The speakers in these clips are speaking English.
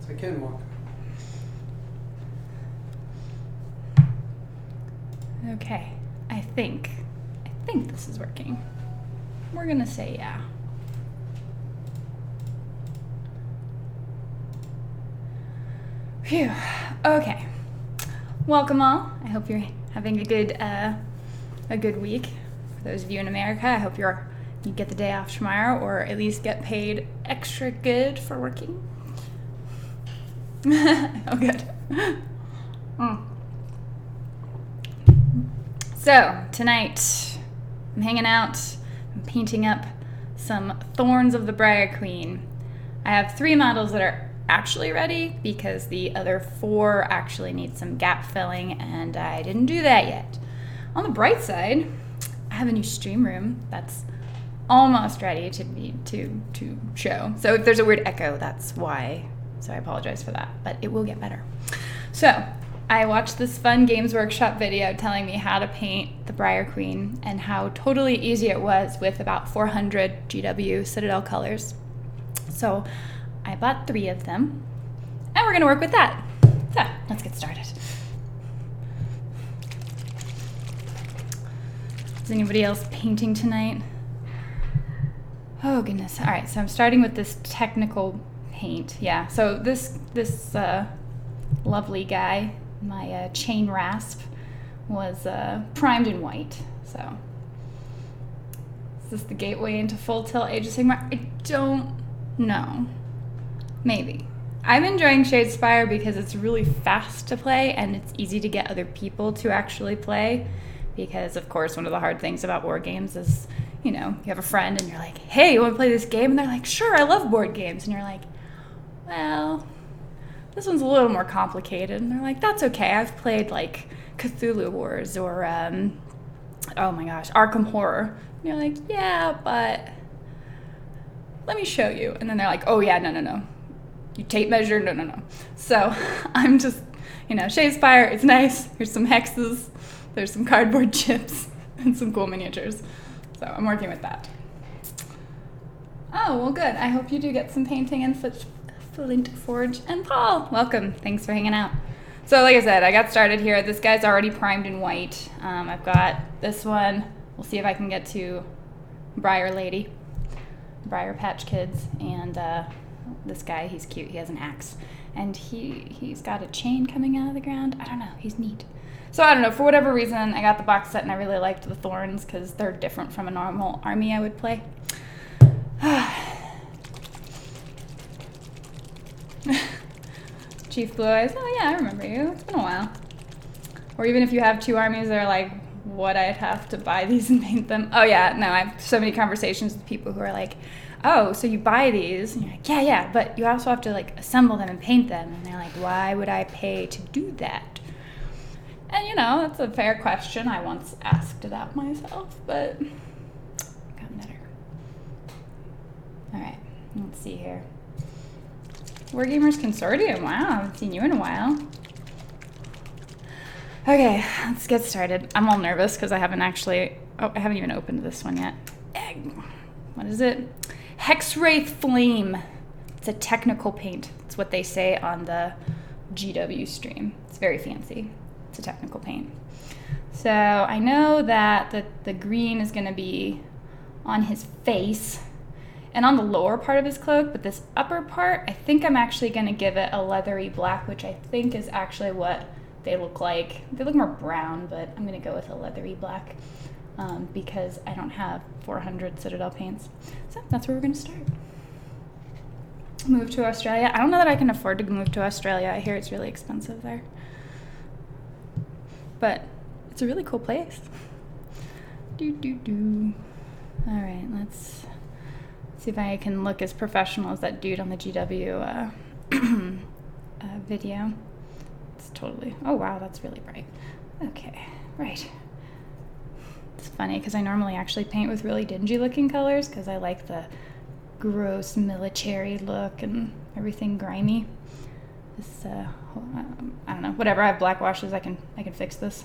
I can walk. Okay, I think this is working. We're gonna say yeah. Phew. Okay. Welcome all. I hope you're having a good week. For those of you in America, I hope you get the day off tomorrow, or at least get paid extra good for working. Oh, good. So tonight, I'm hanging out. I'm painting up some Thorns of the Briar Queen. I have 3 models that are actually ready because the other 4 actually need some gap filling, and I didn't do that yet. On the bright side, I have a new stream room that's almost ready to show. So if there's a weird echo, that's why. So I apologize for that, but it will get better. So I watched this fun Games Workshop video telling me how to paint the Briar Queen and how totally easy it was with about 400 GW Citadel colors. So I bought 3 of them, and we're gonna work with that. So let's get started. Is anybody else painting tonight? Oh goodness. All right, so I'm starting with this technical paint. Yeah, so this lovely guy, my chain rasp, was primed in white. So is this the gateway into full tilt Age of Sigmar? I don't know. Maybe. I'm enjoying Shadespire because it's really fast to play and it's easy to get other people to actually play, because of course one of the hard things about war games is, you know, you have a friend and you're like, hey, you want to play this game? And they're like, sure, I love board games. And you're like, well, this one's a little more complicated. And they're like, that's okay. I've played like Cthulhu Wars or, oh my gosh, Arkham Horror. And you're like, yeah, but let me show you. And then they're like, oh yeah, no. You tape measure? No. So I'm just, you know, Shadespire, it's nice. Here's some hexes. There's some cardboard chips and some cool miniatures. So I'm working with that. Oh, well, good. I hope you do get some painting and Flint Forge. And Paul, welcome. Thanks for hanging out. So like I said, I got started here. This guy's already primed in white. I've got this one. We'll see if I can get to Briar Lady, Briar Patch Kids, and this guy, he's cute. He has an axe. And he's got a chain coming out of the ground. I don't know. He's neat. So I don't know, for whatever reason, I got the box set and I really liked the Thorns because they're different from a normal army I would play. Chief Blue Eyes, oh yeah, I remember you. It's been a while. Or even if you have 2 armies that are like, what, I'd have to buy these and paint them? Oh yeah, no, I have so many conversations with people who are like, oh, so you buy these? And you're like, yeah, but you also have to like assemble them and paint them. And they're like, why would I pay to do that? And you know, that's a fair question. I once asked that myself, but got better. All right, let's see here. Wargamers Consortium, wow, I haven't seen you in a while. Okay, let's get started. I'm all nervous because I haven't even opened this one yet. What is it? Hexwraith Flame. It's a technical paint. It's what they say on the GW stream. It's very fancy. It's a technical paint. So I know that the green is going to be on his face and on the lower part of his cloak, but this upper part, I think I'm actually going to give it a leathery black, which I think is actually what they look like. They look more brown, but I'm going to go with a leathery black because I don't have 400 Citadel paints. So that's where we're going to start. Move to Australia. I don't know that I can afford to move to Australia. I hear it's really expensive there. But it's a really cool place. All right, let's see if I can look as professional as that dude on the GW video. It's totally, oh wow, that's really bright. Okay, right. It's funny because I normally actually paint with really dingy looking colors because I like the gross military look and everything grimy. This, I don't know, whatever, I have black washes, I can fix this.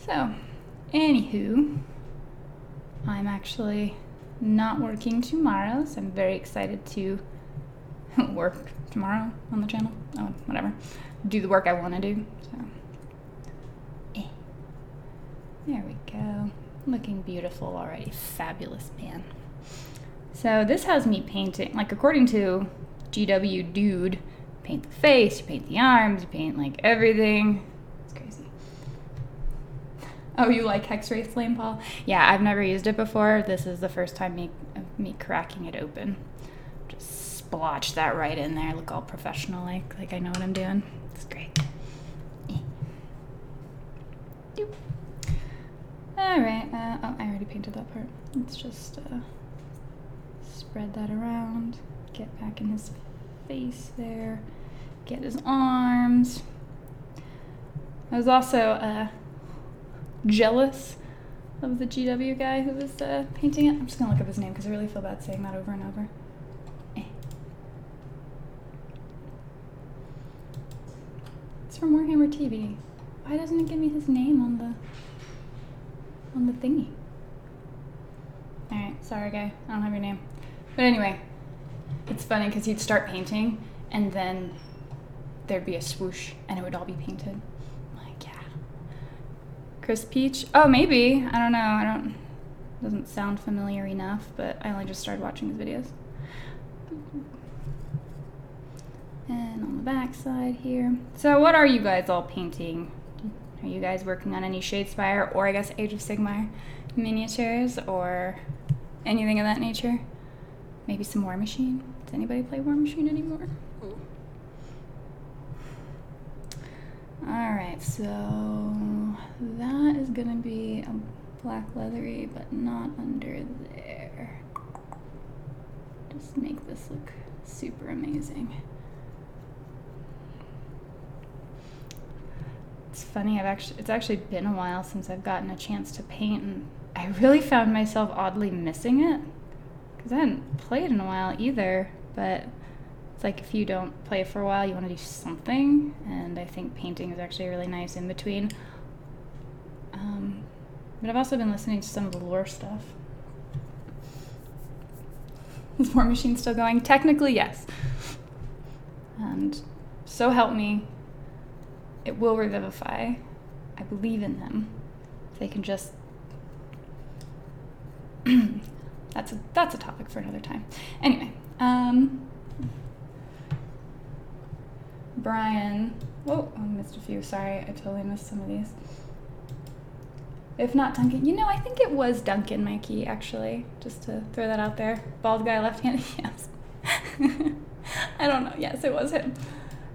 So, anywho, I'm actually not working tomorrow, so I'm very excited to work tomorrow on the channel. Oh, whatever. Do the work I want to do. So, there we go. Looking beautiful already. Fabulous, man. So this has me painting, like according to GW Dude, you paint the face, you paint the arms, you paint like everything. It's crazy. Oh, you like Hex-Ray Flame, Paul? Yeah, I've never used it before. This is the first time me cracking it open. Just splotch that right in there. Look all professional like I know what I'm doing. It's great. Doop. All right. Oh, I already painted that part. Let's just spread that around. Get back in his face there. Get his arms. I was also jealous of the GW guy who was painting it. I'm just gonna look up his name because I really feel bad saying that over and over. It's from Warhammer TV. Why doesn't it give me his name on the thingy? Alright, sorry guy, I don't have your name. But anyway, it's funny because he'd start painting and then there'd be a swoosh and it would all be painted. I'm like, yeah. Chris Peach? Oh, maybe. I don't know. Doesn't sound familiar enough, but I only just started watching his videos. And on the back side here. So what are you guys all painting? Are you guys working on any Shadespire or I guess Age of Sigmar miniatures or anything of that nature? Maybe some War Machine? Does anybody play War Machine anymore? Alright, so that is gonna be a black leathery, but not under there. Just make this look super amazing. It's funny, it's actually been a while since I've gotten a chance to paint, and I really found myself oddly missing it. Because I hadn't played in a while either, but it's like if you don't play for a while, you want to do something, and I think painting is actually really nice in between. But I've also been listening to some of the lore stuff. Is War Machine still going? Technically, yes. And so help me, it will revivify. I believe in them. If they can just... That's a topic for another time. Anyway, Brian. Whoa, I missed a few. Sorry, I totally missed some of these. If not Duncan, you know, I think it was Duncan Mikey, actually. Just to throw that out there. Bald guy, left-handed, yes. I don't know. Yes, it was him.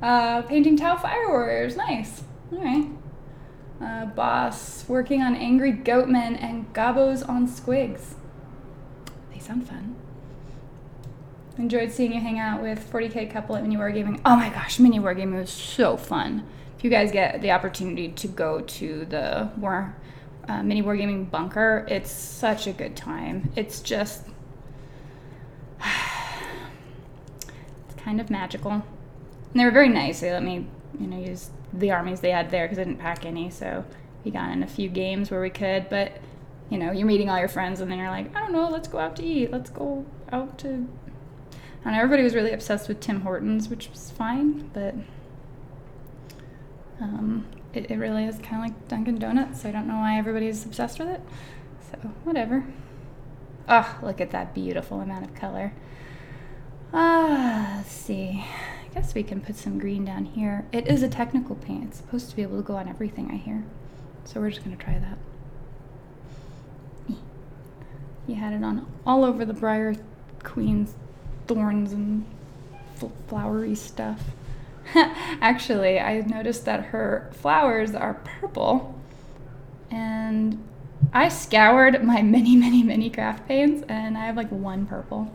Painting Tau Fire Warriors, nice. All right. Boss, working on Angry Goatmen and Gobos on Squigs. They sound fun. Enjoyed seeing you hang out with 40K couple at Mini Wargaming. Oh my gosh, Mini Wargaming was so fun. If you guys get the opportunity to go to the Mini Wargaming bunker, it's such a good time. It's just, it's kind of magical. And they were very nice. They let me, use the armies they had there because I didn't pack any. So we got in a few games where we could, but you're meeting all your friends and then you're like, I don't know, let's go out to eat. Let's go out to, I don't know, everybody was really obsessed with Tim Hortons, which was fine, but it really is kind of like Dunkin' Donuts, so I don't know why everybody's obsessed with it. So, whatever. Oh, look at that beautiful amount of color. Let's see. I guess we can put some green down here. It is a technical paint. It's supposed to be able to go on everything, I hear. So we're just going to try that. You had it on all over the Briar Queen's thorns and flowery stuff. Actually, I noticed that her flowers are purple, and I scoured my many craft paints, and I have like one purple.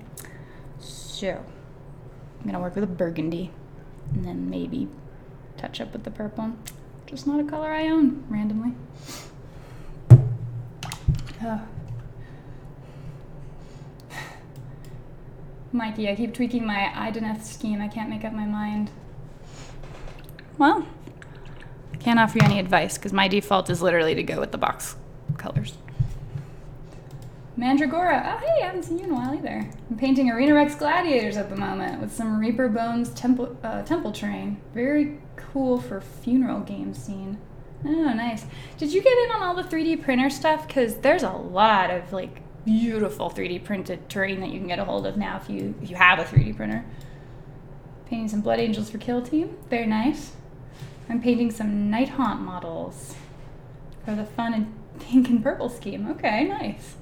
So I'm gonna work with a burgundy, and then maybe touch up with the purple. Just not a color I own randomly. Mikey, I keep tweaking my Ideneth scheme. I can't make up my mind. Well, I can't offer you any advice because my default is literally to go with the box colors. Mandragora. Oh, hey, I haven't seen you in a while either. I'm painting Arena Rex Gladiators at the moment with some Reaper Bones temple terrain. Very cool for funeral game scene. Oh, nice. Did you get in on all the 3D printer stuff? Because there's a lot of like beautiful 3D printed terrain that you can get a hold of now if you have a 3D printer. Painting some Blood Angels for Kill Team. Very nice. I'm painting some Night Haunt models for the fun and pink and purple scheme. Okay, nice.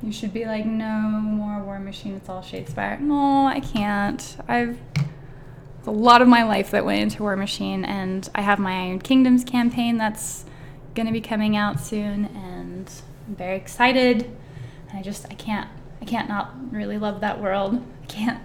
You should be like, no more War Machine, it's all Shadespire. No, I can't. It's a lot of my life that went into War Machine, and I have my Iron Kingdoms campaign that's gonna be coming out soon, and I'm very excited. And I can't not really love that world. I can't.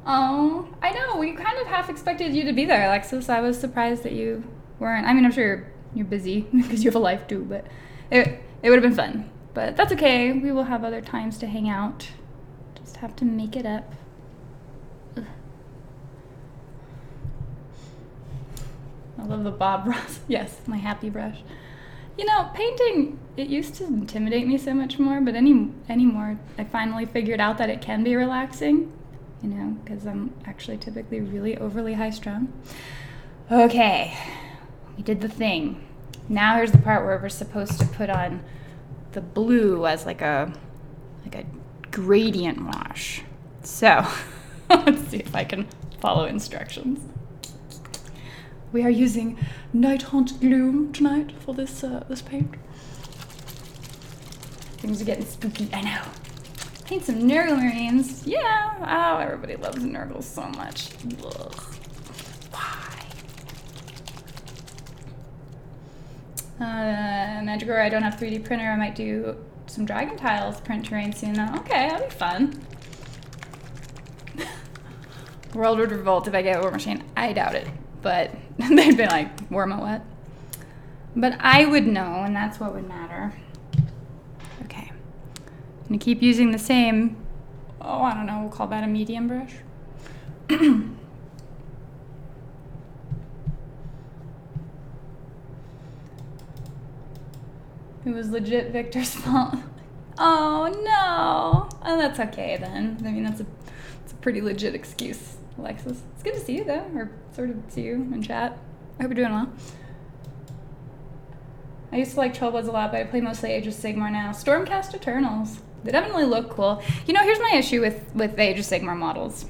Oh, I know, we kind of half expected you to be there, Alexis. I was surprised that you weren't. I mean, I'm sure you're busy because you have a life too, but it would have been fun. But that's okay, we will have other times to hang out. Just have to make it up. Ugh. I love the Bob Ross. Yes, my happy brush. You know, painting, it used to intimidate me so much more, but anymore, I finally figured out that it can be relaxing, you know, because I'm actually typically really overly high-strung. Okay, we did the thing. Now here's the part where we're supposed to put on the blue as like a gradient wash. So, let's see if I can follow instructions. We are using Night Haunt Gloom tonight for this paint. Things are getting spooky, I know. Paint some Nurgle Marines. Yeah, oh, everybody loves Nurgles so much. Ugh. Why? Mandragora, I don't have 3D printer. I might do some Dragon Tiles print terrain soon though. Okay, that'll be fun. World would revolt if I get a War Machine. I doubt it, but they'd be like, Warma what? But I would know, and that's what would matter. Okay. I'm gonna keep using the same, oh, I don't know, we'll call that a medium brush. It was legit Victor's fault. Oh no. Oh, that's okay then. I mean, that's a pretty legit excuse, Alexis. It's good to see you though, or sort of see you in chat. I hope you're doing well. I used to like Trollbloods a lot, but I play mostly Age of Sigmar now. Stormcast Eternals. They definitely look cool. You know, here's my issue with the Age of Sigmar models.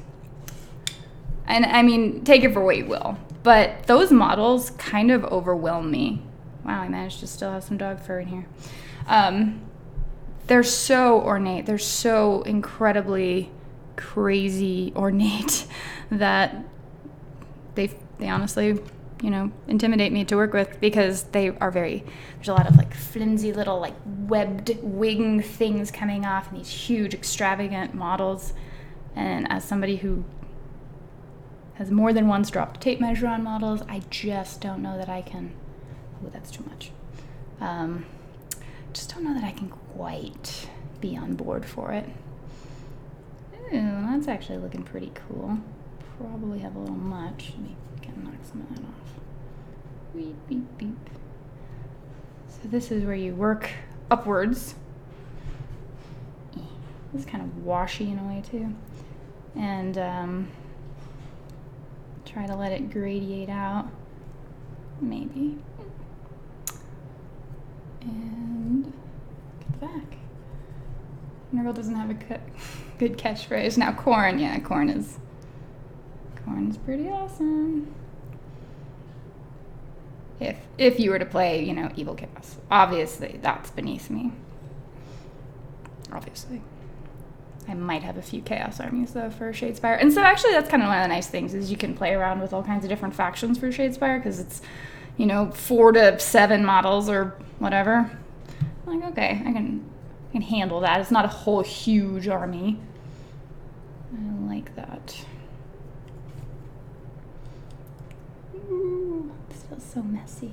And I mean, take it for what you will, but those models kind of overwhelm me. Wow, I managed to still have some dog fur in here. They're so ornate. They're so incredibly crazy ornate that they honestly, you know, intimidate me to work with because they are there's a lot of like flimsy little like webbed wing things coming off and these huge extravagant models. And as somebody who has more than once dropped tape measure on models, I just don't know that I can, oh, that's too much. Just don't know that I can quite be on board for it. Ooh, that's actually looking pretty cool. Probably have a little much. Let me knock some of that off. Beep, beep, beep. So this is where you work upwards. This is kind of washy in a way too. And try to let it gradiate out. Maybe. And get back. Nurgle doesn't have a good catchphrase. Now corn, yeah, corn is pretty awesome. If you were to play, you know, Evil Chaos. Obviously, that's beneath me. Obviously. I might have a few Chaos armies, though, for Shadespire. And so, actually, that's kind of one of the nice things, is you can play around with all kinds of different factions for Shadespire, because it's, you know, 4 to 7 models or whatever. I'm like, okay, I can handle that. It's not a whole huge army. I like that. Ooh, this feels so messy.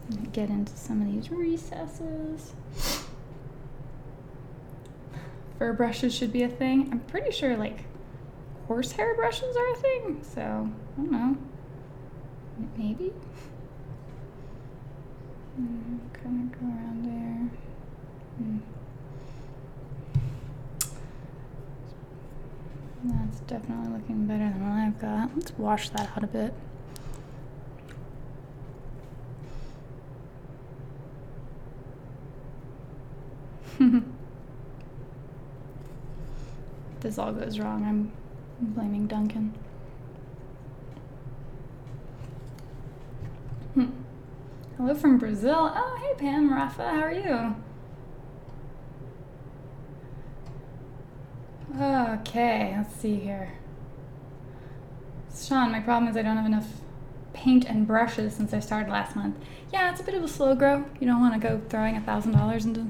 I'm gonna get into some of these recesses. Fur brushes should be a thing. I'm pretty sure like horsehair brushes are a thing, so I don't know. Maybe? Kind of go around there. That's definitely looking better than what I've got. Let's wash that out a bit. If this all goes wrong, I'm blaming Duncan. Hello from Brazil. Oh, hey Pam, Rafa, how are you? Okay, let's see here. Sean, my problem is I don't have enough paint and brushes since I started last month. Yeah, it's a bit of a slow grow. You don't want to go throwing $1,000 into...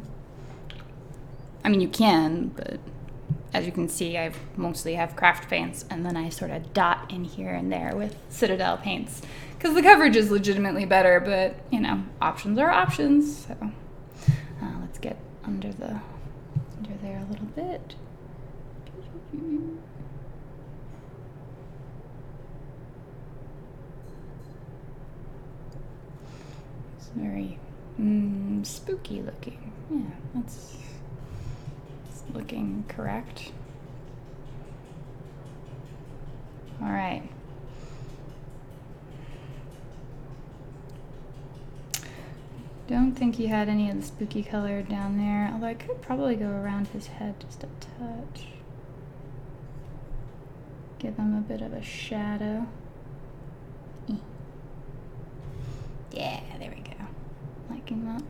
I mean, you can, but as you can see, I mostly have craft paints, and then I sort of dot in here and there with Citadel paints, because the coverage is legitimately better, but, you know, options are options, so let's get under there a little bit. It's very spooky looking. Yeah, that's looking correct. All right. Don't think he had any of the spooky color down there, although I could probably go around his head just a touch. Give him a bit of a shadow. Yeah, there we go. Liking that.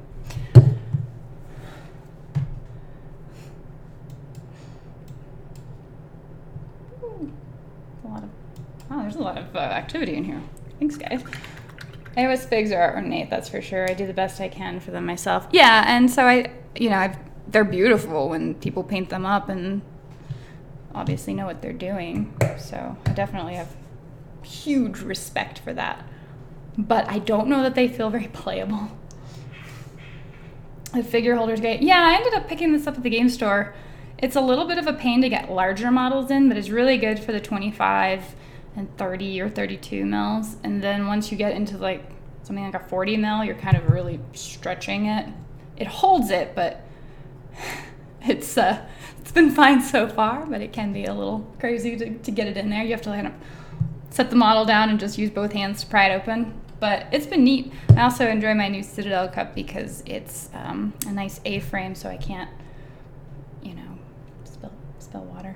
There's a lot of activity in here. Thanks, guys. AOS figs are ornate, that's for sure. I do the best I can for them myself. Yeah, and so they're beautiful when people paint them up and obviously know what they're doing. So I definitely have huge respect for that. But I don't know that they feel very playable. The figure holder's great. Yeah, I ended up picking this up at the game store. It's a little bit of a pain to get larger models in, but it's really good for the 25 and 30 or 32 mils. And then once you get into like something like a 40 mil, you're kind of really stretching it. It holds it, but it's been fine so far, but it can be a little crazy to get it in there. You have to kind of set the model down and just use both hands to pry it open. But it's been neat. I also enjoy my new Citadel cup because it's a nice A-frame, so I can't, spill water.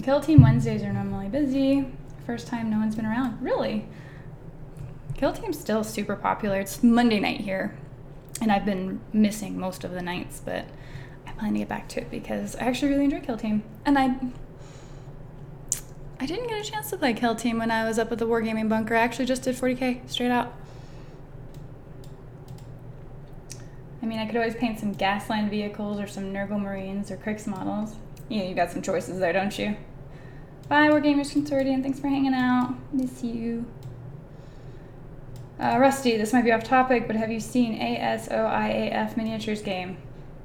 Kill Team Wednesdays are normally busy. First time no one's been around. Really? Kill Team's still super popular. It's Monday night here, and I've been missing most of the nights, but I plan to get back to it because I actually really enjoy Kill Team. And I didn't get a chance to play Kill Team when I was up at the Wargaming Bunker. I actually just did 40K straight out. I mean, I could always paint some Gasline vehicles or some Nurgle Marines or Crix models. Yeah, you got some choices there, don't you? Bye, Wargamers Consortium. Thanks for hanging out. Miss you. Rusty, this might be off topic, but have you seen ASOIAF Miniatures game?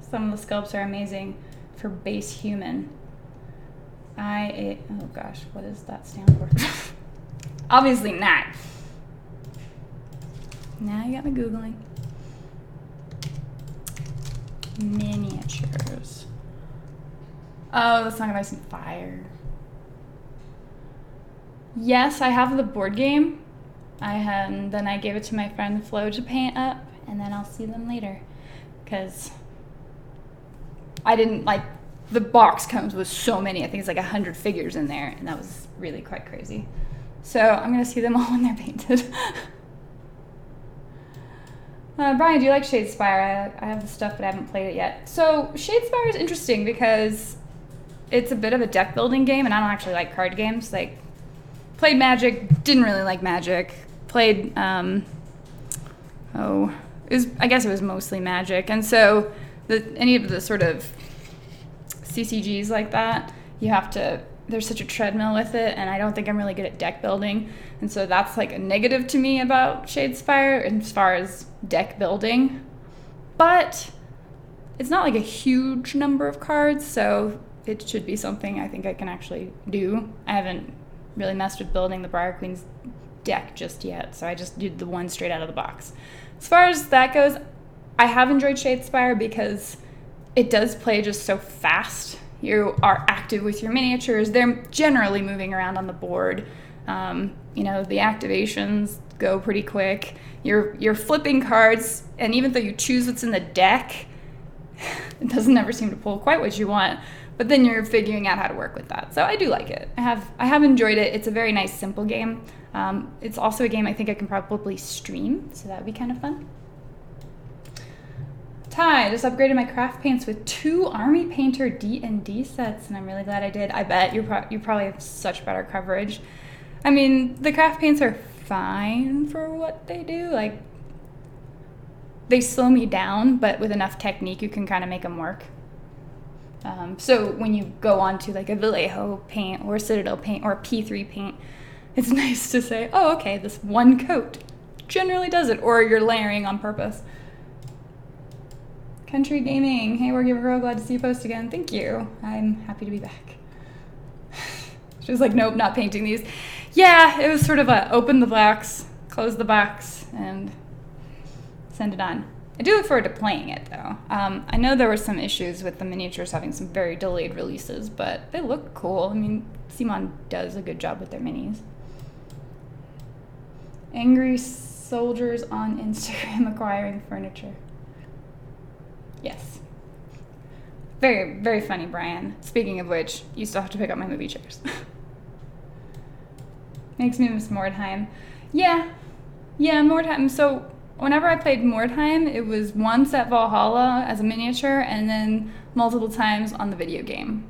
Some of the sculpts are amazing for base human. Oh gosh, what does that stand for? Obviously not. Now you got me Googling. Miniatures. Oh, the Song of Ice and Fire. Yes, I have the board game. Then I gave it to my friend Flo to paint up, and then I'll see them later. Because I didn't like, the box comes with so many, I think it's like 100 figures in there, and that was really quite crazy. So I'm going to see them all when they're painted. Brian, do you like Shadespire? I have the stuff, but I haven't played it yet. So Shadespire is interesting because it's a bit of a deck building game, and I don't actually like card games. Like, played Magic, didn't really like Magic. Played, I guess it was mostly Magic. And so any of the sort of CCGs like that, there's such a treadmill with it, and I don't think I'm really good at deck building. And so that's like a negative to me about Shadespire as far as deck building. But it's not like a huge number of cards, so it should be something I think I can actually do. I haven't really messed with building the Briar Queen's deck just yet, so I just did the one straight out of the box. As far as that goes, I have enjoyed Shadespire because it does play just so fast. You are active with your miniatures. They're generally moving around on the board. You know, the activations go pretty quick. You're flipping cards, and even though you choose what's in the deck, it doesn't ever seem to pull quite what you want. But then you're figuring out how to work with that. So I do like it. I have enjoyed it. It's a very nice, simple game. It's also a game I think I can probably stream, so that would be kind of fun. Ty, just upgraded my craft paints with 2 Army Painter D&D sets, and I'm really glad I did. I bet you probably have such better coverage. I mean, the craft paints are fine for what they do. Like, they slow me down, but with enough technique, you can kind of make them work. So when you go on to like a Vallejo paint or Citadel paint or a P3 paint, it's nice to say, oh, okay, this one coat generally does it, or you're layering on purpose. Country Gaming, hey, we're real glad to see you post again. Thank you. I'm happy to be back. She was like, nope, not painting these. Yeah, it was sort of a open the box, close the box, and send it on. I do look forward to playing it, though. I know there were some issues with the miniatures having some very delayed releases, but they look cool. I mean, Simon does a good job with their minis. Angry soldiers on Instagram acquiring furniture. Yes. Very, very funny, Brian. Speaking of which, you still have to pick up my movie chairs. Makes me miss Mordheim. Yeah, Mordheim. So whenever I played Mordheim, it was once at Valhalla as a miniature and then multiple times on the video game.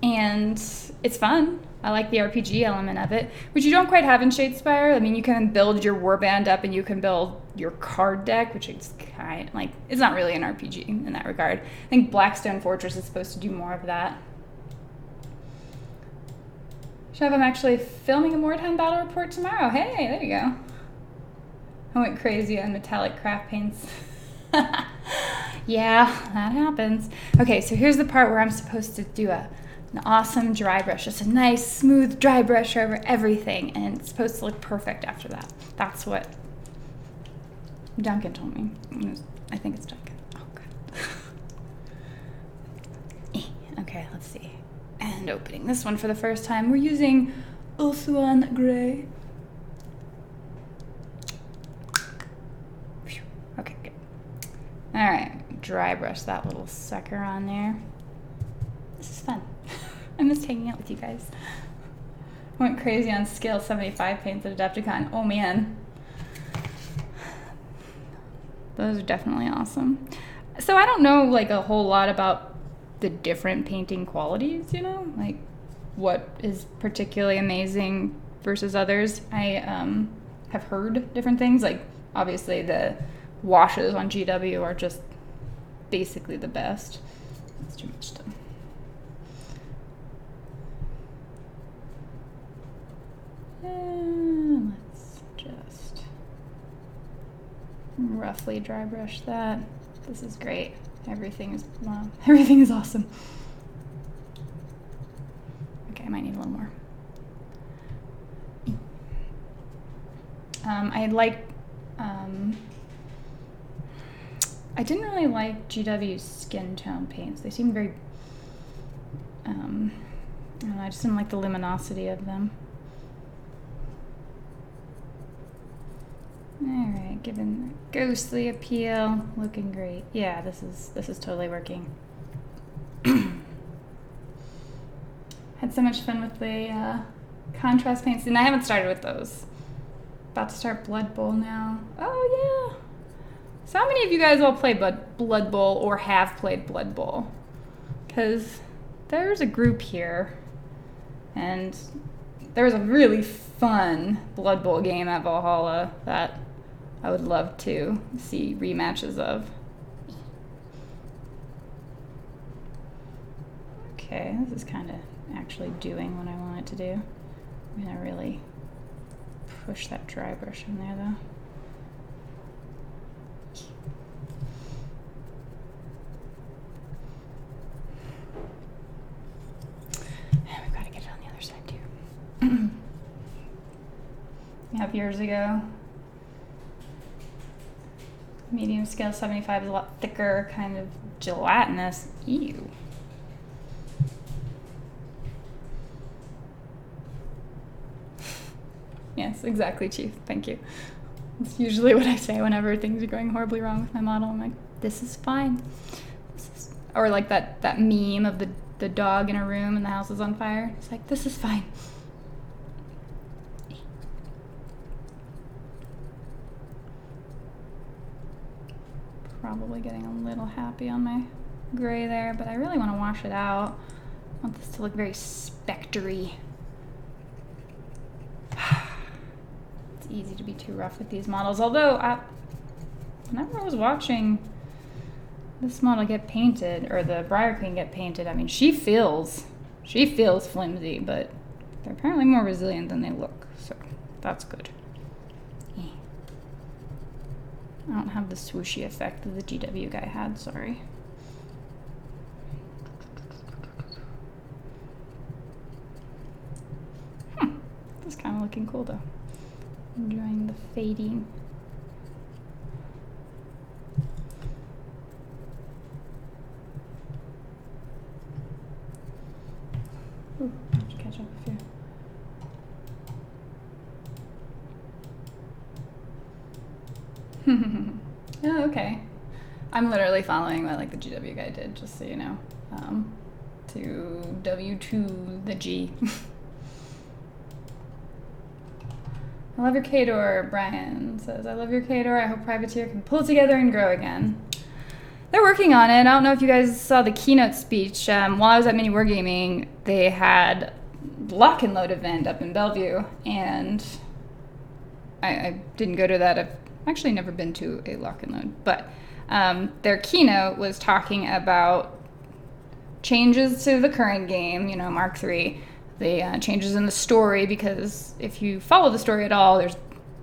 And it's fun. I like the RPG element of it, which you don't quite have in Shadespire. I mean, you can build your warband up and you can build your card deck, which is kind of like, it's not really an RPG in that regard. I think Blackstone Fortress is supposed to do more of that. Chev, I'm actually filming a Mordheim battle report tomorrow. Hey, there you go. I went crazy on metallic craft paints. Yeah, that happens. Okay, so here's the part where I'm supposed to do an awesome dry brush. Just a nice, smooth dry brush over everything, and it's supposed to look perfect after that. That's what Duncan told me. I think it's Duncan. Oh, God. Okay, let's see. And opening this one for the first time, we're using Ulthuan Gray. Okay, good. All right, dry brush that little sucker on there. This is fun. I missed hanging out with you guys. Went crazy on scale 75 paints at Adepticon. Oh man. Those are definitely awesome. So I don't know like a whole lot about the different painting qualities, you know? Like what is particularly amazing versus others. I have heard different things. Like obviously the washes on GW are just basically the best. That's too much stuff. And let's just roughly dry brush that. This is great. Everything is awesome. Okay, I might need a little more. I didn't really like GW's skin tone paints. They seemed very, I don't know, I just didn't like the luminosity of them. Alright, giving the ghostly appeal, looking great. Yeah, this is totally working. Had so much fun with the contrast paints, and I haven't started with those. About to start Blood Bowl now. Oh yeah! So how many of you guys all play Blood Bowl or have played Blood Bowl? Because there's a group here, and there was a really fun Blood Bowl game at Valhalla that I would love to see rematches of. Okay, this is kind of actually doing what I want it to do. I'm gonna really push that dry brush in there though. half years ago. Medium scale 75 is a lot thicker, kind of gelatinous. Ew. Yes, exactly, Chief. Thank you. That's usually what I say whenever things are going horribly wrong with my model. I'm like, this is fine. Or like that meme of the dog in a room and the house is on fire. It's like, this is fine. Probably getting a little happy on my gray there, but I really want to wash it out. I want this to look very spectery. It's easy to be too rough with these models, although whenever I was watching this model get painted, or the Briar Queen get painted, I mean, she feels flimsy, but they're apparently more resilient than they look, so that's good. I don't have the swooshy effect that the GW guy had, sorry. This is kind of looking cool though. Enjoying the fading. Ooh, I have to catch up a few. Oh, okay. I'm literally following what like the GW guy did, just so you know. To W2 the G. I love your Kador, Brian says. I love your Kador. I hope Privateer can pull it together and grow again. They're working on it. I don't know if you guys saw the keynote speech. While I was at Mini Wargaming, they had Lock and Load event up in Bellevue, and I didn't go to that. I've actually never been to a Lock and Load, but their keynote was talking about changes to the current game, you know, Mark III, the changes in the story, because if you follow the story at all, there's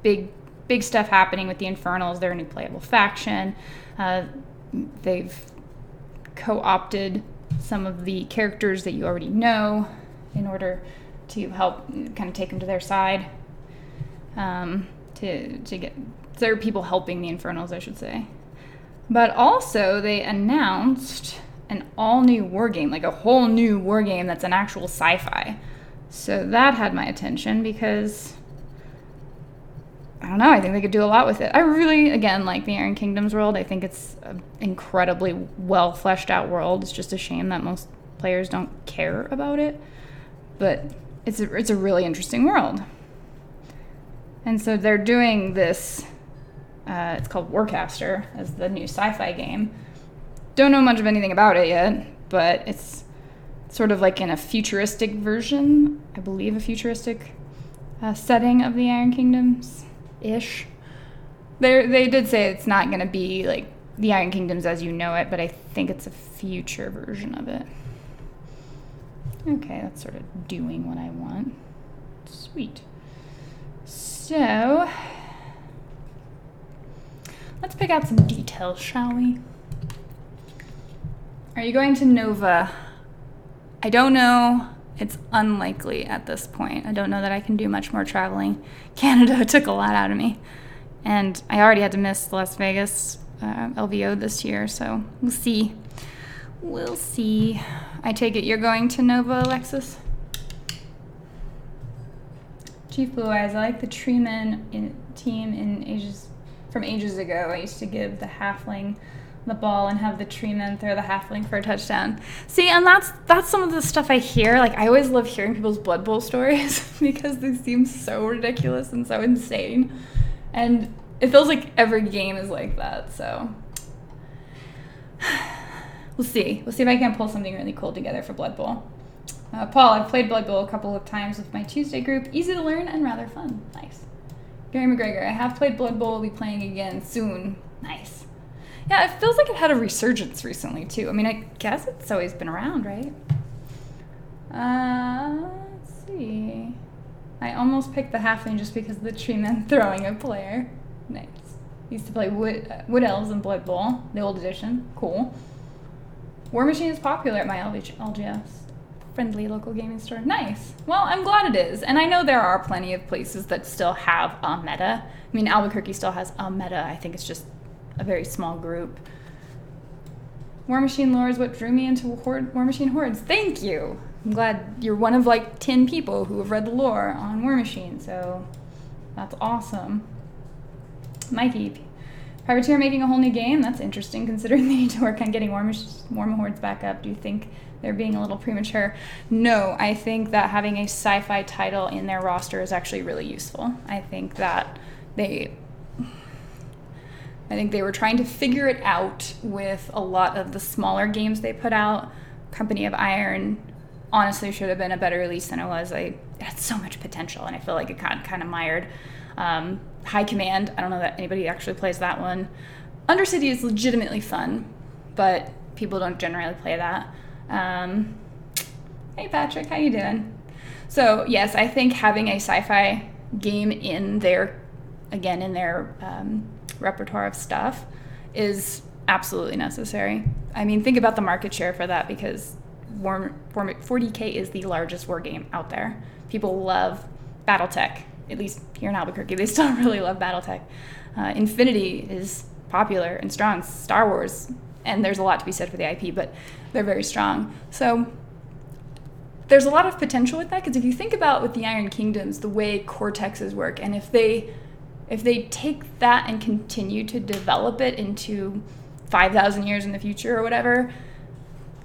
big stuff happening with the Infernals. They're a new playable faction. They've co-opted some of the characters that you already know in order to help kind of take them to their side. There are people helping the Infernals, I should say. But also, they announced an all-new wargame, like a whole new wargame that's an actual sci-fi. So that had my attention because, I don't know, I think they could do a lot with it. I really, again, like the Iron Kingdoms world. I think it's an incredibly well-fleshed-out world. It's just a shame that most players don't care about it. But it's a really interesting world. And so they're doing this, it's called Warcaster, as the new sci-fi game. Don't know much of anything about it yet, but it's sort of like in a futuristic version, I believe a futuristic setting of the Iron Kingdoms-ish. They did say it's not going to be like the Iron Kingdoms as you know it, but I think it's a future version of it. Okay, that's sort of doing what I want. Sweet. So, let's pick out some details, shall we? Are you going to Nova? I don't know. It's unlikely at this point. I don't know that I can do much more traveling. Canada took a lot out of me. And I already had to miss Las Vegas LVO this year, so we'll see. We'll see. I take it you're going to Nova, Alexis? Chief Blue Eyes, I like the Treeman team from ages ago. I used to give the halfling the ball and have the Treeman throw the halfling for a touchdown. See, and that's some of the stuff I hear. Like, I always love hearing people's Blood Bowl stories because they seem so ridiculous and so insane. And it feels like every game is like that, so we'll see. We'll see if I can pull something really cool together for Blood Bowl. Paul, I've played Blood Bowl a couple of times with my Tuesday group. Easy to learn and rather fun. Nice. Gary McGregor, I have played Blood Bowl. We'll be playing again soon. Nice. Yeah, it feels like it had a resurgence recently, too. I mean, I guess it's always been around, right? Let's see. I almost picked the halfling just because of the Treeman throwing a player. Nice. Used to play Wood Elves in Blood Bowl, the old edition. Cool. War Machine is popular at my LGS. friendly local gaming store. Nice. Well, I'm glad it is. And I know there are plenty of places that still have a meta. I mean, Albuquerque still has a meta. I think it's just a very small group. War Machine lore is what drew me into War Machine Hordes. Thank you. I'm glad you're one of like 10 people who have read the lore on War Machine, so that's awesome. Mikey, Privateer making a whole new game? That's interesting considering they need to work on getting War Hordes back up. Do you think they're being a little premature? No, I think that having a sci-fi title in their roster is actually really useful. I think that they were trying to figure it out with a lot of the smaller games they put out. Company of Iron honestly should have been a better release than it was. It had so much potential, and I feel like it got kind of mired. High Command, I don't know that anybody actually plays that one. Undercity is legitimately fun, but people don't generally play that. Hey Patrick, how you doing? So yes, I think having a sci-fi game in their repertoire of stuff is absolutely necessary. I mean, think about the market share for that, because 40K is the largest war game out there. People love Battletech, at least here in Albuquerque. They still really love Battletech. Infinity is popular and strong. Star Wars, and there's a lot to be said for the IP, but they're very strong. So there's a lot of potential with that, because if you think about with the Iron Kingdoms, the way Cortexes work, and if they take that and continue to develop it into 5,000 years in the future or whatever,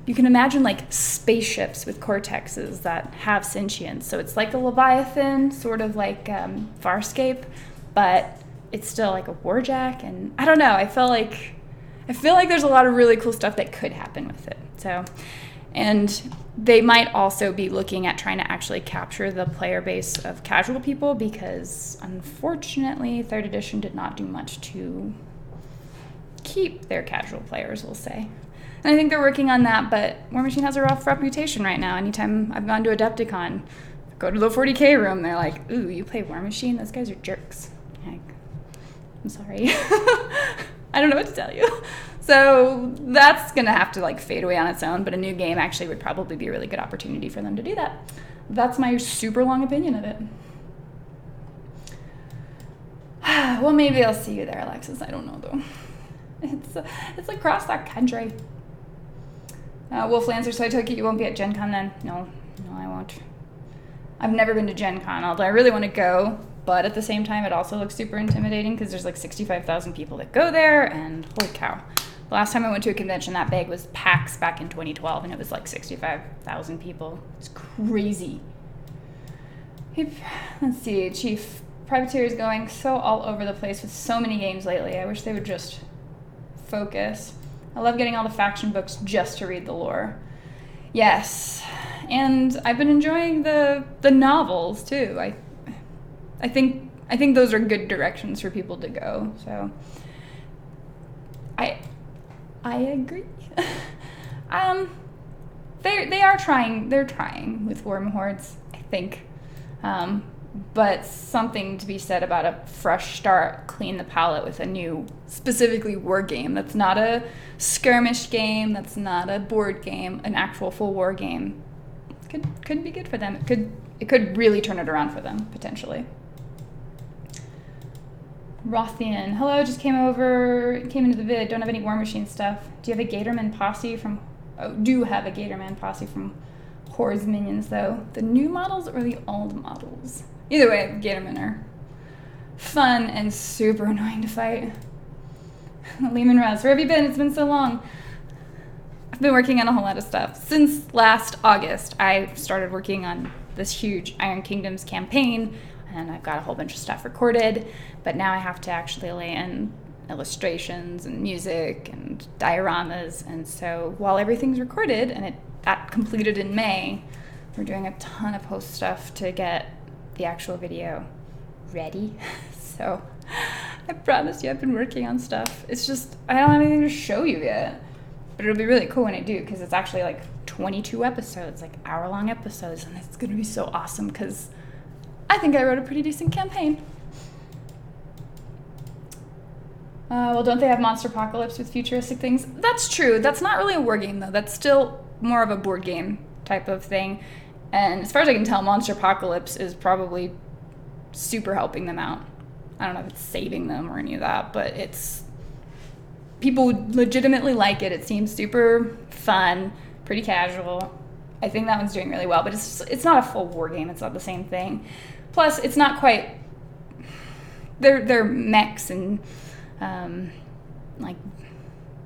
you can imagine like spaceships with cortexes that have sentience. So it's like a Leviathan, sort of like Farscape, but it's still like a warjack. And I don't know, I feel like there's a lot of really cool stuff that could happen with it. So, and they might also be looking at trying to actually capture the player base of casual people, because unfortunately 3rd edition did not do much to keep their casual players, we'll say. And I think they're working on that, but War Machine has a rough reputation right now. Anytime I've gone to Adepticon, go to the 40K room, they're like, ooh, you play War Machine? Those guys are jerks. I'm sorry. I don't know what to tell you. So that's going to have to like fade away on its own, but a new game actually would probably be a really good opportunity for them to do that. That's my super long opinion of it. Well, maybe I'll see you there, Alexis. I don't know, though. It's across that country. Wolf Lancer, so I took it you won't be at Gen Con then? No, I won't. I've never been to Gen Con, although I really want to go, but at the same time, it also looks super intimidating because there's like 65,000 people that go there, and holy cow. The last time I went to a convention that big was PAX back in 2012, and it was like 65,000 people. It's crazy. Let's see, Chief. Privateer is going so all over the place with so many games lately. I wish they would just focus. I love getting all the faction books just to read the lore. Yes, and I've been enjoying the novels too. I think those are good directions for people to go. So I agree. They are trying. They're trying with War Hordes, I think. But something to be said about a fresh start, clean the palette with a new, specifically war game. That's not a skirmish game. That's not a board game. An actual full war game could be good for them. It could really turn it around for them potentially. Rothian, hello. Just came into the vid. Don't have any War Machine stuff. Do you have a Gatorman posse from? Oh, do have a Gatorman posse from Hordes minions though. The new models or the old models? Either way, Gatormen are fun and super annoying to fight. Lehman Russ, where have you been? It's been so long. I've been working on a whole lot of stuff. Since last August, I started working on this huge Iron Kingdoms campaign, and I've got a whole bunch of stuff recorded, but now I have to actually lay in illustrations and music and dioramas, and so while everything's recorded, and that completed in May, we're doing a ton of post stuff to get the actual video ready. So I promise you I've been working on stuff. It's just I don't have anything to show you yet, but it'll be really cool when I do, because it's actually like 22 episodes, like hour-long episodes, and it's gonna be so awesome because I think I wrote a pretty decent campaign. Well, don't they have Monster Apocalypse with futuristic things? That's true. That's not really a war game though. That's still more of a board game type of thing. And as far as I can tell, Monster Apocalypse is probably super helping them out. I don't know if it's saving them or any of that, but people legitimately like it. It seems super fun, pretty casual. I think that one's doing really well, but it's not a full war game. It's not the same thing. Plus, it's not quite. They're mechs and like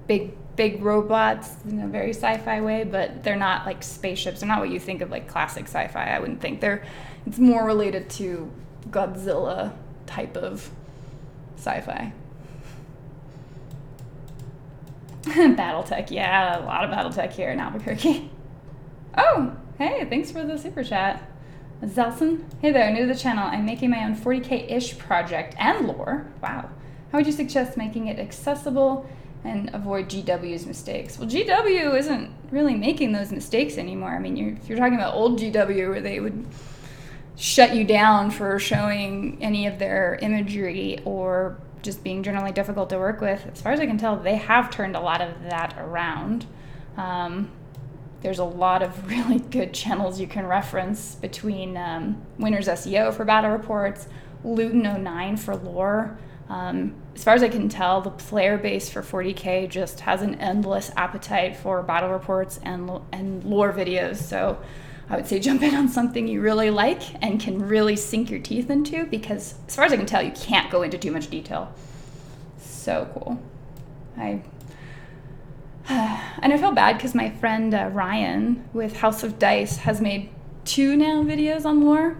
big robots in a very sci-fi way, but they're not like spaceships. They're not what you think of like classic sci-fi. I wouldn't think it's more related to Godzilla type of sci-fi. Battletech, yeah, a lot of Battletech here in Albuquerque. Oh, hey, thanks for the super chat. Zelson, hey there, new to the channel. I'm making my own 40K-ish project and lore. Wow. How would you suggest making it accessible and avoid GW's mistakes? Well, GW isn't really making those mistakes anymore. I mean, if you're talking about old GW where they would shut you down for showing any of their imagery or just being generally difficult to work with, as far as I can tell, they have turned a lot of that around. There's a lot of really good channels you can reference between Winner's SEO for battle reports, Luton09 for lore. As far as I can tell, the player base for 40K just has an endless appetite for battle reports and lore videos. So I would say jump in on something you really like and can really sink your teeth into, because as far as I can tell, you can't go into too much detail. So cool. And I feel bad because my friend Ryan with House of Dice has made 2 now videos on lore,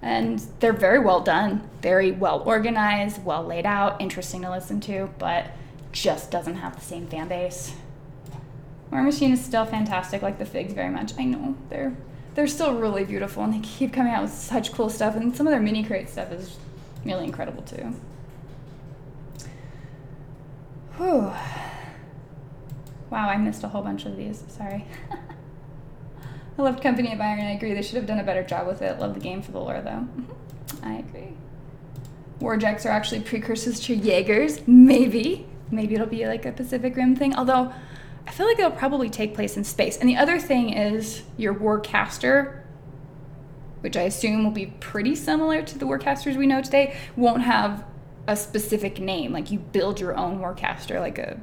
and they're very well done, very well organized, well laid out, interesting to listen to, but just doesn't have the same fan base. War Machine is still fantastic, like the figs very much. I know, they're still really beautiful, and they keep coming out with such cool stuff, and some of their mini crate stuff is really incredible too. Whew. Wow, I missed a whole bunch of these, sorry. I loved Company of Iron, I agree. They should have done a better job with it. Love the game for the lore, though. I agree. Warjacks are actually precursors to Jaegers. Maybe it'll be like a Pacific Rim thing, although I feel like it'll probably take place in space. And the other thing is your Warcaster, which I assume will be pretty similar to the Warcasters we know today, won't have a specific name. Like, you build your own Warcaster, like a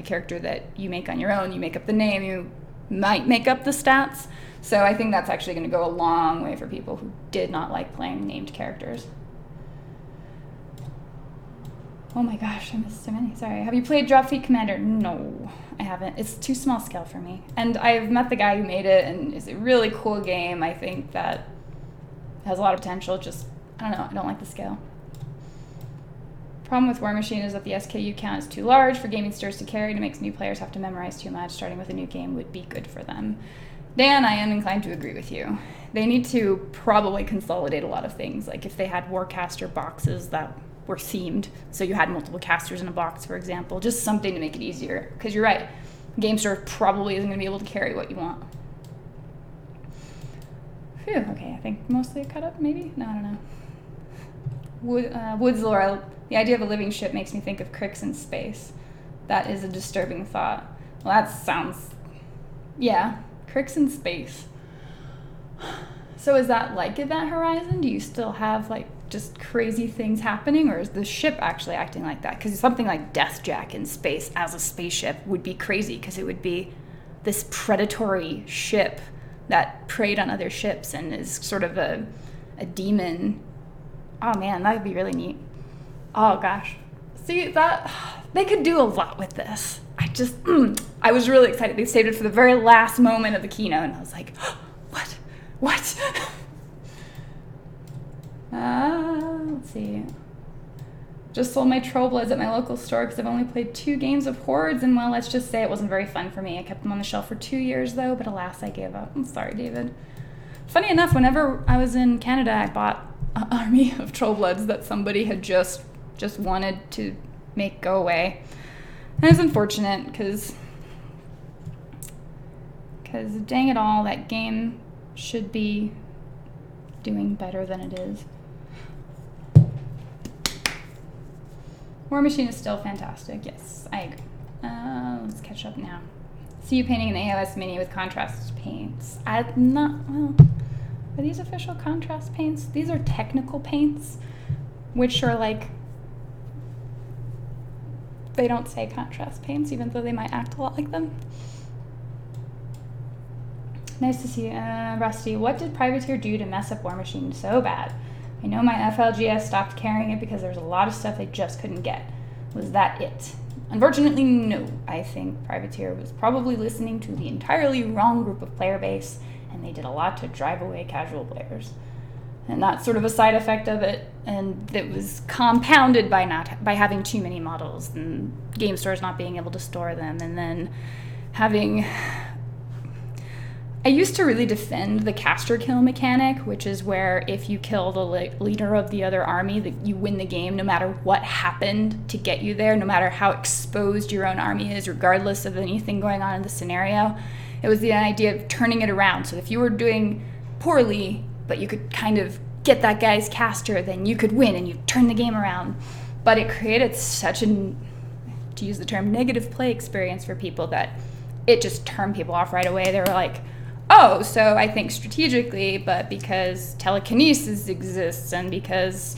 character that you make on your own. You make up the name, you might make up the stats. So I think that's actually going to go a long way for people who did not like playing named characters. Oh my gosh, I missed so many. Sorry. Have you played Dropfeet Commander? No, I haven't. It's too small scale for me. And I've met the guy who made it, and it's a really cool game. I think that has a lot of potential. Just, I don't know, I don't like the scale. Problem with War Machine is that the SKU count is too large for gaming stores to carry, and it makes new players have to memorize too much. Starting with a new game would be good for them. Dan, I am inclined to agree with you. They need to probably consolidate a lot of things. Like if they had Warcaster boxes that were themed, so you had multiple casters in a box, for example, just something to make it easier. Because you're right, game store probably isn't going to be able to carry what you want. Phew, okay, I think mostly caught up, maybe? No, I don't know. Woods lore, the idea of a living ship makes me think of Crix in space. That is a disturbing thought. Well, that sounds... Yeah, Crix in space. So is that like Event Horizon? Do you still have like just crazy things happening, or is the ship actually acting like that? Because something like Deathjack in space as a spaceship would be crazy, because it would be this predatory ship that preyed on other ships and is sort of a demon. Oh man, that would be really neat. Oh gosh. See, that they could do a lot with this. I was really excited. They saved it for the very last moment of the keynote, and I was like, what? Let's see. Just sold my Trollbloods at my local store because I've only played 2 games of Hordes, and well, let's just say it wasn't very fun for me. I kept them on the shelf for 2 years though, but alas, I gave up. I'm sorry, David. Funny enough, whenever I was in Canada, I bought an army of Trollbloods that somebody had just wanted to make go away. And it's unfortunate because dang it all, that game should be doing better than it is. War Machine is still fantastic. Yes, I agree. Let's catch up now. See you painting an AOS mini with contrast paints. Are these official contrast paints? These are technical paints, which are like, they don't say contrast paints, even though they might act a lot like them. Nice to see you. Rusty, what did Privateer do to mess up War Machine so bad? I know my FLGS stopped carrying it because there was a lot of stuff I just couldn't get. Was that it? Unfortunately, no. I think Privateer was probably listening to the entirely wrong group of player base, and they did a lot to drive away casual players. And that's sort of a side effect of it, and it was compounded by having too many models, and game stores not being able to store them, and then having... I used to really defend the caster kill mechanic, which is where if you kill the leader of the other army, that you win the game no matter what happened to get you there, no matter how exposed your own army is, regardless of anything going on in the scenario. It was the idea of turning it around. So if you were doing poorly, but you could kind of get that guy's caster, then you could win and you turn the game around. But it created such an, to use the term, negative play experience for people that it just turned people off right away. They were like, oh, so I think strategically, but because telekinesis exists and because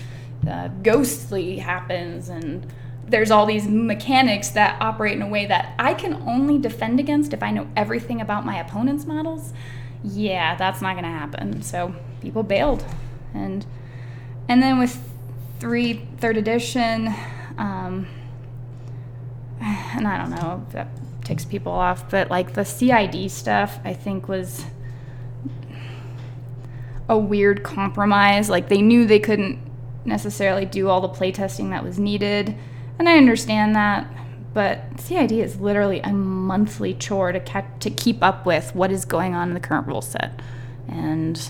ghostly happens and there's all these mechanics that operate in a way that I can only defend against if I know everything about my opponent's models, yeah, that's not going to happen. So people bailed. And then with third edition, and I don't know if that ticks people off, but like the CID stuff I think was a weird compromise. Like they knew they couldn't necessarily do all the playtesting that was needed, and I understand that, but CID is literally a monthly chore to keep up with what is going on in the current rule set. And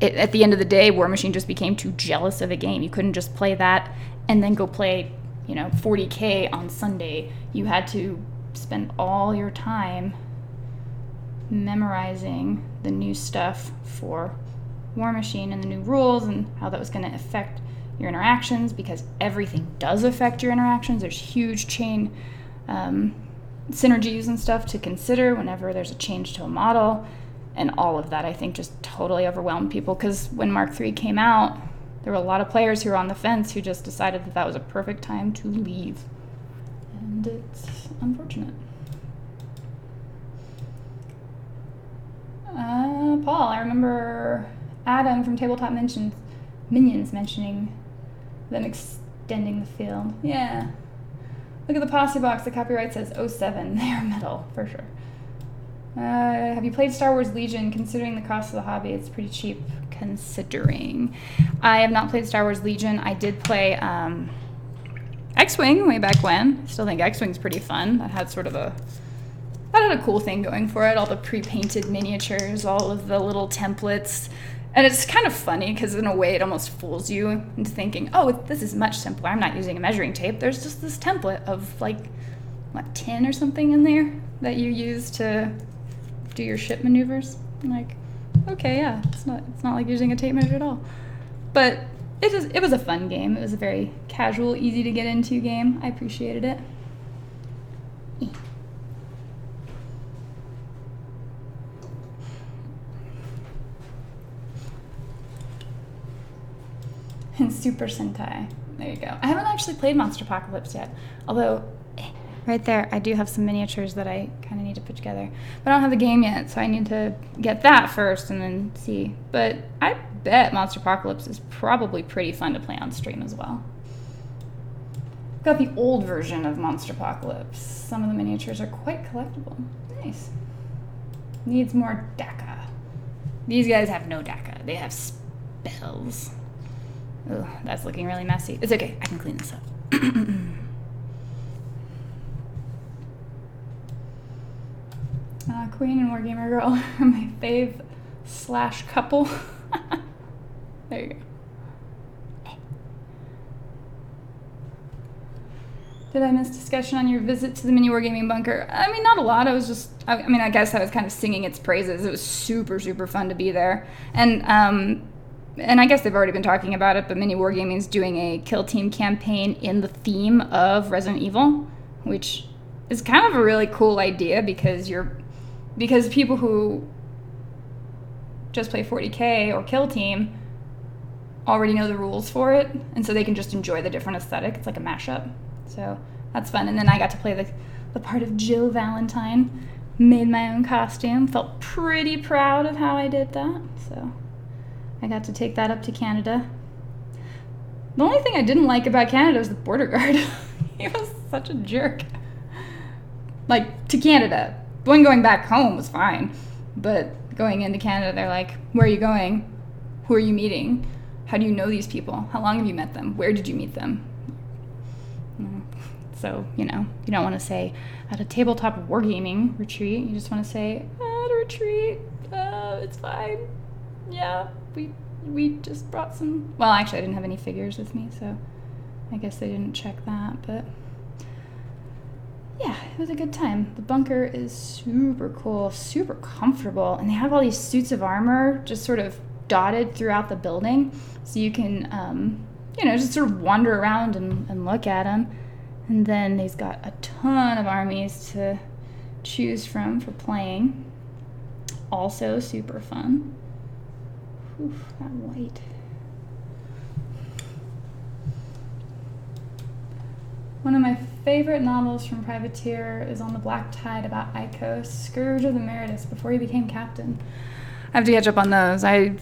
at the end of the day, War Machine just became too jealous of a game. You couldn't just play that and then go play 40K on Sunday. You had to spend all your time memorizing the new stuff for War Machine and the new rules and how that was going to affect your interactions, because everything does affect your interactions. There's huge chain synergies and stuff to consider whenever there's a change to a model, and all of that I think just totally overwhelmed people, because when Mark III came out, there were a lot of players who were on the fence who just decided that was a perfect time to leave. And it's unfortunate. Paul, I remember Adam from Tabletop Minions mentioning them extending the field. Yeah. Look at the posse box. The copyright says 07. They are metal, for sure. Have you played Star Wars Legion? Considering the cost of the hobby, it's pretty cheap considering. I have not played Star Wars Legion. I did play X-Wing way back when. I still think X-Wing's pretty fun. That had a cool thing going for it. All the pre-painted miniatures, all of the little templates. And it's kind of funny because in a way it almost fools you into thinking, oh, this is much simpler. I'm not using a measuring tape. There's just this template of like, what, 10 or something in there that you use to do your ship maneuvers. I'm like, okay, yeah, it's not like using a tape measure at all. But it was a fun game. It was a very casual, easy to get into game. I appreciated it. And Super Sentai. There you go. I haven't actually played Monster Apocalypse yet, although right there I do have some miniatures that I kind of need to put together. But I don't have the game yet, so I need to get that first and then see. But I bet Monster Apocalypse is probably pretty fun to play on stream as well. I've got the old version of Monster Apocalypse. Some of the miniatures are quite collectible. Nice. Needs more DACA. These guys have no DACA. They have spells. Ugh, that's looking really messy. It's okay, I can clean this up. Queen and Wargamer Girl are my fave / couple. There you go. Did I miss discussion on your visit to the mini wargaming bunker? I mean, not a lot. I guess I was kind of singing its praises. It was super, super fun to be there. And I guess they've already been talking about it, but Mini Wargaming's doing a Kill Team campaign in the theme of Resident Evil, which is kind of a really cool idea because people who just play 40k or Kill Team already know the rules for it, and so they can just enjoy the different aesthetic. It's like a mashup, so that's fun. And then I got to play the part of Jill Valentine, made my own costume, felt pretty proud of how I did that, so I got to take that up to Canada. The only thing I didn't like about Canada was the border guard. He was such a jerk. Like, to Canada. When going back home was fine, but going into Canada, they're like, where are you going? Who are you meeting? How do you know these people? How long have you met them? Where did you meet them? So, you know, you don't want to say at a tabletop wargaming retreat. You just want to say, at a retreat, it's fine. Yeah, we just brought some... Well, actually, I didn't have any figures with me, so I guess they didn't check that, but... Yeah, it was a good time. The bunker is super cool, super comfortable, and they have all these suits of armor just sort of dotted throughout the building, so you can, you know, just sort of wander around and look at them. And then they've got a ton of armies to choose from for playing. Also super fun. Oof, that white. One of my favorite novels from Privateer is On the Black Tide about Icos, Scourge of the Meritus, before he became captain. I have to catch up on those. I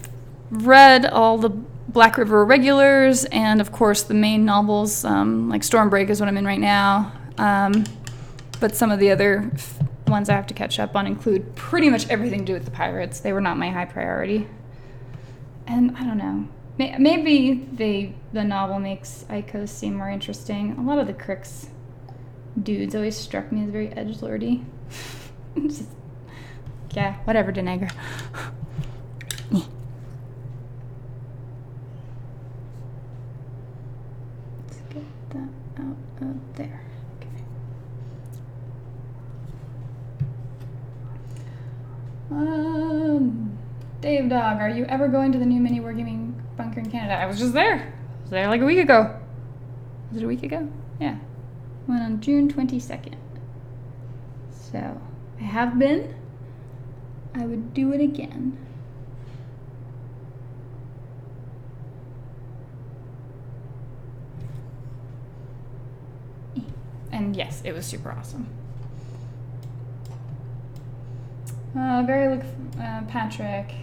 read all the Black River regulars and, of course, the main novels, like Stormbreak is what I'm in right now. But some of the other ones I have to catch up on include pretty much everything to do with the pirates. They were not my high priority. And I don't know. Maybe the novel makes Icos seem more interesting. A lot of the Crix dudes always struck me as very edgelordy. Just, yeah, whatever, Denegra. Let's get that out of there. Okay. Dave Dog, are you ever going to the new mini wargaming bunker in Canada? I was just there. I was there like a week ago. Was it a week ago? Yeah. Went on June 22nd. So, I have been. I would do it again. And yes, it was super awesome. Patrick.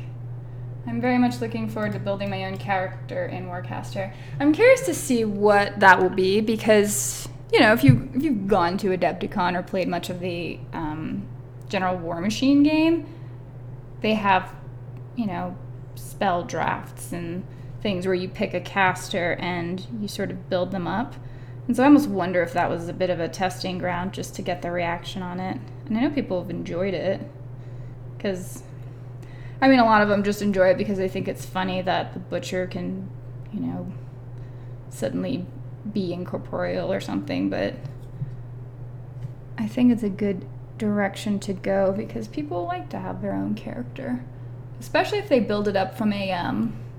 I'm very much looking forward to building my own character in Warcaster. I'm curious to see what that will be because, you know, if you've gone to Adepticon or played much of the General War Machine game, they have, you know, spell drafts and things where you pick a caster and you sort of build them up. And so I almost wonder if that was a bit of a testing ground just to get the reaction on it. And I know people have enjoyed it because... I mean, a lot of them just enjoy it because they think it's funny that the butcher can, you know, suddenly be incorporeal or something, but I think it's a good direction to go because people like to have their own character, especially if they build it up from a,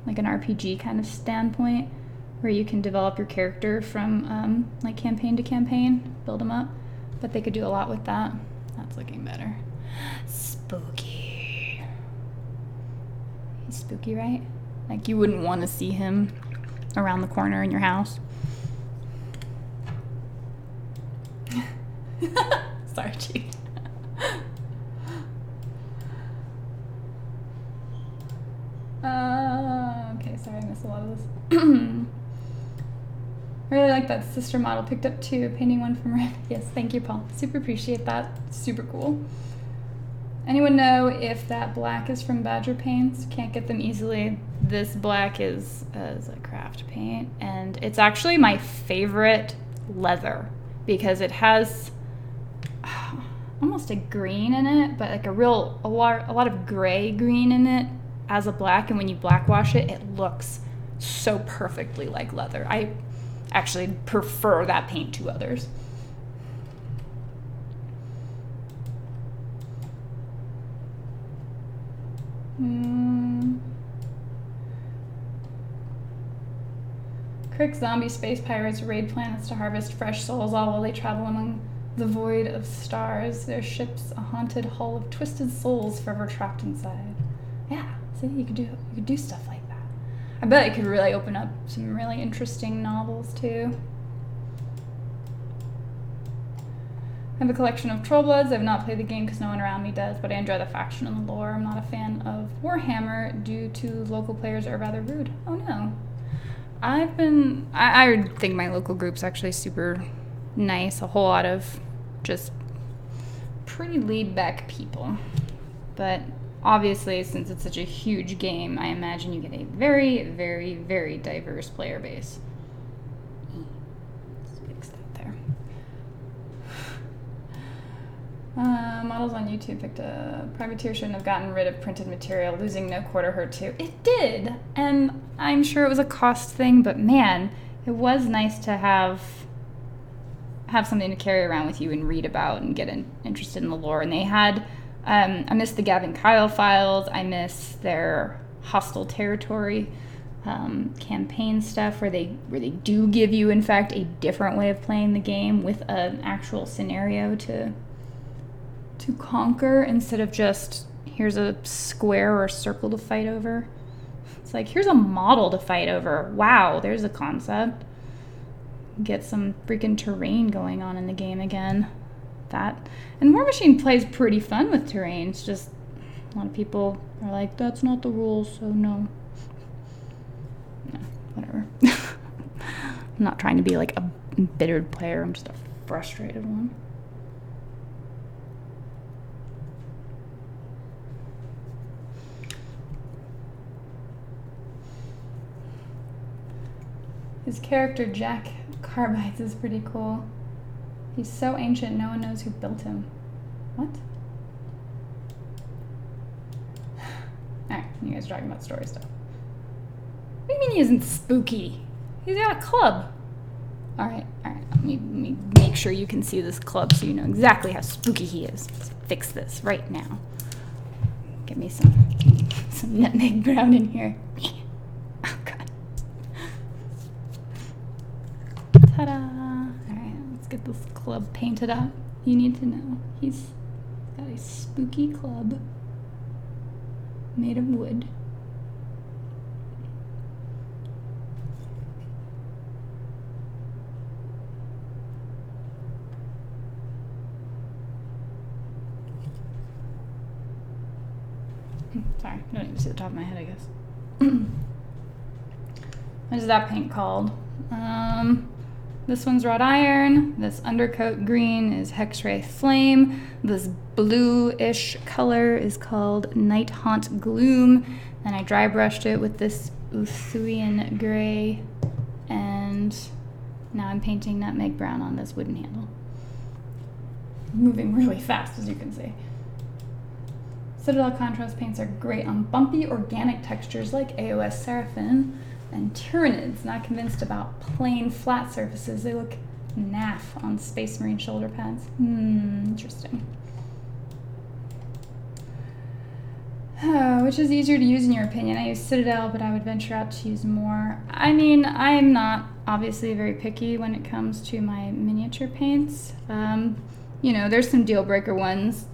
like an RPG kind of standpoint where you can develop your character from, like campaign to campaign, build them up, but they could do a lot with that. That's looking better. Spooky. He's spooky, right? Like you wouldn't want to see him around the corner in your house. Sorry, Chief. Okay, sorry, I missed a lot of this. I really like that sister model. Picked up two, painting one from Red. Yes, thank you, Paul. Super appreciate that. Super cool. Anyone know if that black is from Badger Paints? Can't get them easily. This black is a craft paint, and it's actually my favorite leather because it has almost a green in it, but like a lot of gray green in it as a black, and when you black wash it, it looks so perfectly like leather. I actually prefer that paint to others. Crick zombie space pirates raid planets to harvest fresh souls all while they travel among The void of stars, their ships, a haunted hull of twisted souls forever trapped inside. Yeah, see, you could do stuff like that. I bet it could really open up some really interesting novels too. I have a collection of Trollbloods. I've not played the game because no one around me does, but I enjoy the faction and the lore. I'm not a fan of Warhammer due to local players are rather rude. Oh no. I think my local group's actually super nice. A whole lot of just pretty laid-back people. But obviously, since it's such a huge game, I imagine you get a very, very, very diverse player base. Let's fix that there. Models on YouTube picked a privateer shouldn't have gotten rid of printed material. Losing no quarter hurt too. It did, and I'm sure it was a cost thing, but man, it was nice to have something to carry around with you and read about and get interested in the lore. And they had, I miss the Gavin Kyle files. I miss their hostile territory campaign stuff where they do give you, in fact, a different way of playing the game with an actual scenario to conquer instead of just here's a square or a circle to fight over. It's like, here's a model to fight over. Wow, there's a concept. Get some freaking terrain going on in the game again. And War Machine plays pretty fun with terrain. It's just a lot of people are like, that's not the rules, so no. No, whatever. I'm not trying to be like a embittered player. I'm just a frustrated one. His character, Jack Carbides, is pretty cool. He's so ancient, no one knows who built him. What? Alright, you guys are talking about story stuff. What do you mean he isn't spooky? He's got a club. Alright. Let me make sure you can see this club so you know exactly how spooky he is. Let's fix this right now. Get me some nutmeg brown in here. Oh, God. Ta-da! Alright, let's get this club painted up. You need to know he's got a spooky club made of wood. Sorry, I don't even see the top of my head, I guess. What is that paint called? This one's wrought iron. This undercoat green is Hexray Flame. This blue-ish color is called Night Haunt Gloom. And I dry brushed it with this Uthuian gray. And now I'm painting nutmeg brown on this wooden handle. Moving really fast, as you can see. Citadel contrast paints are great on bumpy organic textures like AOS Seraphim and Tyranids. Not convinced about plain flat surfaces. They look naff on Space Marine shoulder pads. Interesting. Which is easier to use in your opinion? I use Citadel, but I would venture out to use more. I mean, I'm not obviously very picky when it comes to my miniature paints. You know, there's some deal breaker ones.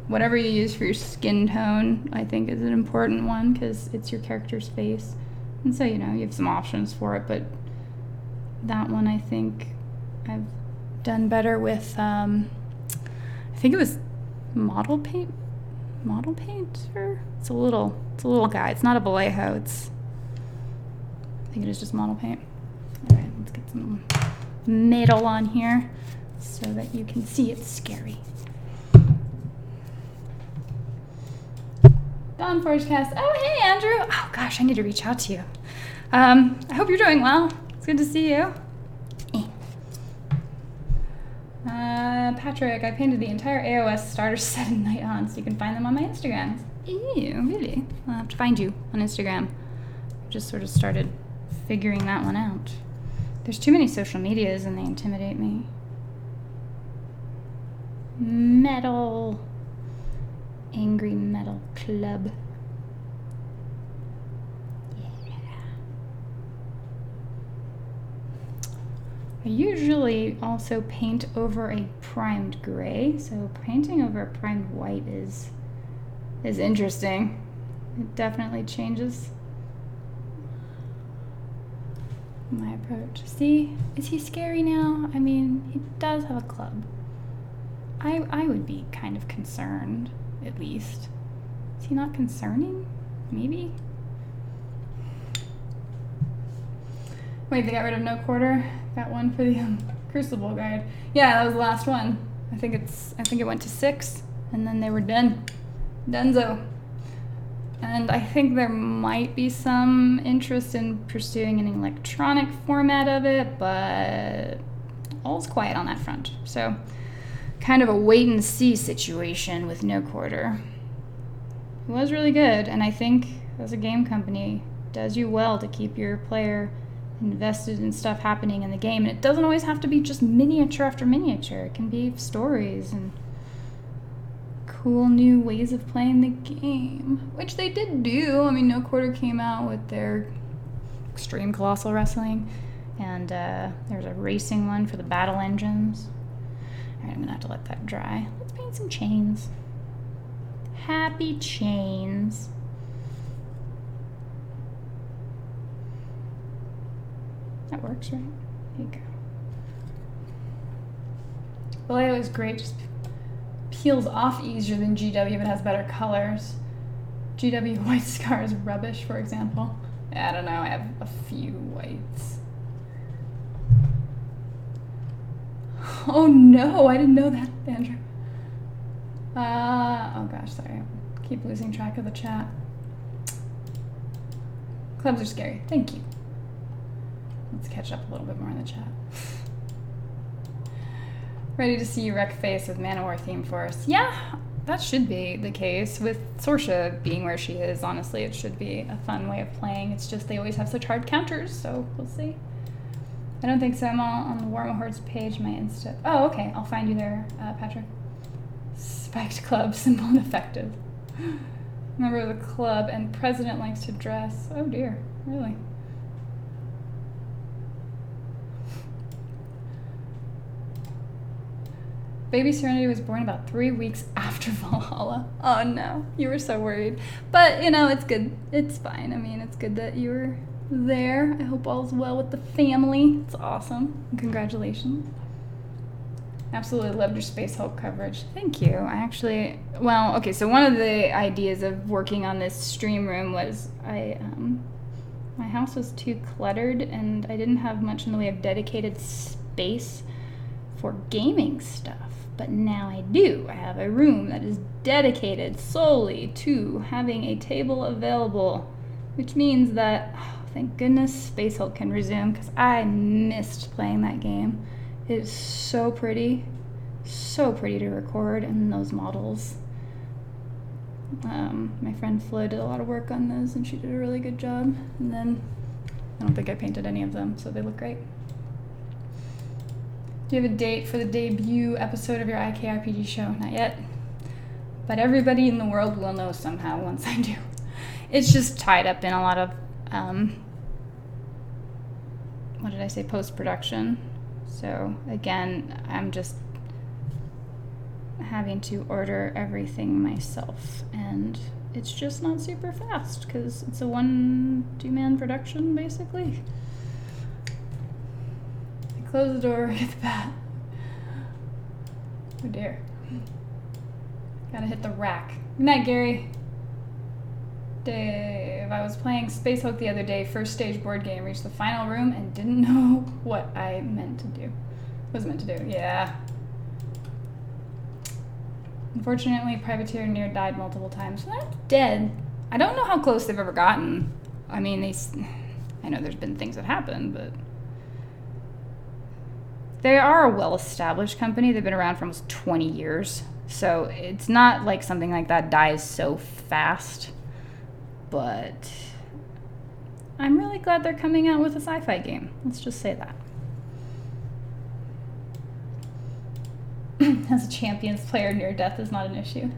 Whatever you use for your skin tone, I think, is an important one because it's your character's face. And so, you know, you have some options for it, but that one I think I've done better with, I think it was model paint? Model paint? Or it's a little guy. It's not a Vallejo. I think it is just model paint. All right, let's get some metal on here so that you can see it's scary. Dawn Forgecast. Oh, hey, Andrew. Oh, gosh, I need to reach out to you. I hope you're doing well. It's good to see you. Patrick, I painted the entire AOS starter set in Night On, so you can find them on my Instagram. Ew, really? I'll have to find you on Instagram. I just sort of started figuring that one out. There's too many social medias and they intimidate me. Metal. Angry Metal Club. Yeah. I usually also paint over a primed gray, so painting over a primed white is interesting. It definitely changes my approach. See, is he scary now? I mean, he does have a club. I would be kind of concerned, at least. Is he not concerning? Maybe? Wait, they got rid of no quarter? Got one for the Crucible guide. Yeah, that was the last one. I think it went to 6, and then they were done. Donezo. And I think there might be some interest in pursuing an electronic format of it, but all's quiet on that front. So, kind of a wait-and-see situation with no quarter. It was really good, and I think, as a game company, it does you well to keep your player invested in stuff happening in the game. And it doesn't always have to be just miniature after miniature. It can be stories and cool new ways of playing the game, which they did do. I mean, No Quarter came out with their Extreme Colossal Wrestling, and there's a racing one for the battle engines. All right, I'm gonna have to let that dry. Let's paint some chains. Happy chains. That works, right? There you go. Vallejo is great, just peels off easier than GW, but has better colors. GW White Scar is rubbish, for example. I don't know, I have a few whites. Oh no, I didn't know that, Andrew. Oh gosh, sorry. I keep losing track of the chat. Clubs are scary. Thank you. Let's catch up a little bit more in the chat. Ready to see you wreck face with Manowar theme for us. Yeah, that should be the case. With Sorsha being where she is, honestly, it should be a fun way of playing. It's just they always have such hard counters, so we'll see. I don't think so. I'm on the Warma Hordes page, my Insta. Oh, okay. I'll find you there, Patrick. Spiked club, simple and effective. Member of the club and president likes to dress. Oh dear, really? Baby Serenity was born about 3 weeks after Valhalla. Oh no, you were so worried. But, you know, it's good. It's fine. I mean, it's good that you were there. I hope all's well with the family. It's awesome. And congratulations. Absolutely loved your Space Hulk coverage. Thank you. I actually, well, okay, so one of the ideas of working on this stream room was my house was too cluttered and I didn't have much in the way of dedicated space for gaming stuff. But now I do. I have a room that is dedicated solely to having a table available, which means that, oh, thank goodness, Space Hulk can resume, because I missed playing that game. It is so pretty to record, and those models. My friend Flo did a lot of work on those, and she did a really good job. And then I don't think I painted any of them, so they look great. Do you have a date for the debut episode of your IKRPG show? Not yet. But everybody in the world will know somehow once I do. It's just tied up in a lot of, what did I say, post-production. So again, I'm just having to order everything myself. And it's just not super fast because it's a 1-2-man production, basically. Close the door, get the bat. Oh dear. Gotta hit the rack. Good night, Gary. Dave, I was playing Space Hulk the other day, first stage board game, reached the final room and didn't know what I meant to do. Was meant to do, yeah. Unfortunately, Privateer near died multiple times. So they're dead. I don't know how close they've ever gotten. I mean, I know there's been things that happened, but they are a well-established company. They've been around for almost 20 years. So it's not like something like that dies so fast. But I'm really glad they're coming out with a sci-fi game. Let's just say that. As a Champions player, near death is not an issue.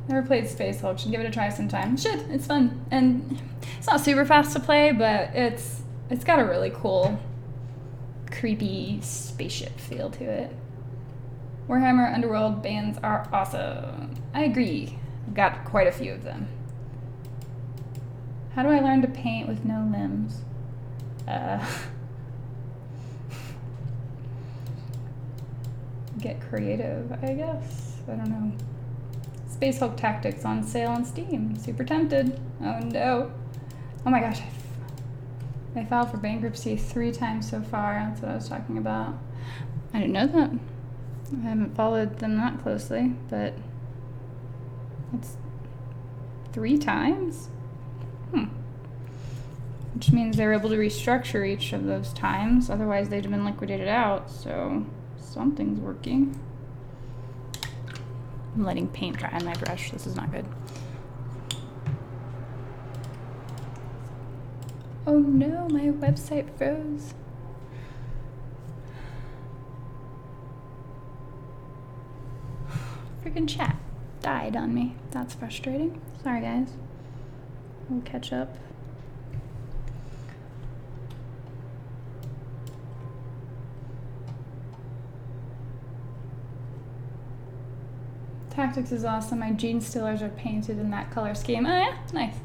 Never played Space Hulk. Should give it a try sometime. Should. It's fun. And it's not super fast to play, but it's got a really cool creepy spaceship feel to it. Warhammer Underworld bands are awesome. I agree. I've got quite a few of them. How do I learn to paint with no limbs? Get creative, I guess. I don't know. Space Hulk Tactics on sale on Steam. Super tempted. Oh no. Oh my gosh. I filed for bankruptcy 3 times so far. That's what I was talking about. I didn't know that. I haven't followed them that closely, but it's 3 times? Which means they were able to restructure each of those times. Otherwise, they'd have been liquidated out. So something's working. I'm letting paint dry on my brush. This is not good. Oh no, my website froze. Freaking chat died on me. That's frustrating. Sorry guys. We'll catch up. Tactics is awesome. My Gene Stealers are painted in that color scheme. Oh yeah, nice.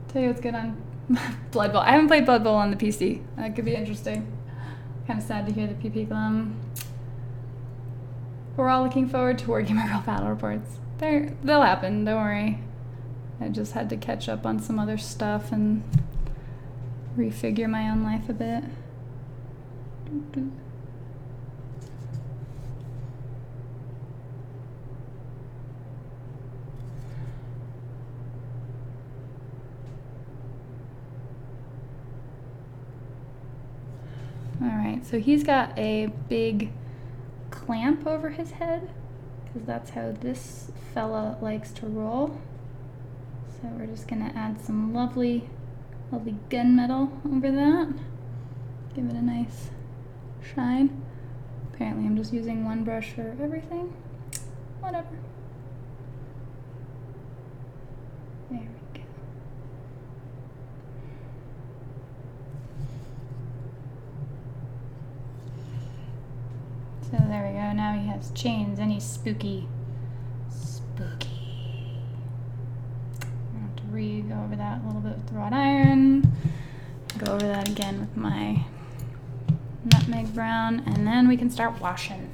Tell you what's good on Blood Bowl. I haven't played Blood Bowl on the PC. That could be interesting. Kind of sad to hear the PP glum. We're all looking forward to Wargamer Girl battle reports. They'll happen, don't worry. I just had to catch up on some other stuff and refigure my own life a bit. Alright, so he's got a big clamp over his head, because that's how this fella likes to roll. So we're just gonna add some lovely gunmetal over that. Give it a nice shine. Apparently I'm just using one brush for everything. Whatever. There we go. So there we go, now he has chains and he's spooky. Spooky. I'm gonna have to go over that a little bit with the wrought iron. Go over that again with my nutmeg brown, and then we can start washing.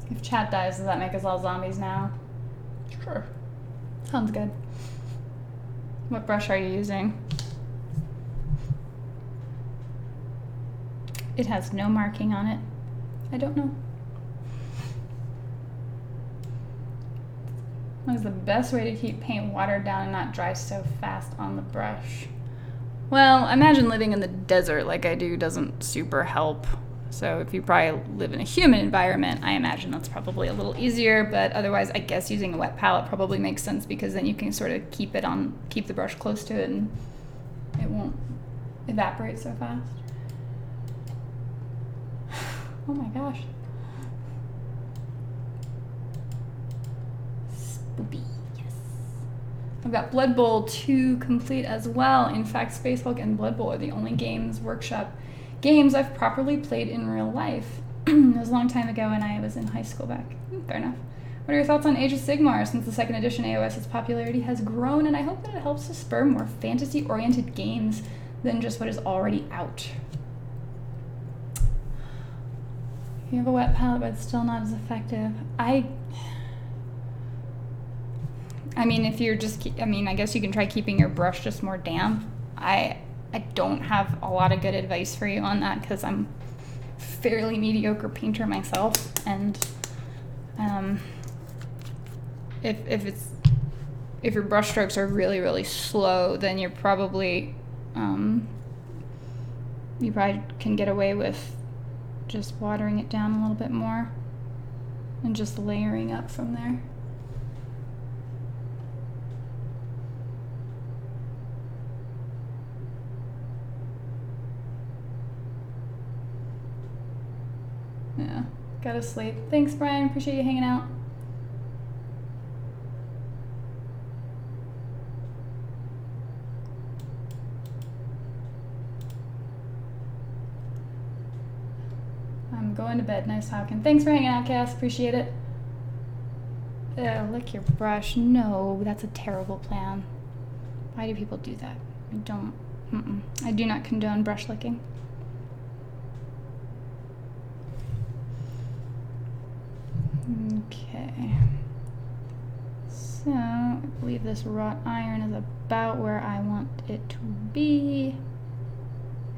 If chat dies, does that make us all zombies now? Sure. Sounds good. What brush are you using? It has no marking on it. I don't know. What is the best way to keep paint watered down and not dry so fast on the brush? Well, I imagine living in the desert like I do doesn't super help. So if you probably live in a humid environment, I imagine that's probably a little easier, but otherwise I guess using a wet palette probably makes sense, because then you can sort of keep the brush close to it and it won't evaporate so fast. Oh my gosh. Spoopy, yes. I've got Blood Bowl 2 complete as well. In fact, Space Hulk and Blood Bowl are the only Games Workshop games I've properly played in real life. It was a long time ago when I was in high school back. Fair enough. What are your thoughts on Age of Sigmar? Since the 2nd edition AOS's popularity has grown, and I hope that it helps to spur more fantasy-oriented games than just what is already out. You have a wet palette, but it's still not as effective. I mean, if you're just, I guess you can try keeping your brush just more damp. I don't have a lot of good advice for you on that, because I'm a fairly mediocre painter myself, and if your brush strokes are really, really slow, then you're probably you probably can get away with just watering it down a little bit more and just layering up from there. Yeah, gotta sleep. Thanks, Brian. Appreciate you hanging out. going to bed. Nice talking. Thanks for hanging out, Cass. Appreciate it. Lick your brush. No, that's a terrible plan. Why do people do that? I don't. I do not condone brush licking. Okay. So, I believe this wrought iron is about where I want it to be.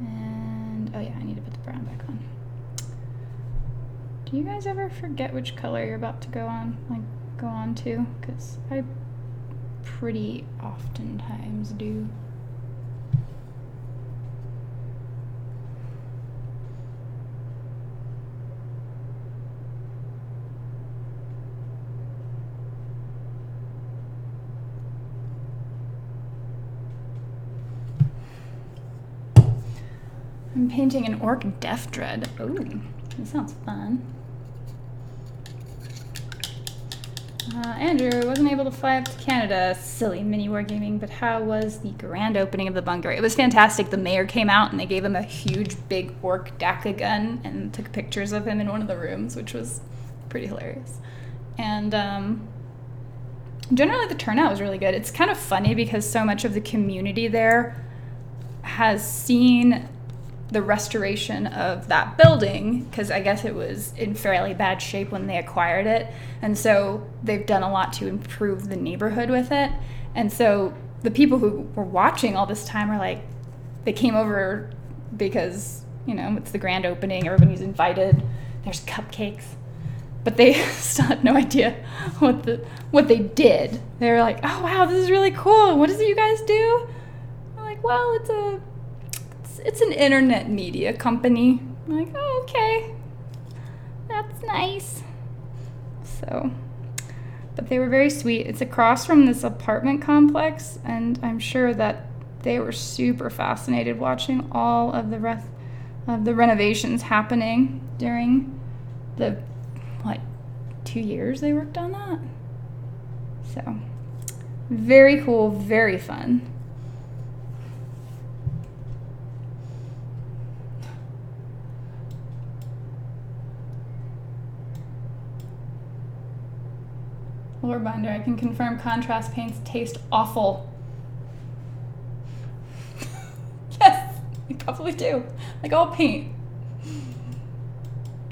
And, oh yeah, I need to put the brown back on. Do you guys ever forget which color you're about to go on to? Because I pretty oftentimes do. I'm painting an orc death dread. Ooh, that sounds fun. Andrew wasn't able to fly up to Canada. Silly mini wargaming, but how was the grand opening of the bunker? It was fantastic. The mayor came out and they gave him a huge big orc DACA gun and took pictures of him in one of the rooms, which was pretty hilarious. And generally the turnout was really good. It's kind of funny because so much of the community there has seen the restoration of that building, because I guess it was in fairly bad shape when they acquired it, and so they've done a lot to improve the neighborhood with it. And so the people who were watching all this time are like, they came over because, you know, it's the grand opening, everybody's invited, there's cupcakes, but they still had no idea what they did. They were like, oh wow, this is really cool, what is it you guys do? I'm like, well, it's an internet media company. I'm like, oh, okay, that's nice. So, but they were very sweet. It's across from this apartment complex, and I'm sure that they were super fascinated watching all of the renovations happening during the, 2 years they worked on that? So, very cool, very fun. Lore binder, I can confirm contrast paints taste awful. Yes, they probably do. Like all paint.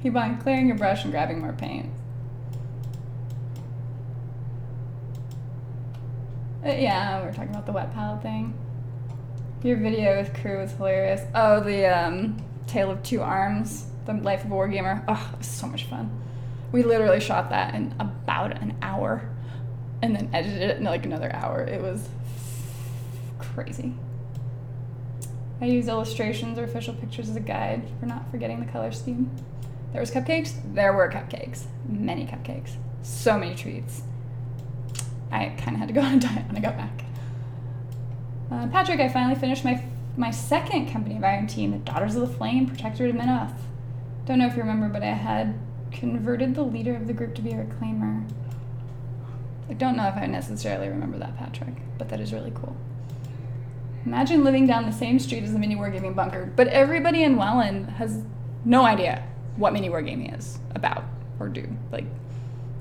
Keep on clearing your brush and grabbing more paint. Yeah, we're talking about the wet palette thing. Your video with crew was hilarious. Oh, the Tale of Two Arms, the Life of a Wargamer. Oh, it was so much fun. We literally shot that in about an hour and then edited it in like another hour. It was crazy. I used illustrations or official pictures as a guide for not forgetting the color scheme. There was cupcakes? There were cupcakes. Many cupcakes. So many treats. I kind of had to go on a diet when I got back. Patrick, I finally finished my second Company of Iron team, the Daughters of the Flame, Protectorate of Menoth. Don't know if you remember, but I had converted the leader of the group to be a reclaimer. I don't know if I necessarily remember that, Patrick, but that is really cool. Imagine living down the same street as the mini wargaming bunker, but everybody in Welland has no idea what mini wargaming is about or do. Like,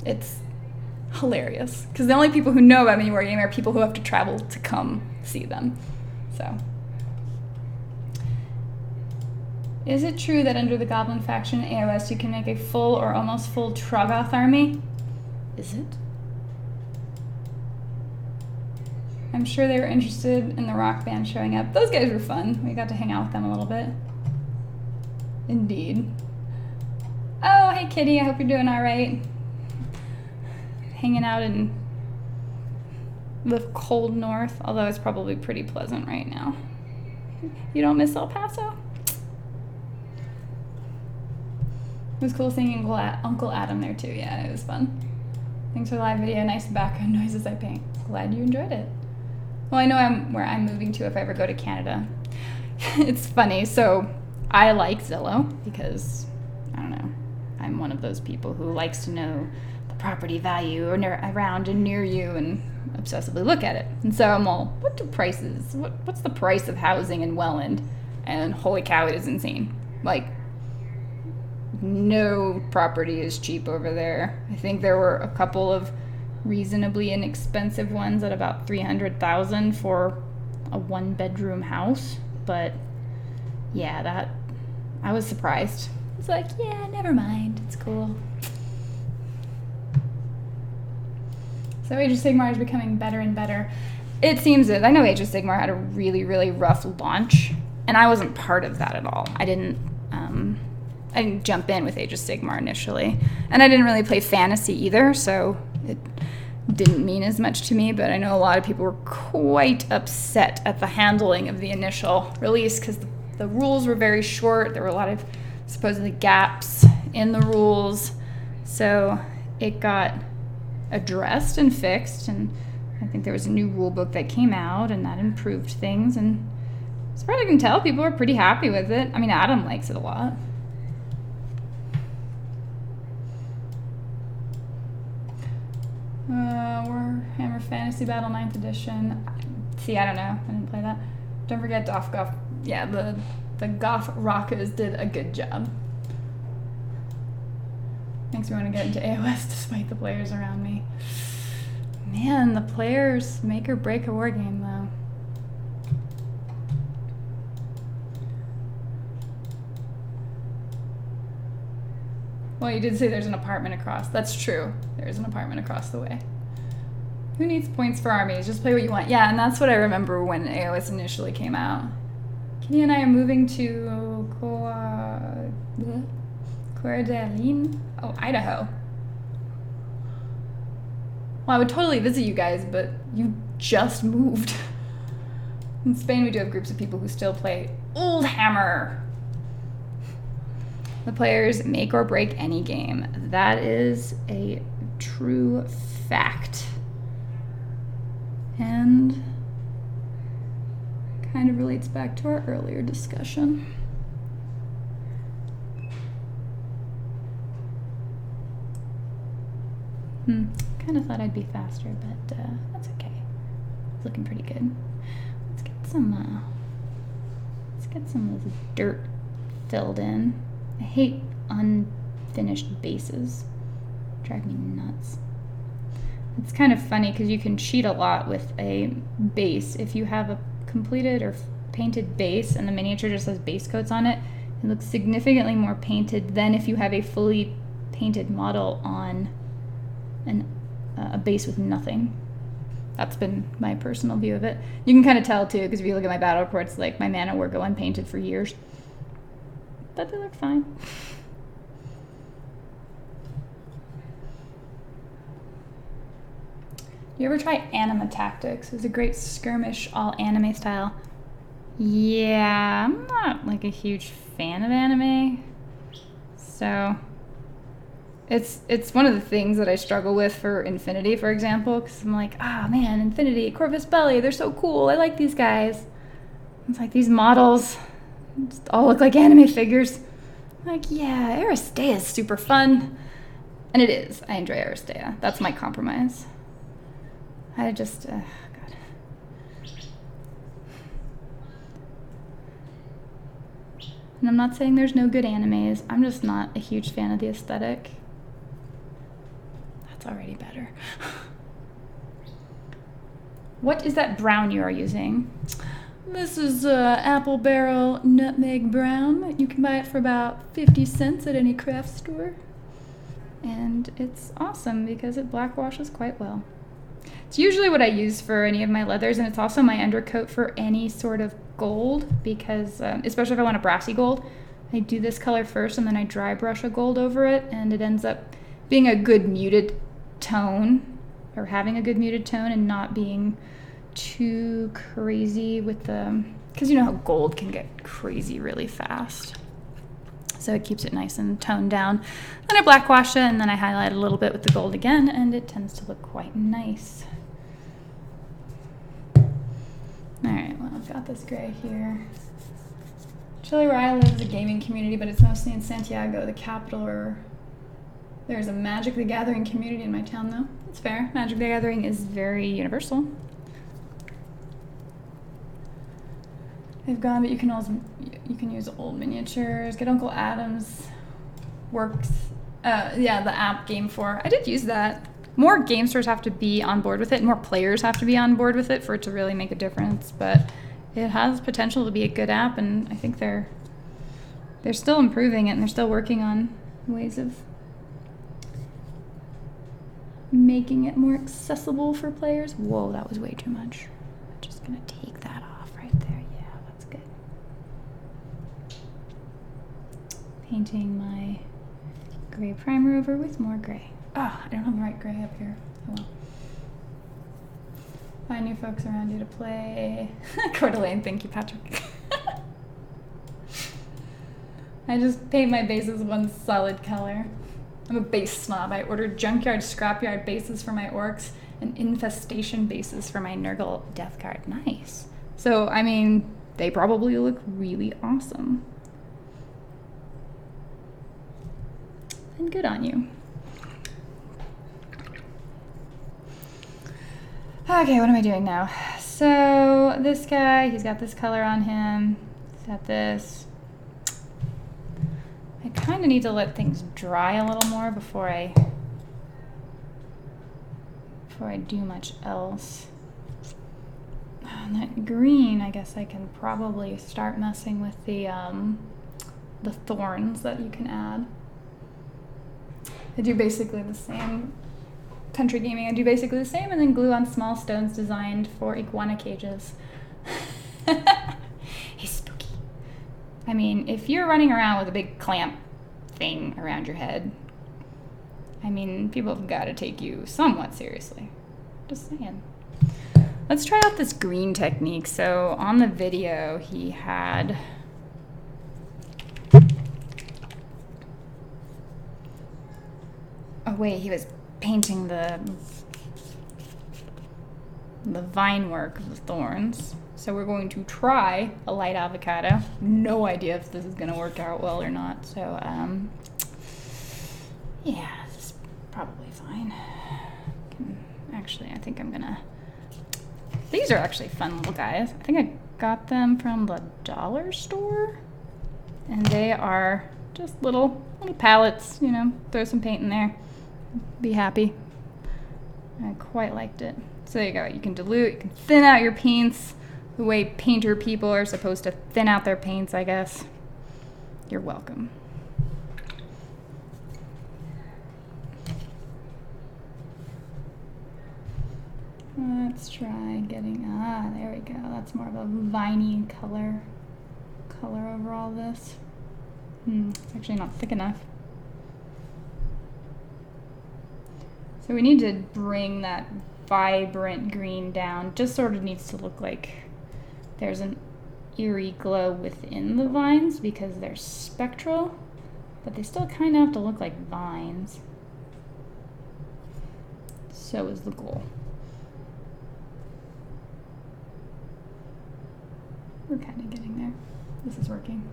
it's hilarious because the only people who know about mini wargaming are people who have to travel to come see them. So, is it true that under the Goblin faction AOS you can make a full or almost full Troggoth army? Is it? I'm sure they were interested in the rock band showing up. Those guys were fun. We got to hang out with them a little bit. Indeed. Oh, hey Kitty, I hope you're doing all right. Hanging out in the cold north, although it's probably pretty pleasant right now. You don't miss El Paso? It was cool seeing Uncle Adam there too. Yeah, it was fun. Thanks for the live video. Nice background noises I paint. Glad you enjoyed it. Well, I know where I'm moving to if I ever go to Canada. It's funny. So I like Zillow because, I don't know, I'm one of those people who likes to know the property value around and near you and obsessively look at it. And so I'm all, what do prices? What's the price of housing in Welland? And holy cow, it is insane. Like, no property is cheap over there. I think there were a couple of reasonably inexpensive ones at about $300,000 for a 1-bedroom house, but yeah, that I was surprised. It's like, yeah, never mind, it's cool. So Age of Sigmar is becoming better and better. It seems that, I know Age of Sigmar had a really, really rough launch, and I wasn't part of that at all. I didn't jump in with Age of Sigmar initially, and I didn't really play fantasy either, so it didn't mean as much to me, but I know a lot of people were quite upset at the handling of the initial release because the rules were very short. There were a lot of supposedly gaps in the rules, so it got addressed and fixed, and I think there was a new rule book that came out and that improved things, and as far as I can tell, people are pretty happy with it. I mean, Adam likes it a lot. Warhammer Fantasy Battle 9th edition. See, I don't know. I didn't play that. Don't forget Goth. Yeah, the Goth Rockers did a good job. Makes me want to get into AOS despite the players around me. Man, the players make or break a war game, though. Well, you did say there's an apartment across. That's true. There's an apartment across the way. Who needs points for armies? Just play what you want. Yeah, and that's what I remember when AOS initially came out. Kenny and I are moving to Coeur d'Alene? Oh, Idaho. Well, I would totally visit you guys, but you just moved. In Spain, we do have groups of people who still play Old Hammer. The players make or break any game. That is a true fact. And kind of relates back to our earlier discussion. Kind of thought I'd be faster, but that's okay. It's looking pretty good. Let's get some of this dirt filled in. I hate unfinished bases. Drive me nuts. It's kind of funny because you can cheat a lot with a base. If you have a completed or painted base and the miniature just has base coats on it, it looks significantly more painted than if you have a fully painted model on a base with nothing. That's been my personal view of it. You can kind of tell too, because if you look at my battle reports, like my mana were go unpainted for years. But they look fine. You ever try Anima Tactics? It's a great skirmish, all anime style. Yeah, I'm not like a huge fan of anime. So it's one of the things that I struggle with for Infinity, for example, because I'm like, ah, man, Infinity, Corvus Belli, they're so cool. I like these guys. It's like these models just all look like anime figures. Like, yeah, Aristea is super fun. And it is. I enjoy Aristea. That's my compromise. I just, God. And I'm not saying there's no good animes. I'm just not a huge fan of the aesthetic. That's already better. What is that brown you are using? This is Apple Barrel Nutmeg Brown. You can buy it for about 50 cents at any craft store. And it's awesome because it black washes quite well. It's usually what I use for any of my leathers, and it's also my undercoat for any sort of gold because, especially if I want a brassy gold, I do this color first and then I dry brush a gold over it, and it ends up being a good muted tone, or having a good muted tone and not being too crazy with the, because you know how gold can get crazy really fast. So it keeps it nice and toned down. Then I black wash it and then I highlight a little bit with the gold again, and it tends to look quite nice. Alright, well, I've got this gray here. Chile, where I live, is a gaming community, but it's mostly in Santiago, the capital, or there's a Magic the Gathering community in my town, though. That's fair. Magic the Gathering is very universal. They've gone, but you can use old miniatures. Get Uncle Adam's works. Yeah, the app Game 4. I did use that. More game stores have to be on board with it. More players have to be on board with it for it to really make a difference. But it has potential to be a good app, and I think they're still improving it, and they're still working on ways of making it more accessible for players. Whoa, that was way too much. I'm just gonna take that off right there. Yeah, that's good. Painting my gray primer over with more gray. Oh, I don't have the right gray up here. Oh well. Find new folks around you to play. Coeur d'Alene, thank you, Patrick. I just paint my bases one solid color. I'm a base snob. I ordered junkyard, scrapyard bases for my orcs and infestation bases for my Nurgle Death Guard. Nice. So, I mean, they probably look really awesome. And good on you. Okay, what am I doing now? So, this guy, he's got this color on him. He's got this. I kind of need to let things dry a little more before I do much else. And that green, I guess I can probably start messing with the thorns that you can add. I do basically the same. Country gaming, I do basically the same, and then glue on small stones designed for iguana cages. He's spooky. I mean, if you're running around with a big clamp thing around your head, I mean, people have got to take you somewhat seriously. Just saying. Let's try out this green technique. So on the video, he had he was painting the vine work of the thorns. So we're going to try a light avocado. No idea if this is going to work out well or not. So, yeah, this is probably fine. Actually, I think I'm going to... These are actually fun little guys. I think I got them from the dollar store. And they are just little pallets, you know, throw some paint in there. Be happy. I quite liked it. So there you go. You can dilute, you can thin out your paints the way painter people are supposed to thin out their paints, I guess. You're welcome. Let's try getting, there we go. That's more of a viney color over all this. It's actually not thick enough. So we need to bring that vibrant green down. Just sort of needs to look like there's an eerie glow within the vines because they're spectral, but they still kind of have to look like vines. So is the goal. We're kind of getting there. This is working.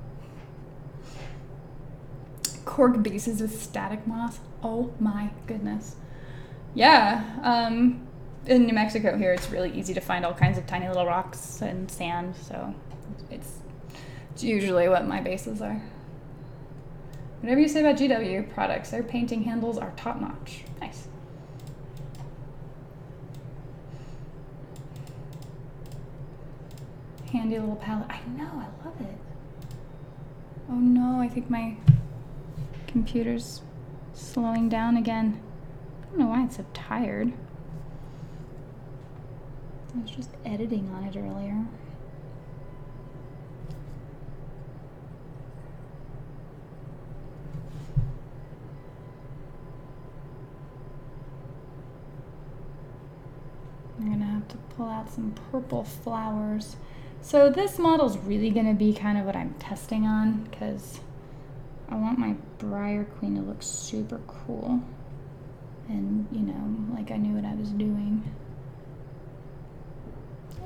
Cork bases with static moss. Oh my goodness. Yeah, in New Mexico here, it's really easy to find all kinds of tiny little rocks and sand, so it's usually what my bases are. Whatever you say about GW products, their painting handles are top-notch. Nice. Handy little palette. I know, I love it. Oh no, I think my computer's slowing down again. I don't know why it's so tired. I was just editing on it earlier. I'm gonna have to pull out some purple flowers. So this model's really gonna be kind of what I'm testing on because I want my Briar Queen to look super cool. And, you know, like I knew what I was doing.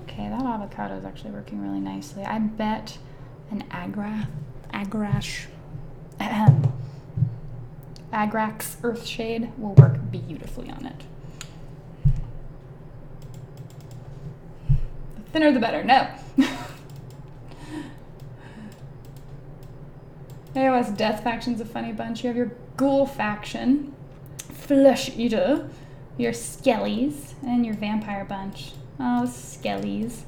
Okay, that avocado is actually working really nicely. I bet an Agrax Earthshade will work beautifully on it. The thinner the better, no. AOS Death Faction's a funny bunch. You have your Ghoul Faction, Flesh Eater, your Skellies, and your Vampire bunch. Oh, Skellies.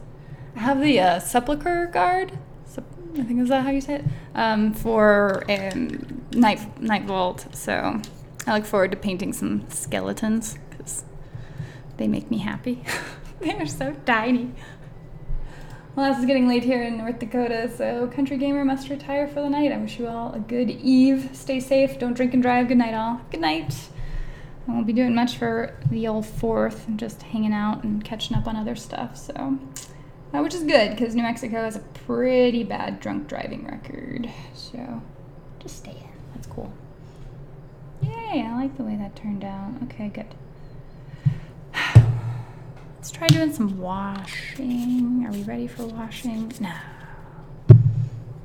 I have the Sepulchre Guard. I think is that how you say it? For Night Vault. So I look forward to painting some skeletons because they make me happy. They are so tiny. Well, this is getting late here in North Dakota, so Country Gamer must retire for the night. I wish you all a good eve. Stay safe. Don't drink and drive. Good night, all. Good night. I won't be doing much for the old 4th. I'm just hanging out and catching up on other stuff, so... which is good, because New Mexico has a pretty bad drunk driving record. So, just stay in. That's cool. Yay, I like the way that turned out. Okay, good. Let's try doing some washing. Are we ready for washing? No.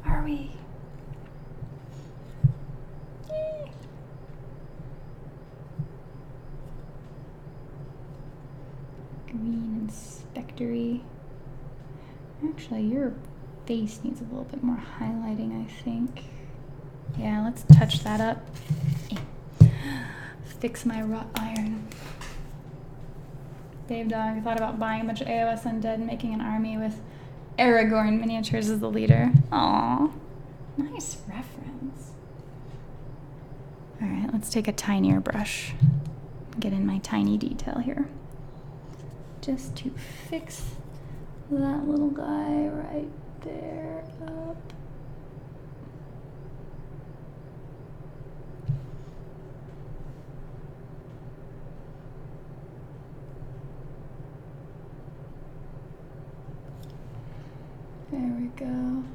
Are we? Yay. Green and spectery. Actually, your face needs a little bit more highlighting, I think. Yeah, let's touch that up. Fix my wrought iron. Dave Dog, I thought about buying a bunch of AOS Undead and making an army with Aragorn miniatures as the leader. Aww. Nice reference. Alright, let's take a tinier brush. Get in my tiny detail here. Just to fix that little guy right there up. There we go. And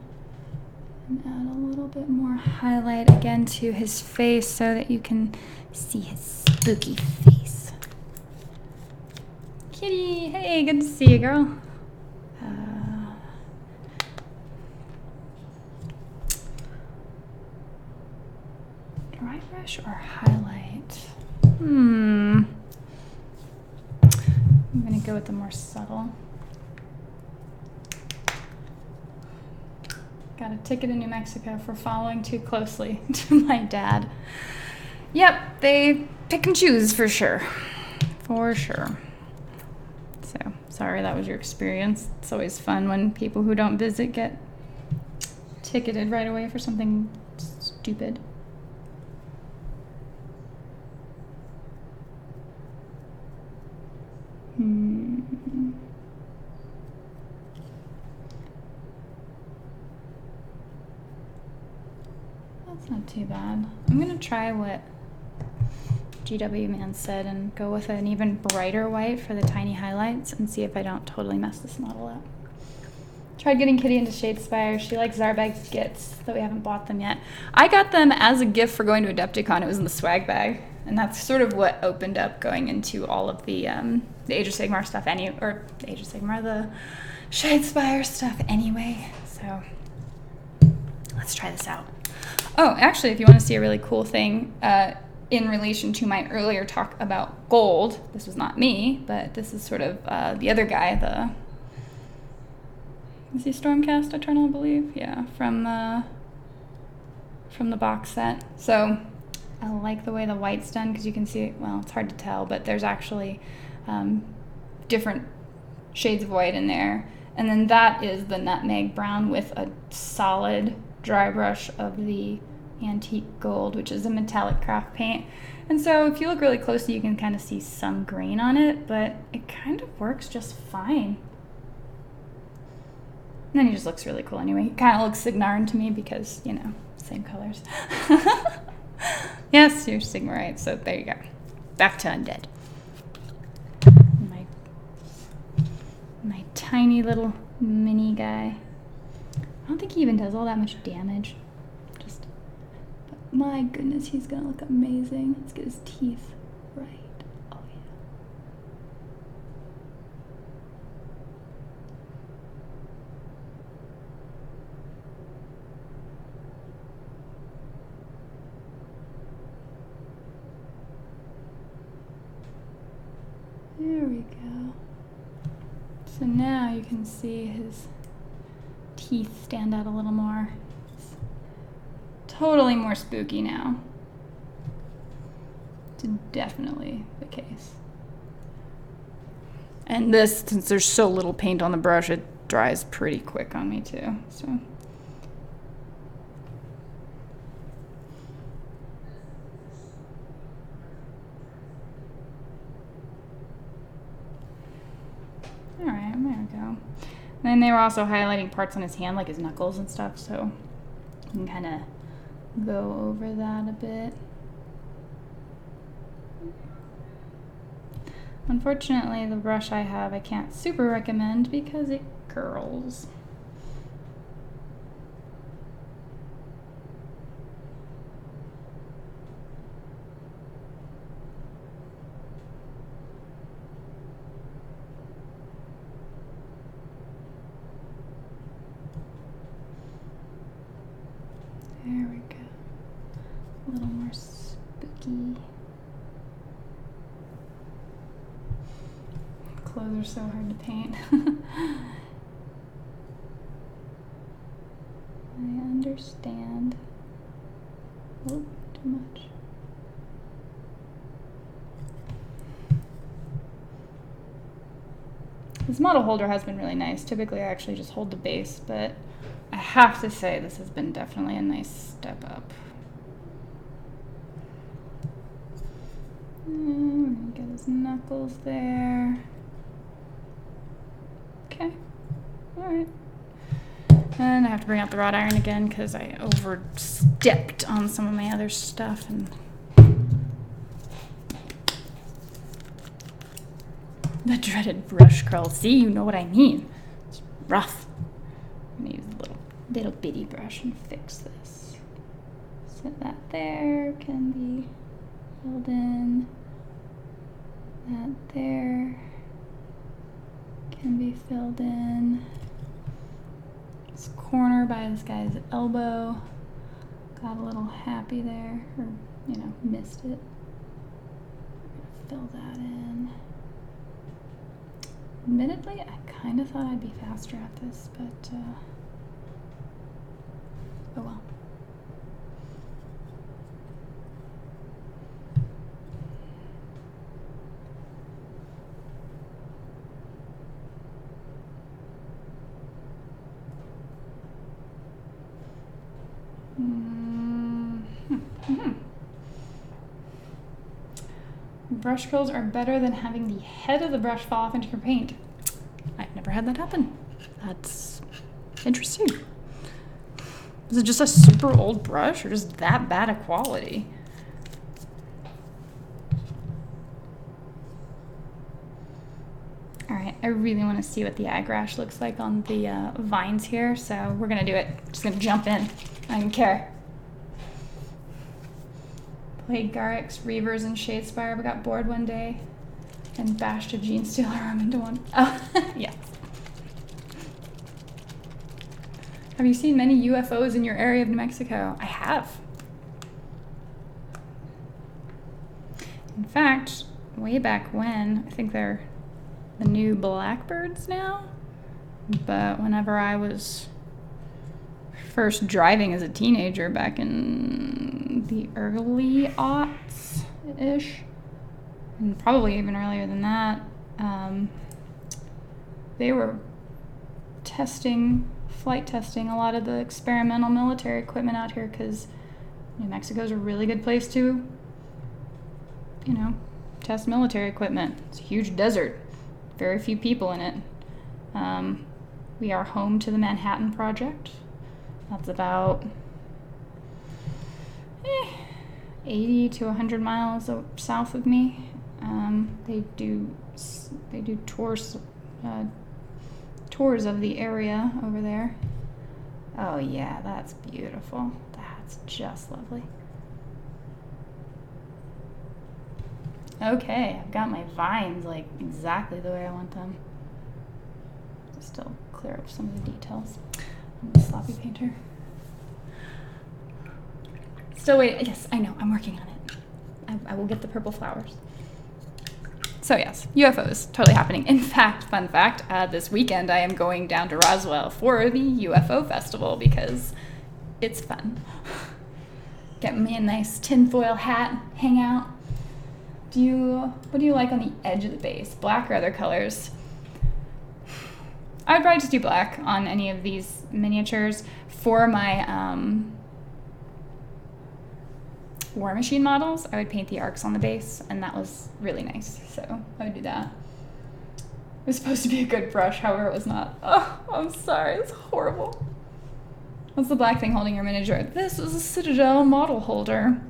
add a little bit more highlight again to his face so that you can see his spooky face. Kitty, hey, good to see you, girl. Dry brush or highlight? I'm gonna go with the more subtle. Got a ticket in New Mexico for following too closely to my dad. Yep, they pick and choose for sure. For sure. So, sorry that was your experience. It's always fun when people who don't visit get ticketed right away for something stupid. That's not too bad. I'm gonna try what GW Man said and go with an even brighter white for the tiny highlights and see if I don't totally mess this model up. Tried getting Kitty into Shadespire. She likes Zarbag Gits, though we haven't bought them yet. I got them as a gift for going to Adepticon. It was in the swag bag. And that's sort of what opened up going into all of the Age of Sigmar stuff the Age of Sigmar, the Shadespire stuff anyway. So let's try this out. Oh, actually, if you want to see a really cool thing in relation to my earlier talk about gold, this was not me, but this is sort of the other guy, is he Stormcast Eternal, I believe? Yeah, from the box set. So I like the way the white's done because you can see, well, it's hard to tell, but there's actually different shades of white in there. And then that is the nutmeg brown with a solid dry brush of the antique gold, which is a metallic craft paint. And so if you look really closely, you can kind of see some grain on it, but it kind of works just fine. And then he just looks really cool anyway. He kind of looks Signarin to me because, you know, same colors. Yes, you're Sigmarite, so there you go. Back to Undead. My tiny little mini guy. I don't think he even does all that much damage. But my goodness, he's gonna look amazing. Let's get his teeth right. Oh yeah. There we go. So now you can see his teeth stand out a little more. His totally more spooky now. It's definitely the case. And this, since there's so little paint on the brush, it dries pretty quick on me too, so. All right, there we go. And then they were also highlighting parts on his hand, like his knuckles and stuff, so you can kind of go over that a bit. Unfortunately, the brush I have, I can't super recommend because it curls. There we go. A little more spooky. Clothes are so hard to paint. I understand. Oh, too much. This model holder has been really nice. Typically I actually just hold the base, but I have to say this has been definitely a nice step up. Get his knuckles there. Okay, all right. And I have to bring out the wrought iron again because I overstepped on some of my other stuff. And the dreaded brush curl. See, you know what I mean. It's rough. I'm gonna use a little bitty brush and fix this. So that there can be filled in. That there can be filled in. This corner by this guy's elbow got a little happy there, or missed it. Fill that in. Admittedly, I kind of thought I'd be faster at this, but oh well. Brush curls are better than having the head of the brush fall off into your paint. I've never had that happen. That's interesting. Is it just a super old brush or just that bad a quality? All right, I really want to see what the ag rash looks like on the vines here, so we're gonna do it. Just gonna jump in. I don't care. Played Garrix, Reavers, and Shadespire, but got bored one day and bashed a Gene Stealer arm into one. Oh, yes. Have you seen many UFOs in your area of New Mexico? I have. In fact, way back when, I think they're the new blackbirds now, but whenever I was first driving as a teenager back in the early aughts-ish, and probably even earlier than that, they were flight testing a lot of the experimental military equipment out here because New Mexico's a really good place to, test military equipment. It's a huge desert, very few people in it. We are home to the Manhattan Project. That's about 80 to 100 miles south of me. They do tours of the area over there. Oh yeah, that's beautiful. That's just lovely. Okay, I've got my vines like exactly the way I want them. Still clear up some of the details. I'm a sloppy painter. Still waiting. Yes, I know. I'm working on it. I will get the purple flowers. So yes, UFOs, totally happening. In fact, fun fact, this weekend I am going down to Roswell for the UFO festival because it's fun. get me a nice tinfoil hat, hang out. What do you like on the edge of the base? Black or other colors? I would probably just do black on any of these miniatures. For my War Machine models, I would paint the arcs on the base, and that was really nice, so I would do that. It was supposed to be a good brush, however it was not. Oh, I'm sorry, it's horrible. What's the black thing holding your miniature? This is a Citadel model holder.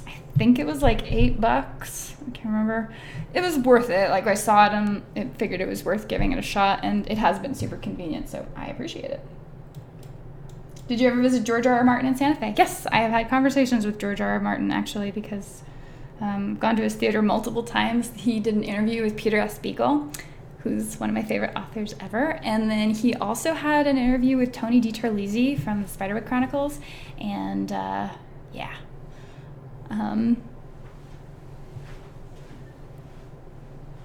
I think it was like $8. I can't remember. It was worth it. Like, I saw it and it figured it was worth giving it a shot, and it has been super convenient, so I appreciate it. Did you ever visit George R.R. Martin in Santa Fe? Yes, I have had conversations with George R.R. Martin, actually, because I've gone to his theater multiple times. He did an interview with Peter S. Beagle, who's one of my favorite authors ever. And then he also had an interview with Tony DiTerlizzi from the Spiderwick Chronicles. And, yeah.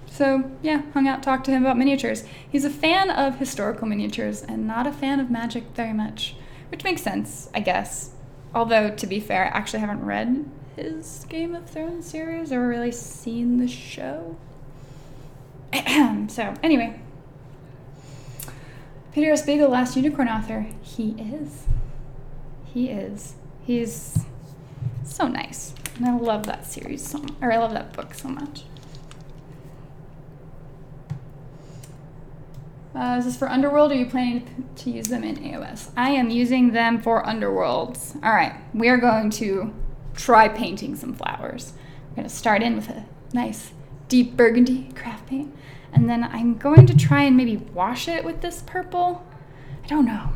So, yeah, hung out, talked to him about miniatures. He's a fan of historical miniatures and not a fan of magic very much, which makes sense, I guess. Although, to be fair, I actually haven't read his Game of Thrones series or really seen the show. So, anyway. Peter S. Beagle, Last Unicorn author. He is. He's so nice. And I love that series I love that book so much. Is this for Underworld, or are you planning to use them in AOS? I am using them for Underworlds. All right, we are going to try painting some flowers. We're going to start in with a nice deep burgundy craft paint, and then I'm going to try and maybe wash it with this purple. I don't know.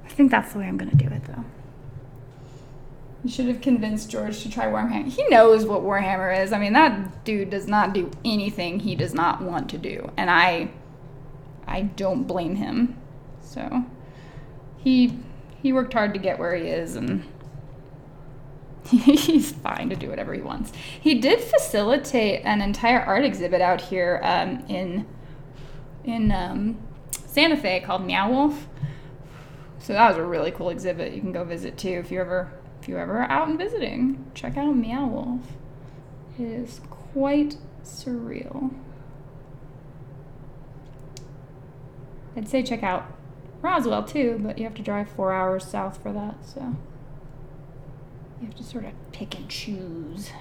I think that's the way I'm going to do it, though. You should have convinced George to try Warhammer. He knows what Warhammer is. I mean, that dude does not do anything he does not want to do, and I don't blame him. So he worked hard to get where he is, and he's fine to do whatever he wants. He did facilitate an entire art exhibit out here in Santa Fe called Meow Wolf. So that was a really cool exhibit. You can go visit too if you ever are out and visiting. Check out Meow Wolf. It is quite surreal. I'd say check out Roswell too, but you have to drive 4 hours south for that, so you have to sort of pick and choose.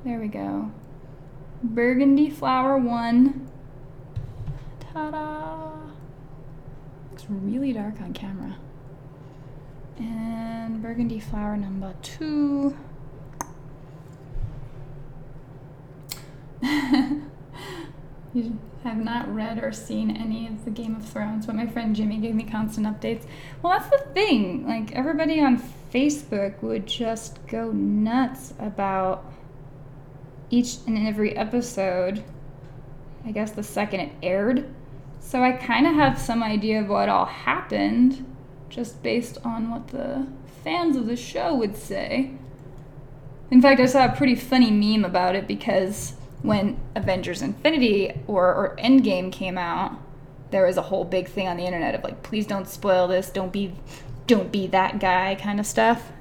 There we go. Burgundy flower 1. Ta-da! Looks really dark on camera. And burgundy flower number 2. You have not read or seen any of the Game of Thrones, but my friend Jimmy gave me constant updates. Well, that's the thing. Like, everybody on Facebook would just go nuts about each and every episode, I guess the second it aired. So I kind of have some idea of what all happened, just based on what the fans of the show would say. In fact, I saw a pretty funny meme about it, because when Avengers Infinity or Endgame came out, there was a whole big thing on the internet of like, please don't spoil this, don't be that guy kind of stuff.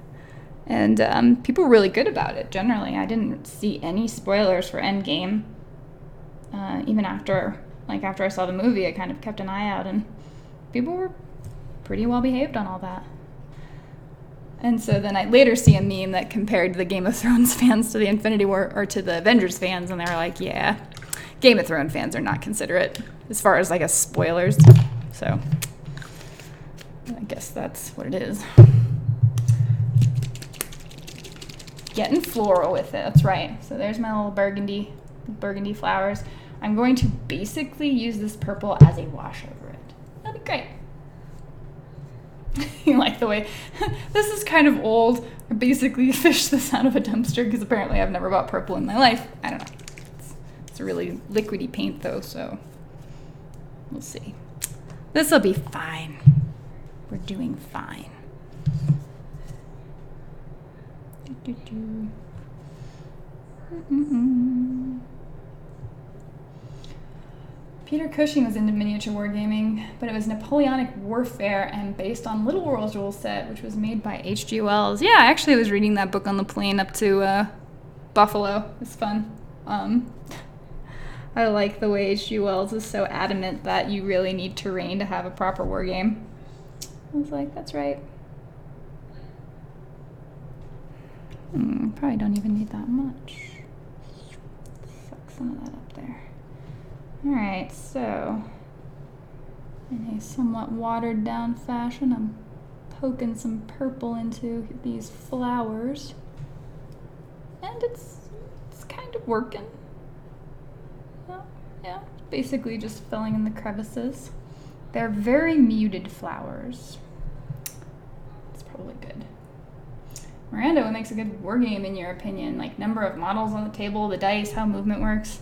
And people were really good about it, generally. I didn't see any spoilers for Endgame. Even after I saw the movie, I kind of kept an eye out, and people were pretty well behaved on all that. And so then I later see a meme that compared the Game of Thrones fans to the Infinity War, or to the Avengers fans, and they were like, yeah, Game of Thrones fans are not considerate as far as, I guess, spoilers. So I guess that's what it is. Getting floral with it, that's right. So there's my little burgundy flowers. I'm going to basically use this purple as a wash over it. That'll be great. You like the way this is kind of old. I basically fished this out of a dumpster because apparently I've never bought purple in my life. I don't know. It's a really liquidy paint though, so we'll see. This will be fine. We're doing fine. Peter Cushing was into miniature wargaming, but it was Napoleonic Warfare and based on Little World's rule set, which was made by H.G. Wells. Yeah, I actually was reading that book on the plane up to Buffalo. It's fun. I like the way H.G. Wells is so adamant that you really need terrain to have a proper wargame. I was like, that's right. Probably don't even need that much. Suck some of that up there. Alright, so in a somewhat watered down fashion, I'm poking some purple into these flowers. And it's kind of working. Well, yeah, basically just filling in the crevices. They're very muted flowers. It's probably good. Miranda, what makes a good wargame in your opinion? Like number of models on the table, the dice, how movement works?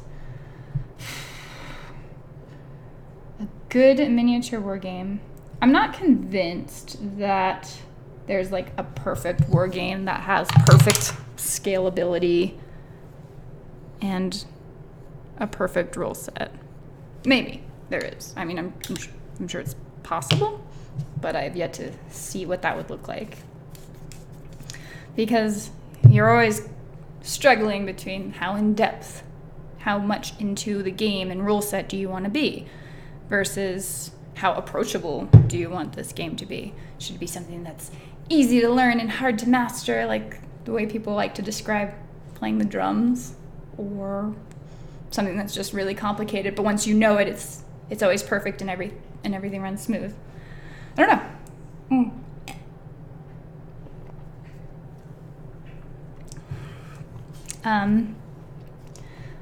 A good miniature wargame. I'm not convinced that there's like a perfect wargame that has perfect scalability and a perfect rule set. Maybe there is. I mean, I'm sure it's possible, but I've yet to see what that would look like. Because you're always struggling between how in depth, how much into the game and rule set do you want to be, versus how approachable do you want this game to be. Should it be something that's easy to learn and hard to master, like the way people like to describe playing the drums, or something that's just really complicated, but once you know it, it's always perfect and everything runs smooth. I don't know.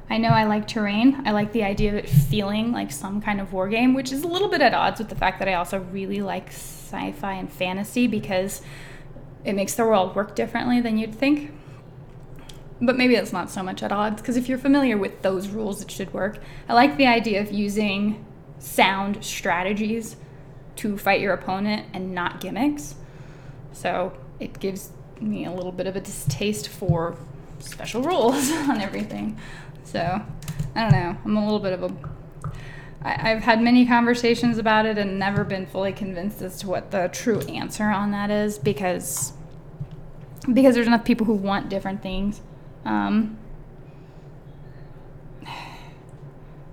I know I like terrain. I like the idea of it feeling like some kind of war game, which is a little bit at odds with the fact that I also really like sci-fi and fantasy because it makes the world work differently than you'd think. But maybe it's not so much at odds, because if you're familiar with those rules, it should work. I like the idea of using sound strategies to fight your opponent and not gimmicks. So it gives me a little bit of a distaste for special rules on everything. So I don't know. I'm a little bit of a... I've had many conversations about it and never been fully convinced as to what the true answer on that is, because there's enough people who want different things. It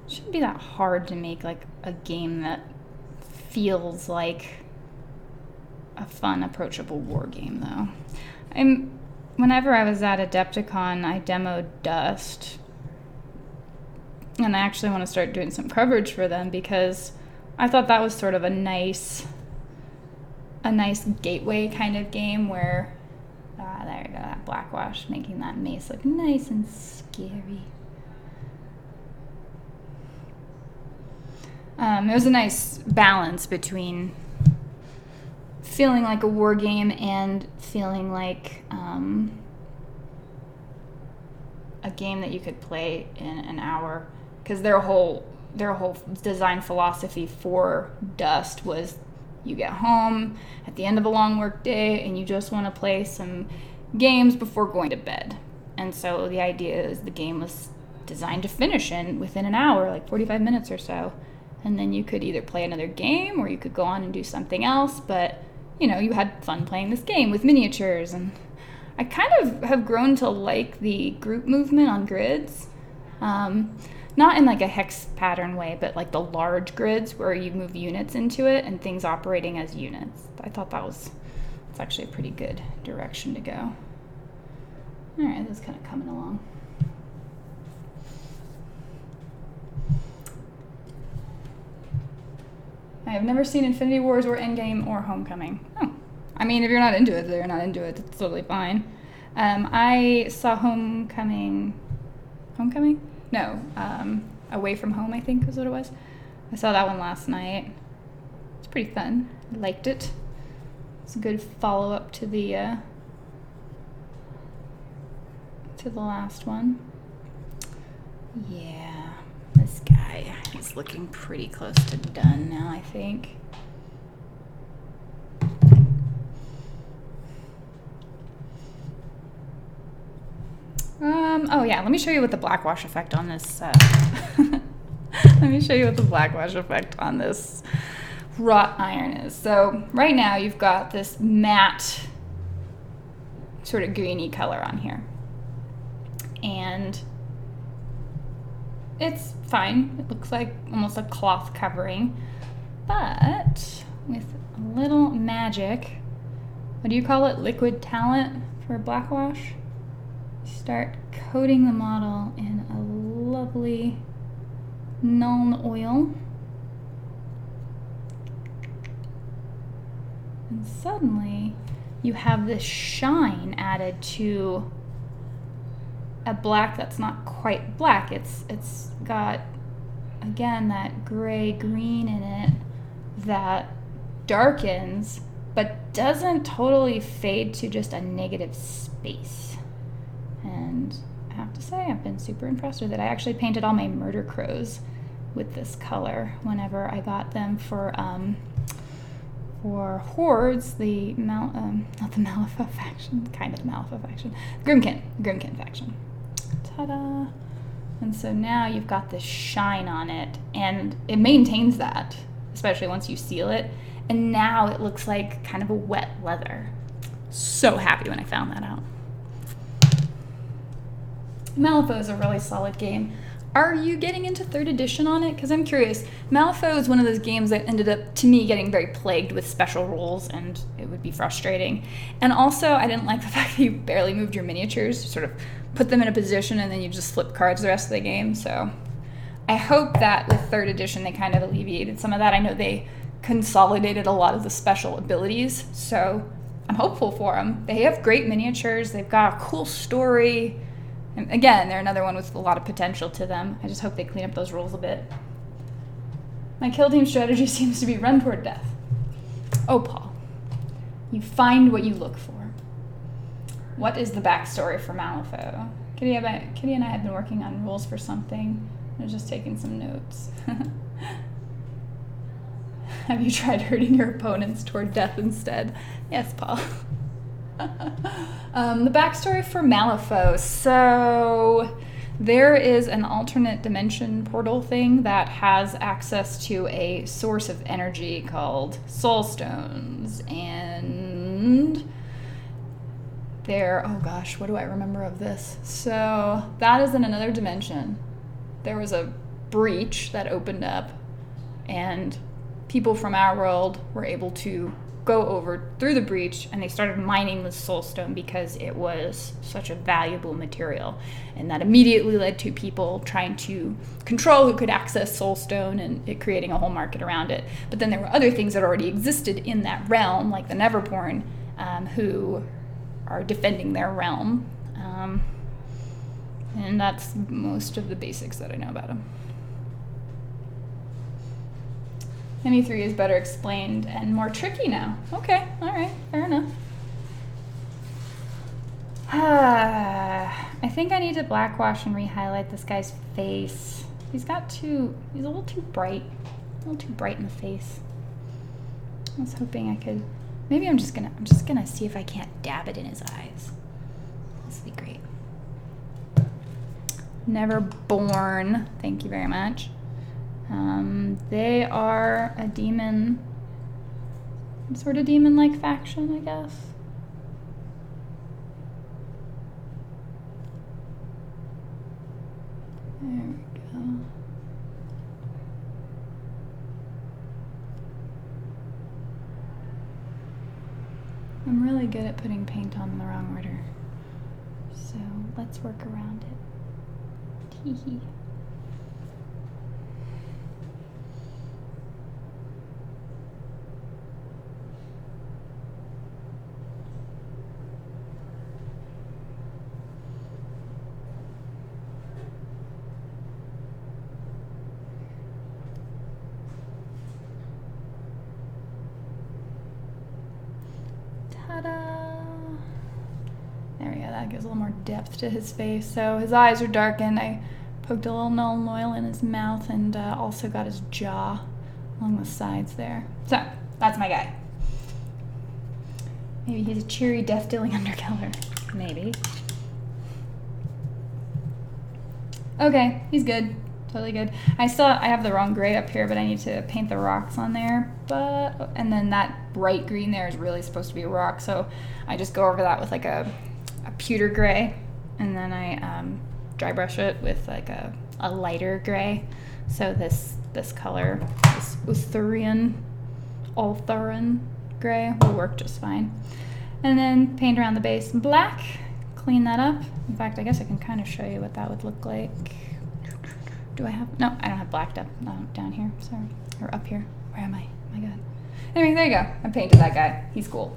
shouldn't be that hard to make like a game that feels like a fun, approachable war game, though. Whenever I was at Adepticon, I demoed Dust, and I actually want to start doing some coverage for them because I thought that was sort of a nice gateway kind of game where there you go, that blackwash making that mace look nice and scary. It was a nice balance between feeling like a war game and feeling like a game that you could play in an hour, because their whole design philosophy for Dust was you get home at the end of a long work day and you just want to play some games before going to bed. And so the idea is the game was designed to finish within an hour, like 45 minutes or so. And then you could either play another game or you could go on and do something else, but you had fun playing this game with miniatures. And I kind of have grown to like the group movement on grids. Not in like a hex pattern way, but like the large grids where you move units into it and things operating as units. I thought it's actually a pretty good direction to go. All right, this is kind of coming along. I have never seen Infinity Wars or Endgame or Homecoming. Oh, I mean, if you're not into it, they're not into it. It's totally fine. I saw Homecoming? No, Away from Home, I think is what it was. I saw that one last night. It's pretty fun. I liked it. It's a good follow-up to the last one. Yeah, this guy, he's looking pretty close to done now, I think. Oh yeah, let me show you what the blackwash effect on this Let me show you what the blackwash effect on this wrought iron is. So right now you've got this matte sort of greeny color on here. And it's fine. It looks like almost a cloth covering. But with a little magic, what do you call it? Liquid talent for blackwash? Start coating the model in a lovely Nuln oil. And suddenly you have this shine added to a black that's not quite black. It's got, again, that gray green in it that darkens but doesn't totally fade to just a negative space. And I have to say, I've been super impressed with it. I actually painted all my murder crows with this color whenever I got them for hordes, not the Malifaux faction, kind of the Malifaux faction, Grimkin faction. Ta-da! And so now you've got this shine on it, and it maintains that, especially once you seal it. And now it looks like kind of a wet leather. So happy when I found that out. Malifaux is a really solid game. Are you getting into 3rd edition on it? Because I'm curious. Malifaux is one of those games that ended up, to me, getting very plagued with special rules, and it would be frustrating. And also, I didn't like the fact that you barely moved your miniatures. You sort of put them in a position, and then you just flip cards the rest of the game. So I hope that with 3rd edition, they kind of alleviated some of that. I know they consolidated a lot of the special abilities, so I'm hopeful for them. They have great miniatures. They've got a cool story. And again, they're another one with a lot of potential to them. I just hope they clean up those rules a bit. My kill team strategy seems to be run toward death. Oh, Paul. You find what you look for. What is the backstory for Malifaux? Kitty and I have been working on rules for something. I was just taking some notes. Have you tried hurting your opponents toward death instead? Yes, Paul. The backstory for Malifaux. So there is an alternate dimension portal thing that has access to a source of energy called soul stones. And there, oh gosh, what do I remember of this? So that is in another dimension. There was a breach that opened up, and people from our world were able to go over through the breach, and they started mining the soulstone because it was such a valuable material. And that immediately led to people trying to control who could access soulstone, and it creating a whole market around it. But then there were other things that already existed in that realm, like the Neverborn, who are defending their realm. And that's most of the basics that I know about them. ME3 is better explained and more tricky now. Okay, all right, fair enough. I think I need to blackwash and rehighlight this guy's face. He's a little too bright. A little too bright in the face. I was hoping I could, maybe I'm just gonna see if I can't dab it in his eyes. This would be great. Neverborn, thank you very much. They are a demon, sort of demon-like faction, I guess. There we go. I'm really good at putting paint on in the wrong order, so let's work around it. Tee hee. There we go, that gives a little more depth to his face. So his eyes are darkened. I poked a little Nuln oil in his mouth, and also got his jaw along the sides there. So that's my guy. Maybe he's a cheery, death-dealing underkiller. Maybe. Okay, he's good. totally good. I have the wrong gray up here, but I need to paint the rocks on there. And then that bright green there is really supposed to be a rock, so I just go over that with like a pewter gray, and then I dry brush it with like a lighter gray. So this color, this Ulthuran gray, will work just fine. And then paint around the base black, clean that up. In fact, I guess I can kind of show you what that would look like. Do I have, no, I don't have blacked up down here, sorry, or up here. Where am I? Oh my God. Anyway, there you go. I painted that guy. He's cool.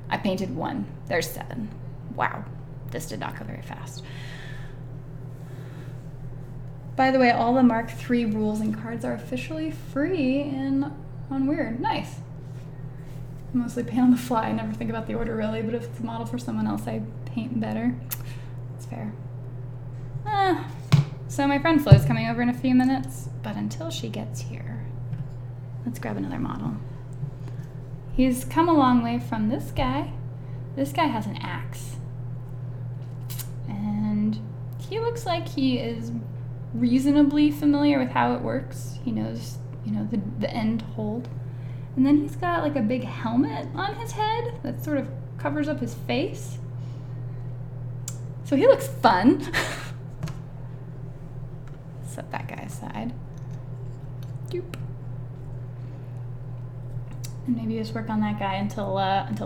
I painted 1. There's 7. Wow, this did not go very fast. By the way, all the Mark III rules and cards are officially free on Weird. Nice. I mostly paint on the fly. I never think about the order really, but if it's a model for someone else, I paint better. It's fair. So my friend Flo's coming over in a few minutes, but until she gets here, let's grab another model. He's come a long way from this guy. This guy has an axe. And he looks like he is reasonably familiar with how it works. He knows, the end hold. And then he's got like a big helmet on his head that sort of covers up his face. So he looks fun. Set that guy aside. Doop. And maybe just work on that guy until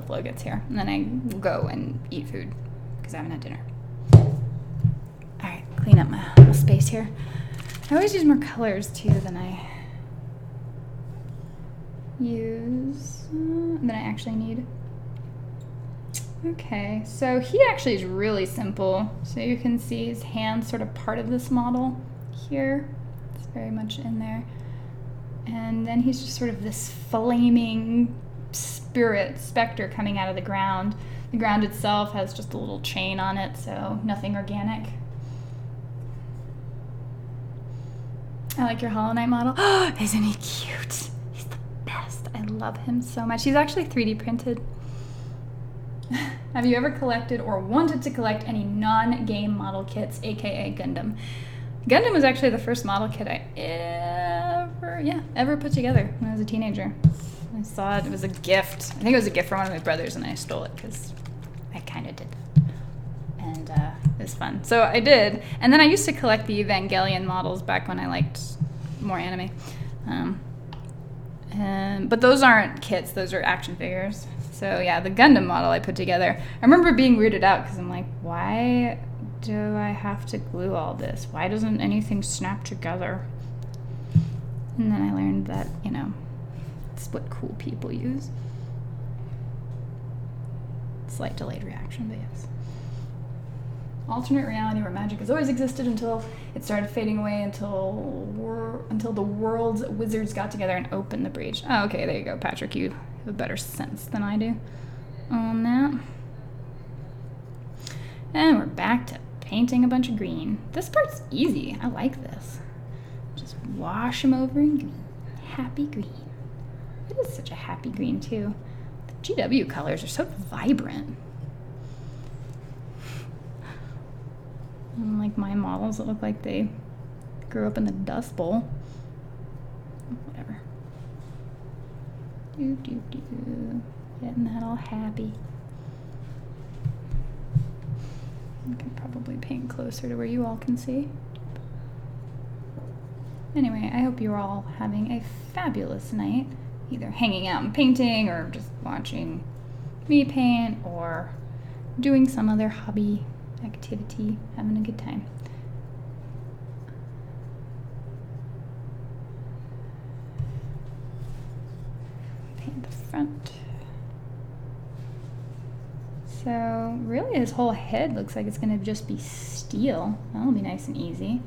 Flo gets here. And then I go and eat food because I haven't had dinner. All right, clean up my little space here. I always use more colors too than I actually need. Okay, so he actually is really simple. So you can see his hand's sort of part of this model here. It's very much in there. And then he's just sort of this flaming specter coming out of the ground. The ground itself has just a little chain on it, so nothing organic. I like your Hollow Knight model. Oh, isn't he cute? He's the best. I love him so much. He's actually 3D printed. Have you ever collected or wanted to collect any non-game model kits, aka Gundam? Gundam was actually the first model kit I ever put together when I was a teenager. I saw it was a gift. I think it was a gift from one of my brothers, and I stole it because I kind of did that. And it was fun. So I did. And then I used to collect the Evangelion models back when I liked more anime. But those aren't kits, those are action figures. So yeah, the Gundam model I put together. I remember being weirded out because I'm like, why do I have to glue all this? Why doesn't anything snap together? And then I learned that, it's what cool people use. Slight delayed reaction, but yes. Alternate reality where magic has always existed until it started fading away until the world's wizards got together and opened the breach. Oh, okay, there you go, Patrick. You have a better sense than I do on that. And we're back to painting a bunch of green. This part's easy. I like this. Just wash them over in green. Happy green. It is such a happy green, too. The GW colors are so vibrant. Unlike my models that look like they grew up in the Dust Bowl. Whatever. Getting that all happy. I can probably paint closer to where you all can see. Anyway, I hope you're all having a fabulous night, either hanging out and painting or just watching me paint or doing some other hobby activity, having a good time. Paint the front. So really his whole head looks like it's going to just be steel. That'll be nice and easy.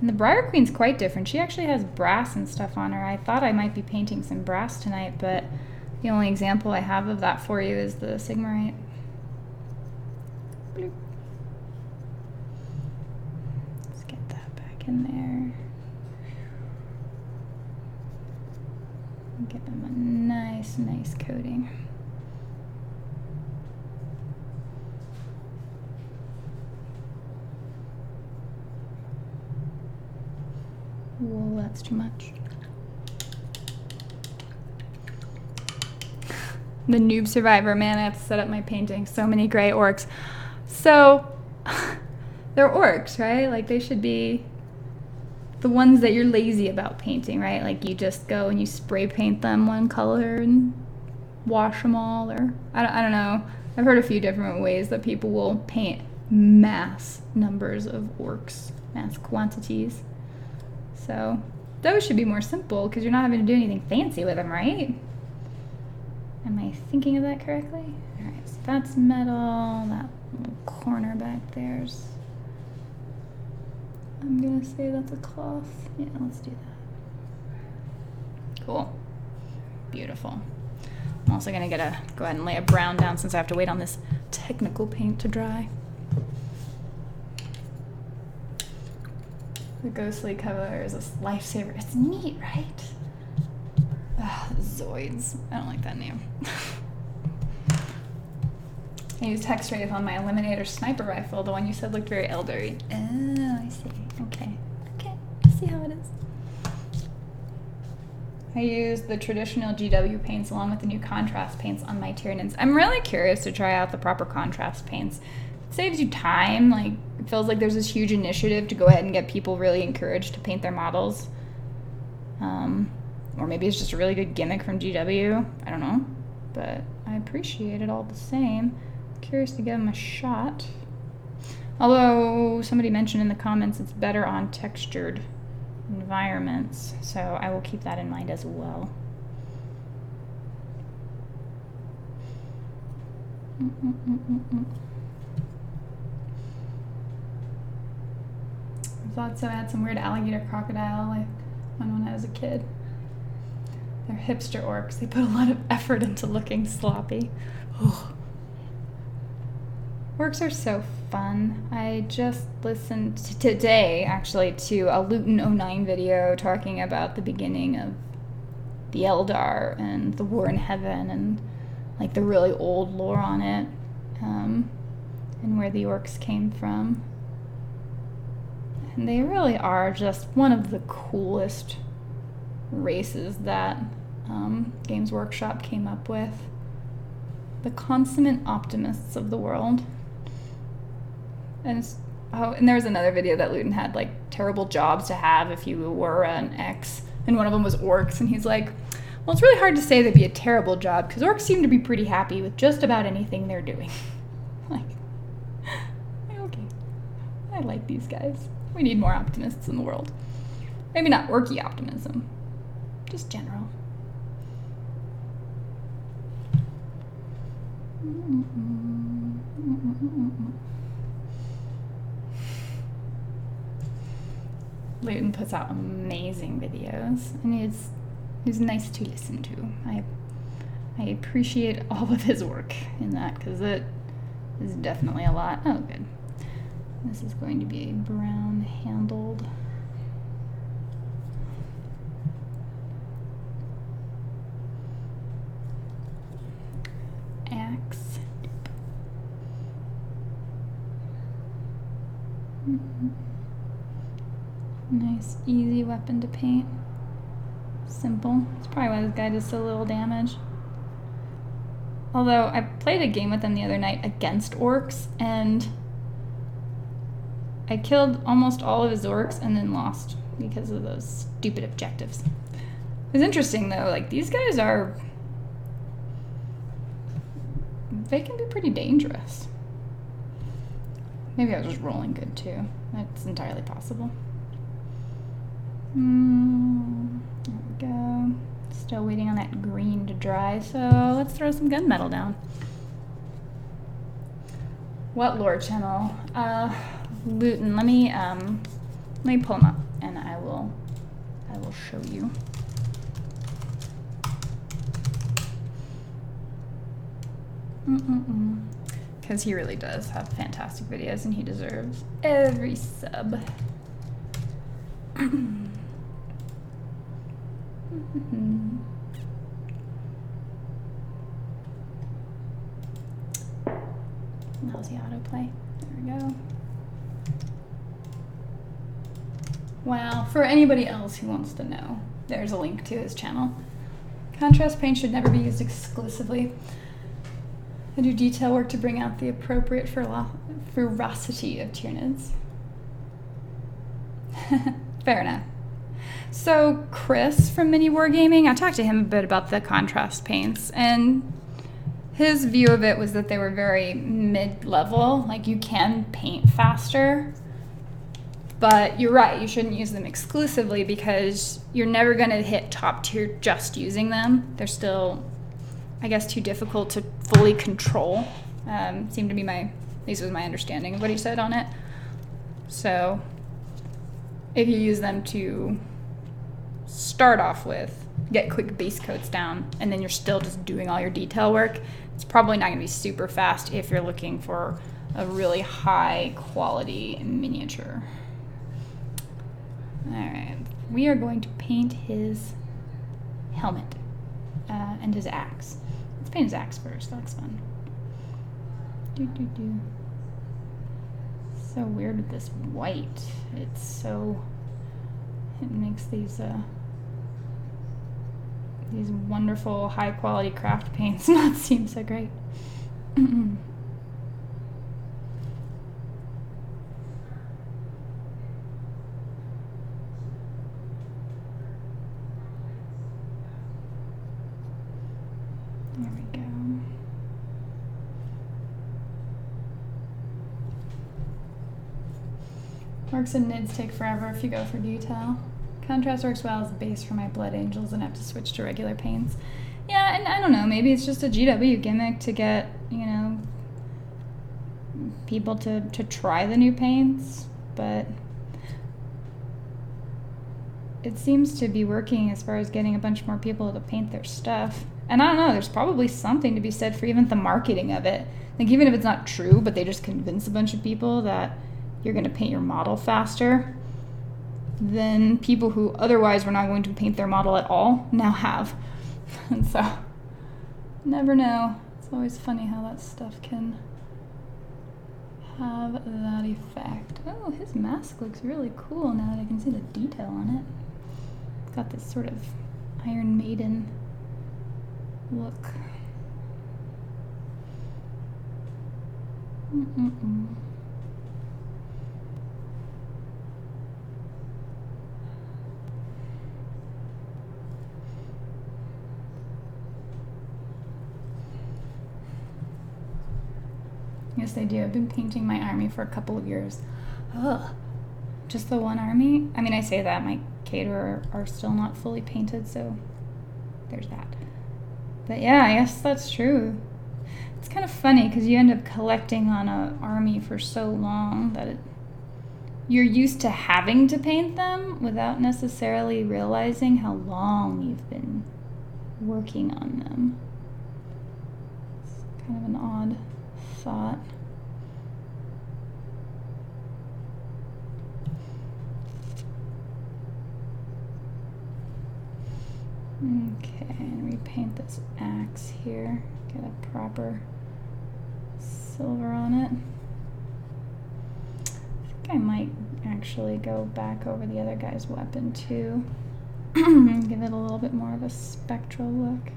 And the Briar Queen's quite different. She actually has brass and stuff on her. I thought I might be painting some brass tonight, but the only example I have of that for you is the Sigmarite. Bloop. Let's get that back in there. Give them a nice coating. Whoa, that's too much. The noob survivor, man, I have to set up my painting. So many gray orcs. So, they're orcs, right? Like, they should be the ones that you're lazy about painting, right? Like, you just go and you spray paint them one color and wash them all, or I don't know. I've heard a few different ways that people will paint mass numbers of orcs, mass quantities. So, those should be more simple because you're not having to do anything fancy with them, right? Am I thinking of that correctly? All right, so that's metal. That little corner back there's, I'm gonna say that's a cloth. Yeah, let's do that. Cool. Beautiful. I'm also gonna go ahead and lay a brown down since I have to wait on this technical paint to dry. The ghostly color is a lifesaver. It's neat, right? Ugh, Zoids. I don't like that name. I used Hexwraith on my Eliminator sniper rifle, the one you said looked very eldery. Oh, I see. Okay. Okay. I see how it is. I used the traditional GW paints along with the new contrast paints on my Tyranids. I'm really curious to try out the proper contrast paints. It saves you time. Like, it feels like there's this huge initiative to go ahead and get people really encouraged to paint their models. Or maybe it's just a really good gimmick from GW. I don't know. But I appreciate it all the same. Curious to give them a shot. Although somebody mentioned in the comments it's better on textured environments. So I will keep that in mind as well. I thought so. I had some weird alligator crocodile like when I was a kid. They're hipster orcs. They put a lot of effort into looking sloppy. Ugh. Orcs are so fun. I just listened today, actually, to a Luton09 video talking about the beginning of the Eldar and the War in Heaven and like the really old lore on it, and where the orcs came from. And they really are just one of the coolest races that Games Workshop came up with. The consummate optimists of the world. And there was another video that Luton had, like, terrible jobs to have if you were an X, and one of them was orcs, and he's like, well, it's really hard to say that'd be a terrible job, because orcs seem to be pretty happy with just about anything they're doing. Like, okay, I like these guys. We need more optimists in the world. Maybe not orky optimism, just general. Luton puts out amazing videos, and he's nice to listen to. I appreciate all of his work in that, because it is definitely a lot. Oh, good. This is going to be a brown-handled. Axe. Nice, easy weapon to paint. Simple. That's probably why this guy does so little damage. Although, I played a game with him the other night against orcs, and I killed almost all of his orcs and then lost because of those stupid objectives. It was interesting, though. Like, these guys are... they can be pretty dangerous. Maybe I was just rolling good, too. That's entirely possible. There we go. Still waiting on that green to dry, so let's throw some gunmetal down. What lore channel? Luton. Let me pull him up, and I will show you. Because he really does have fantastic videos, and he deserves every sub. How's the autoplay? There we go. Wow, for anybody else who wants to know, there's a link to his channel. Contrast paint should never be used exclusively. I do detail work to bring out the appropriate ferocity of Tyranids. Fair enough. So Chris from Mini Wargaming, I talked to him a bit about the contrast paints, and his view of it was that they were very mid-level, like you can paint faster, but you're right, you shouldn't use them exclusively because you're never going to hit top tier just using them. They're still, I guess, too difficult to fully control. Seemed to be at least was my understanding of what he said on it. So if you use them to start off with, get quick base coats down, and then you're still just doing all your detail work, it's probably not going to be super fast if you're looking for a really high quality miniature. All right, we are going to paint his helmet and his axe. Let's paint his axe first. That looks fun. So weird with this white. It makes these wonderful high quality craft paints not seem so great. There we go. Orcs and Nids take forever if you go for detail. Contrast works well as a base for my Blood Angels and I have to switch to regular paints. Yeah, and I don't know, maybe it's just a GW gimmick to get, you know, people to try the new paints, but it seems to be working as far as getting a bunch more people to paint their stuff. And I don't know, there's probably something to be said for even the marketing of it. Like, even if it's not true, but they just convince a bunch of people that you're going to paint your model faster, then people who otherwise were not going to paint their model at all now have. And so, never know. It's always funny how that stuff can have that effect. Oh, his mask looks really cool now that I can see the detail on it. It's got this sort of Iron Maiden look. Yes, I do. I've been painting my army for a couple of years. Ugh. Just the one army? I mean, I say that. My caterer are still not fully painted, so there's that. But yeah, I guess that's true. It's kind of funny because you end up collecting on an army for so long that you're used to having to paint them without necessarily realizing how long you've been working on them. It's kind of an odd thought. Okay, and repaint this axe here. Get a proper silver on it. I think I might actually go back over the other guy's weapon too. Give it a little bit more of a spectral look.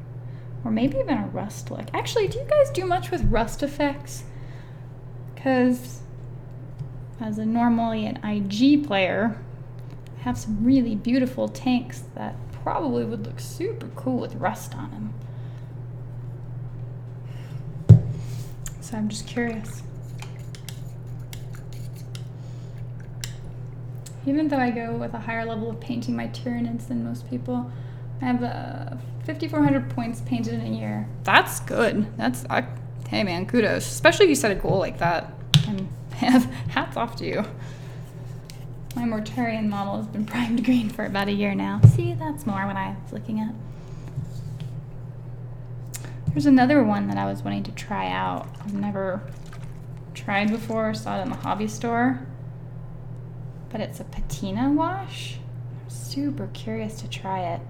Or maybe even a rust look. Actually, do you guys do much with rust effects? Because as a normally an IG player, I have some really beautiful tanks that probably would look super cool with rust on them. So I'm just curious. Even though I go with a higher level of painting my Tyranids than most people, I have 5,400 points painted in a year. That's good. Hey man, kudos. Especially if you set a goal like that. And hats off to you. My Mortarian model has been primed green for about a year now. See, that's more what I was looking at. There's another one that I was wanting to try out. I've never tried before, saw it in the hobby store. But it's a patina wash. I'm super curious to try it.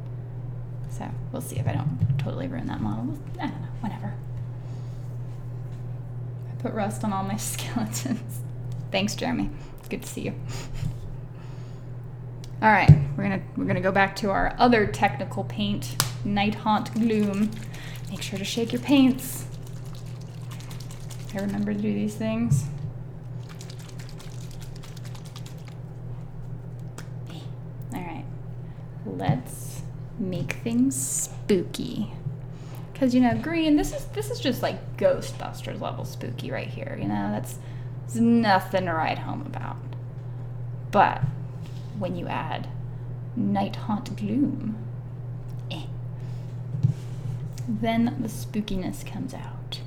So we'll see if I don't totally ruin that model. I don't know, whatever. I put rust on all my skeletons. Thanks, Jeremy. Good to see you. All right, we're gonna go back to our other technical paint, Night Haunt Gloom. Make sure to shake your paints. I remember to do these things. All right, let's make things spooky. Cause you know, green. This is just like Ghostbusters level spooky right here. You know, there's nothing to write home about. But when you add Night Haunt Gloom, then the spookiness comes out.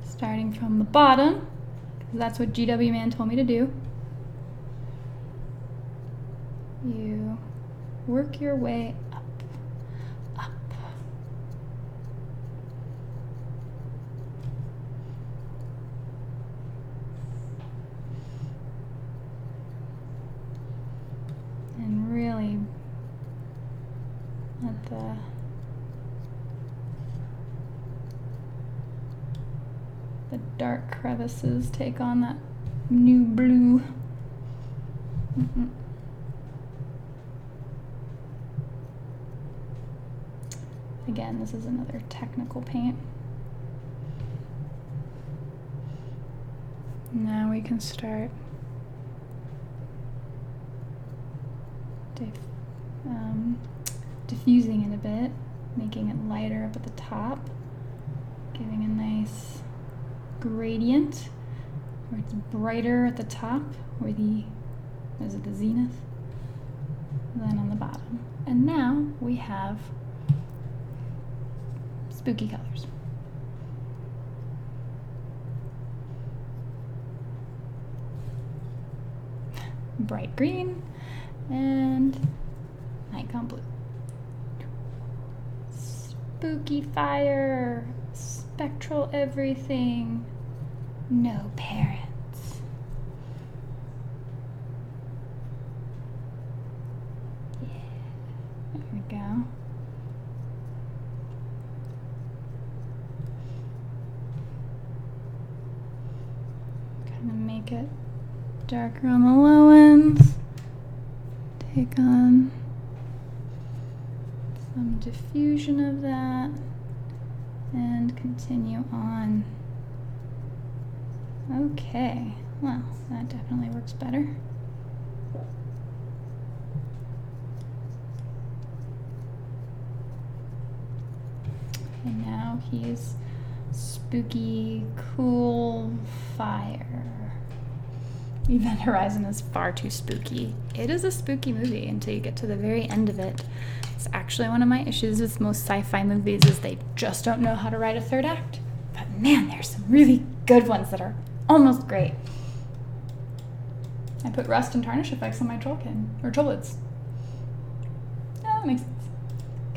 Starting from the bottom, because that's what GW Man told me to do. You work your way up. And really let the dark crevices take on that new blue. Again, this is another technical paint. Now we can start diffusing it a bit, making it lighter up at the top, giving a nice gradient where it's brighter at the top, where is it the zenith? Then on the bottom. And now we have spooky colors. Bright green and nightcon blue. Spooky fire, spectral everything, no parents. Yeah, there we go. Kind of make it darker on the low ends. Take on some diffusion of that and continue on. Okay, well, that definitely works better. And now he's spooky, cool fire. Event Horizon is far too spooky. It is a spooky movie until you get to the very end of it. It's actually one of my issues with most sci-fi movies is they just don't know how to write a third act. But man, there's some really good ones that are almost great. I put rust and tarnish effects on my trollkin, or trollids. Yeah, that makes sense.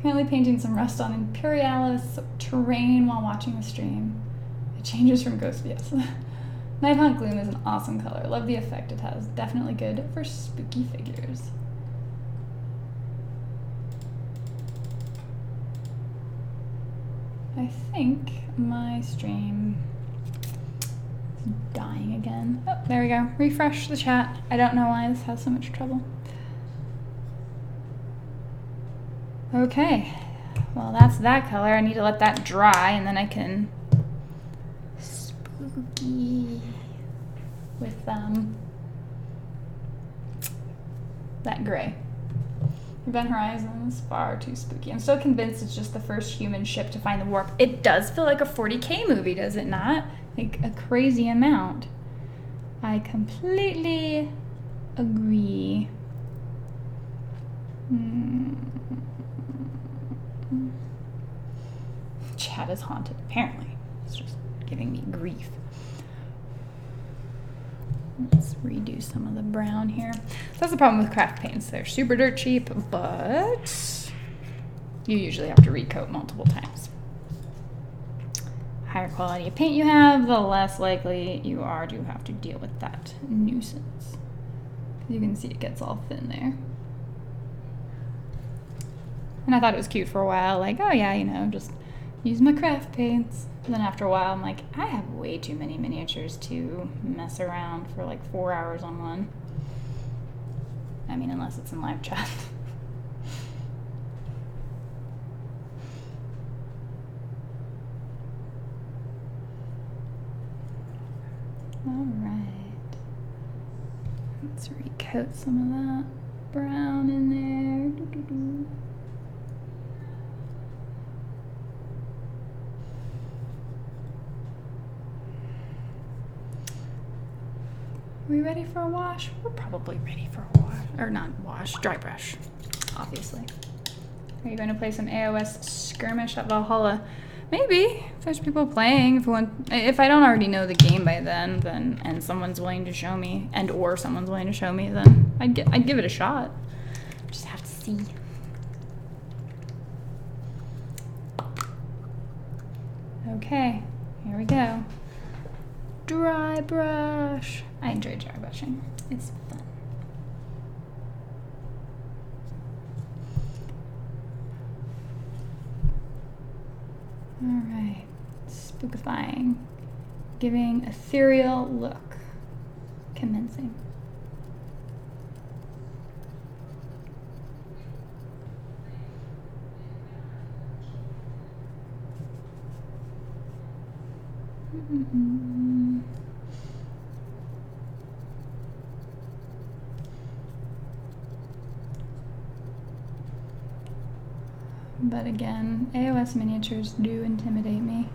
Currently painting some rust on Imperialis terrain while watching the stream. It changes from Ghost, yes. Night Haunt Gloom is an awesome color. Love the effect it has. Definitely good for spooky figures. I think my stream is dying again. Oh, there we go. Refresh the chat. I don't know why this has so much trouble. Okay. Well, that's that color. I need to let that dry and then I can spooky with that gray. Event Horizon is far too spooky. I'm still convinced it's just the first human ship to find the warp. It does feel like a 40K movie, does it not? Like a crazy amount. I completely agree. Chat is haunted, apparently. It's just giving me grief. Let's redo some of the brown here. So that's the problem with craft paints. They're super dirt cheap, but you usually have to recoat multiple times. Higher quality of paint you have, the less likely you are to have to deal with that nuisance. You can see it gets all thin there. And I thought it was cute for a while, like, oh yeah, you know, just use my craft paints. And then after a while, I'm like, I have way too many miniatures to mess around for like 4 hours on one. I mean, unless it's in live chat. Alright. Let's recoat some of that brown in there. Doo-doo-doo. Are we ready for a wash? We're probably ready for a wash. Or not wash, dry brush, obviously. Are you going to play some AOS skirmish at Valhalla? Maybe, if there's people playing. If I don't already know the game by then, and someone's willing to show me, or someone's willing to show me, then I'd give it a shot. Just have to see. Okay, here we go. Dry brush. I enjoy dry brushing. It's fun. Alright. Spookifying. Giving ethereal look. Commencing. But again, AOS miniatures do intimidate me.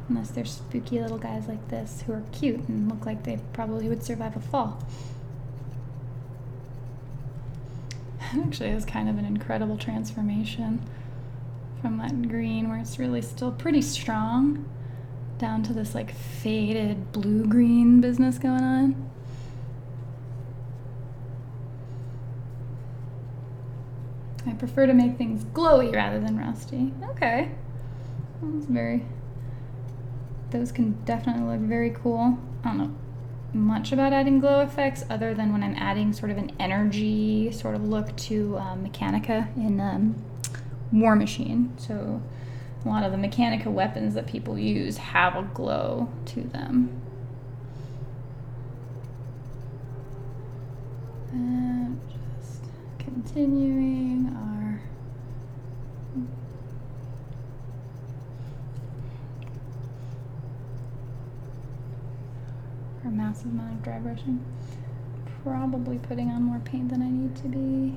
Unless they're spooky little guys like this who are cute and look like they probably would survive a fall. Actually, it was kind of an incredible transformation from that green where it's really still pretty strong down to this like faded blue-green business going on. I prefer to make things glowy rather than rusty. Okay. Those can definitely look very cool. I don't know much about adding glow effects other than when I'm adding sort of an energy sort of look to Mechanica in War Machine. So a lot of the Mechanica weapons that people use have a glow to them. And just continuing our massive amount of dry brushing. Probably putting on more paint than I need to be.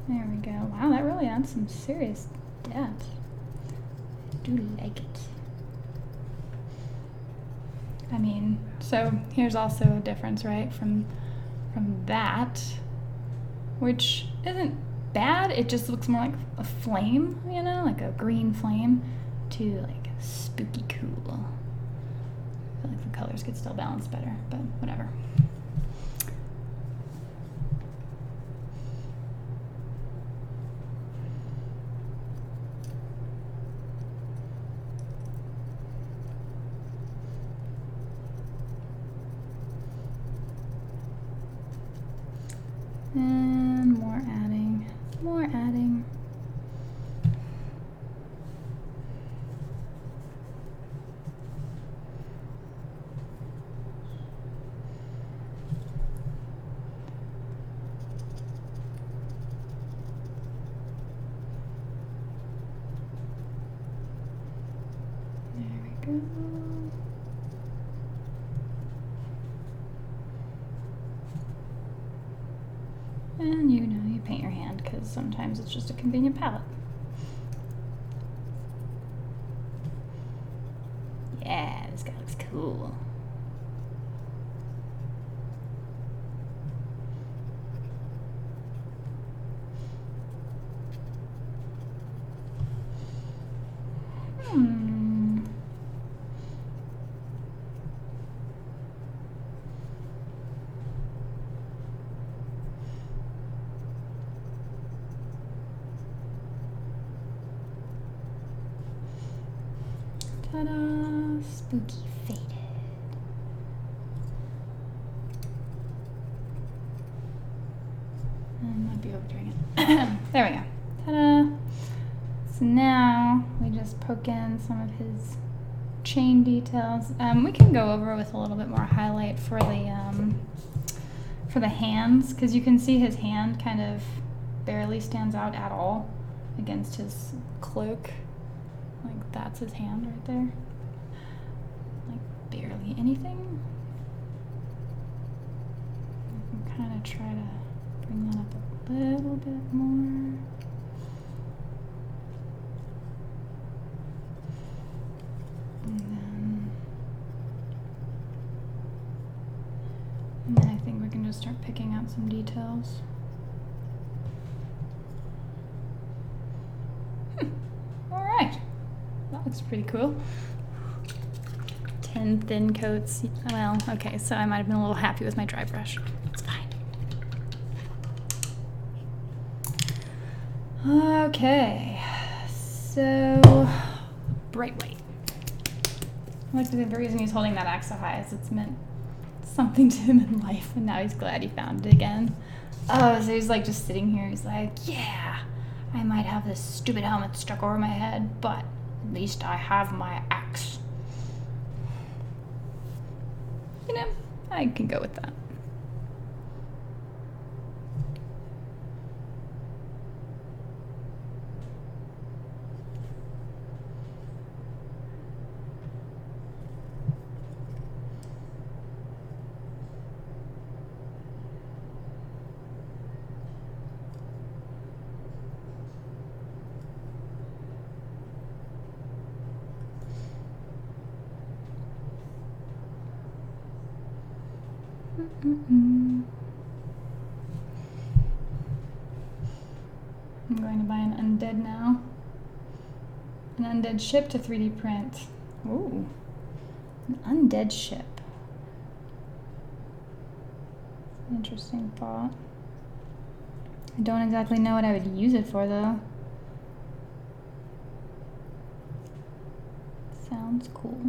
There we go. Wow, that really adds some serious depth. I do like it. I mean, so here's also a difference, right, from that, which isn't bad. It just looks more like a flame, you know, like a green flame, to like spooky cool. I feel like the colors could still balance better, but whatever. And more adding, more adding. There we go. And you know, you paint your hand because sometimes it's just a convenient palette. Yeah, this guy looks cool. Ta-da! Spooky faded. might be overdoing it. There we go. Ta-da! So now we just poke in some of his chain details. We can go over with a little bit more highlight for the hands, because you can see his hand kind of barely stands out at all against his cloak. Like that's his hand right there. Like barely anything. I can kind of try to bring that up a little bit more. And then I think we can just start picking out some details. All right, that looks pretty cool. 10 thin coats. Well, okay, so I might have been a little happy with my dry brush. It's fine. Okay, so bright white. Like the reason he's holding that axe so high is it's meant something to him in life, and now he's glad he found it again. Oh, so he's like just sitting here. He's like, yeah, I might have this stupid helmet stuck over my head, but at least I have my axe. You know, I can go with that. I'm going to buy an undead now. An undead ship to 3D print. Ooh, an undead ship. Interesting thought. I don't exactly know what I would use it for though. Sounds cool.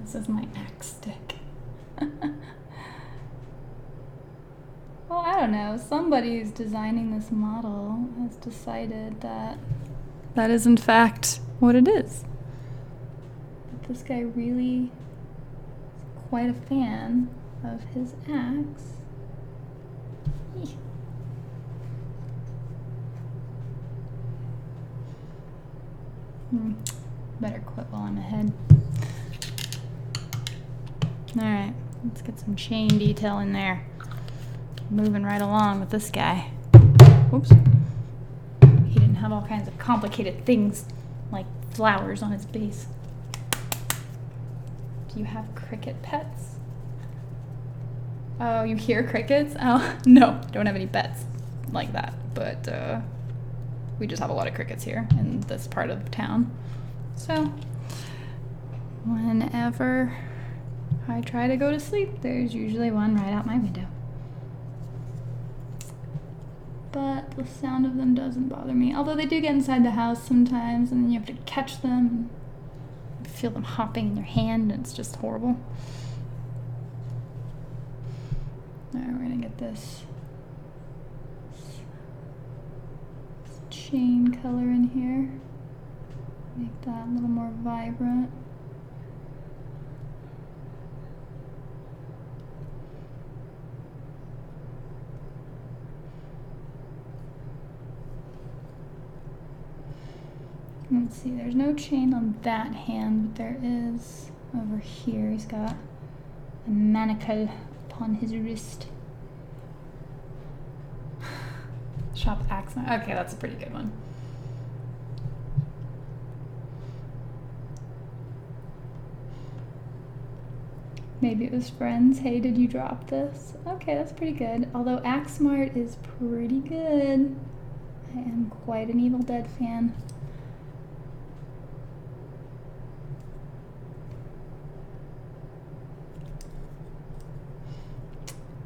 This is my axe stick. Well, I don't know. Somebody who's designing this model has decided that that is in fact what it is. But this guy really is quite a fan of his axe. Eeh. Better quit while I'm ahead. Alright, let's get some chain detail in there. Moving right along with this guy. Whoops. He didn't have all kinds of complicated things like flowers on his base. Do you have cricket pets? Oh, you hear crickets? Oh, no, don't have any pets like that. But we just have a lot of crickets here in this part of town. So, whenever I try to go to sleep, there's usually one right out my window. But the sound of them doesn't bother me. Although they do get inside the house sometimes, and then you have to catch them and feel them hopping in your hand, and it's just horrible. Alright, we're gonna get this chain color in here. Make that a little more vibrant. Let's see, there's no chain on that hand, but there is over here. He's got a manacle upon his wrist. Shop accent. Okay, that's a pretty good one. Maybe it was friends. Hey, did you drop this? Okay, that's pretty good. Although Axe Smart is pretty good. I am quite an Evil Dead fan.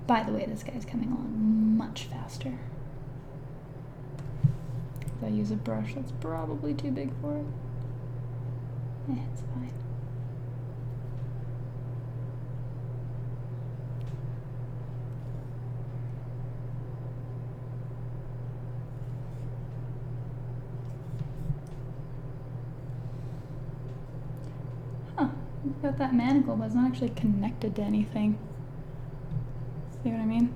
By the way, this guy's coming along much faster. If I use a brush, that's probably too big for it. It's fine. Huh, look at that manacle, but it's not actually connected to anything. See what I mean?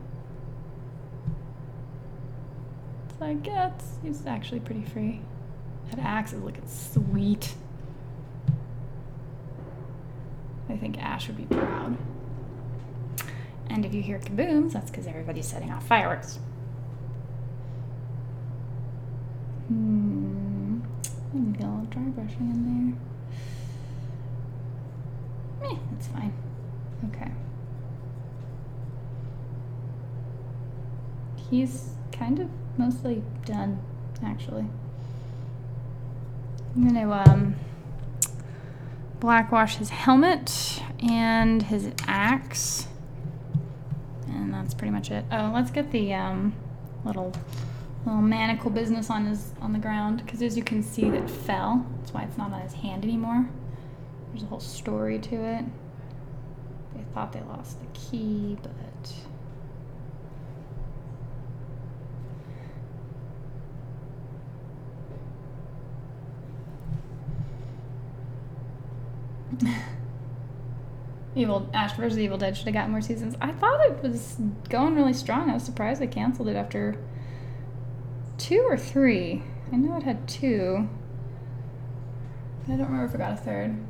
So I guess he's actually pretty free. That axe is looking sweet. I think Ash would be proud. And if you hear kabooms, that's because everybody's setting off fireworks. Maybe get a little dry brushing in there. That's fine. Okay. He's kind of mostly done, actually. I'm gonna blackwash his helmet and his axe, and that's pretty much it. Oh, let's get the little manacle business on the ground, because as you can see, that fell. That's why it's not on his hand anymore. There's a whole story to it. They thought they lost the key, but Ash vs. Evil Dead should have gotten more seasons. I thought it was going really strong. I was surprised they canceled it after 2 or 3. I know it had 2. I don't remember if it got a 3rd.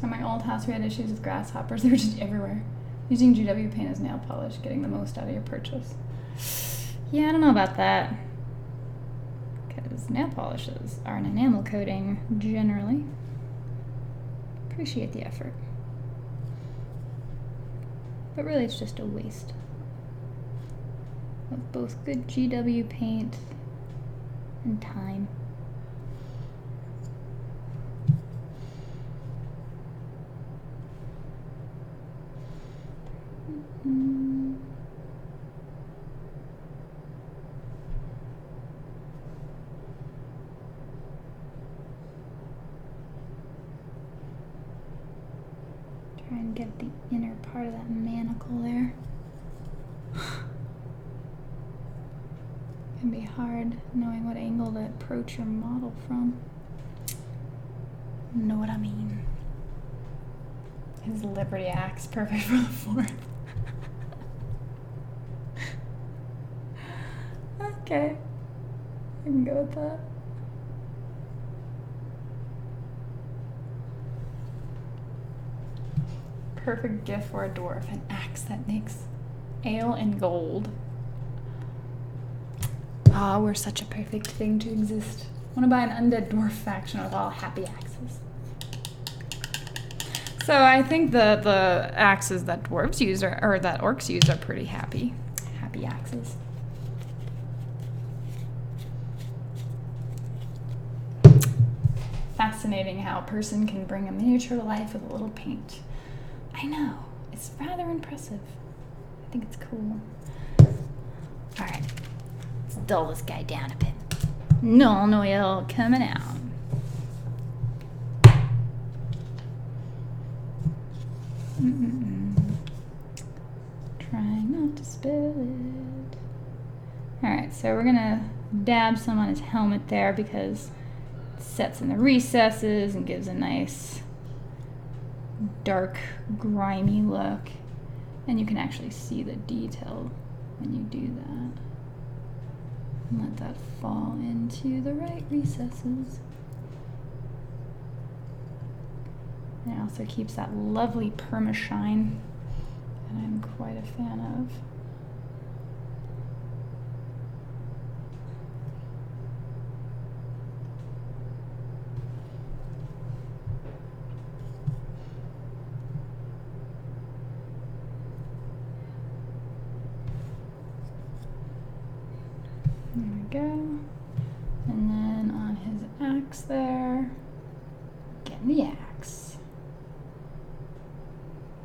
At my old house, we had issues with grasshoppers. They were just everywhere. Using GW paint as nail polish, getting the most out of your purchase. Yeah, I don't know about that. Because nail polishes are an enamel coating, generally. Appreciate the effort. But really, it's just a waste of both good GW paint and time. Try and get the inner part of that manacle there. Can be hard knowing what angle to approach your model from. Know what I mean? His Liberty Axe, perfect for the 4th. Okay, I can go with that. Perfect gift for a dwarf, an axe that makes ale and gold. Ah, we're such a perfect thing to exist. I want to buy an undead dwarf faction with all happy axes. So I think the axes that dwarves use or that orcs use are pretty happy axes. Fascinating how a person can bring a miniature to life with a little paint. I know, it's rather impressive. I think it's cool. All right, let's dull this guy down a bit. No oil coming out. Trying not to spill it. All right, so we're gonna dab some on his helmet there because it sets in the recesses and gives a nice dark, grimy look. And you can actually see the detail when you do that. And let that fall into the right recesses. And it also keeps that lovely perma-shine that I'm quite a fan of. we go. And then on his axe there, getting the axe.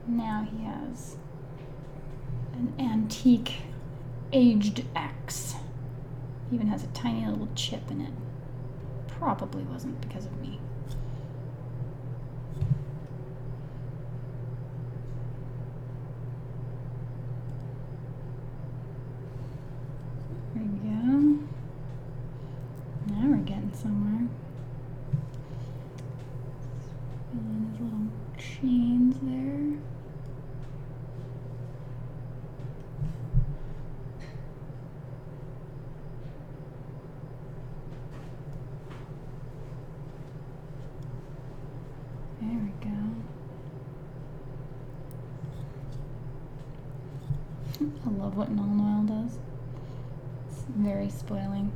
Now he has an antique aged axe. Even has a tiny little chip in it. Probably wasn't because of me. There we go. Now we're getting somewhere. And his little chains there. There we go. I love what Null Oil does. It's very spoiling.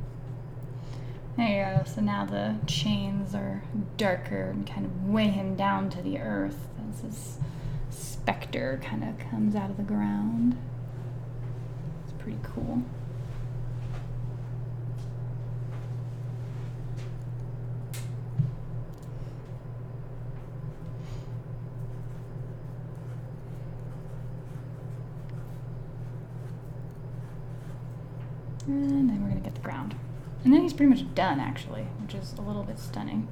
There you go. So now the chains are darker and kind of weigh him down to the earth as this specter kind of comes out of the ground. It's pretty cool. And then we're gonna get the ground. And then he's pretty much done, actually, which is a little bit stunning.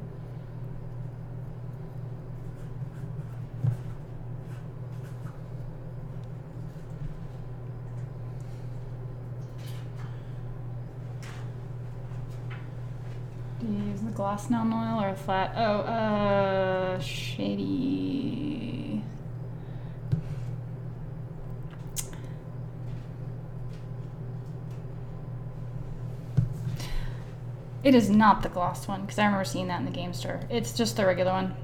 Do you use the gloss Null Oil or a flat? Oh, shady. It is not the glossed one, because I remember seeing that in the game store. It's just the regular one.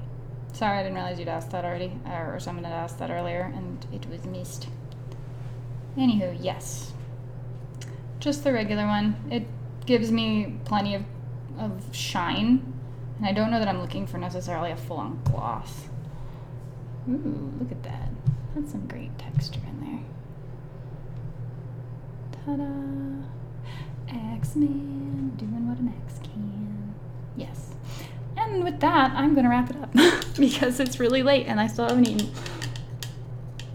Sorry, I didn't realize you'd asked that already, or someone had asked that earlier, and it was missed. Anywho, yes. Just the regular one. It gives me plenty of shine, and I don't know that I'm looking for necessarily a full-on gloss. Ooh, look at that. That's some great texture in there. Ta-da! X-Men doing what an X can. Yes. And with that, I'm going to wrap it up because it's really late and I still haven't eaten.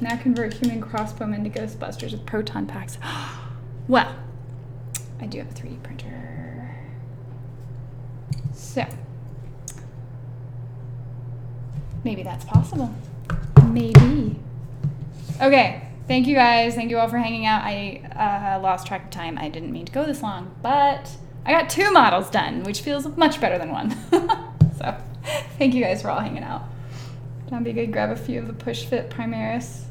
Now convert human crossbowmen to Ghostbusters with proton packs. Well, I do have a 3D printer. So, maybe that's possible. Maybe. Okay. Thank you guys. Thank you all for hanging out. I lost track of time. I didn't mean to go this long, but I got 2 models done, which feels much better than 1. So thank you guys for all hanging out. That'd be good. Grab a few of the Push Fit Primaris.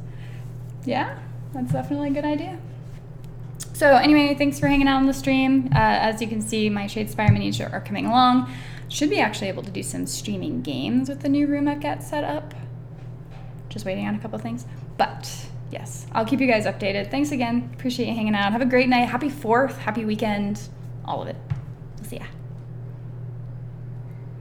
Yeah, that's definitely a good idea. So anyway, thanks for hanging out on the stream. As you can see, my Shadespire minis are coming along. Should be actually able to do some streaming games with the new room I've got set up. Just waiting on a couple things, but yes, I'll keep you guys updated. Thanks again. Appreciate you hanging out. Have a great night. Happy 4th. Happy weekend. All of it. We'll see ya.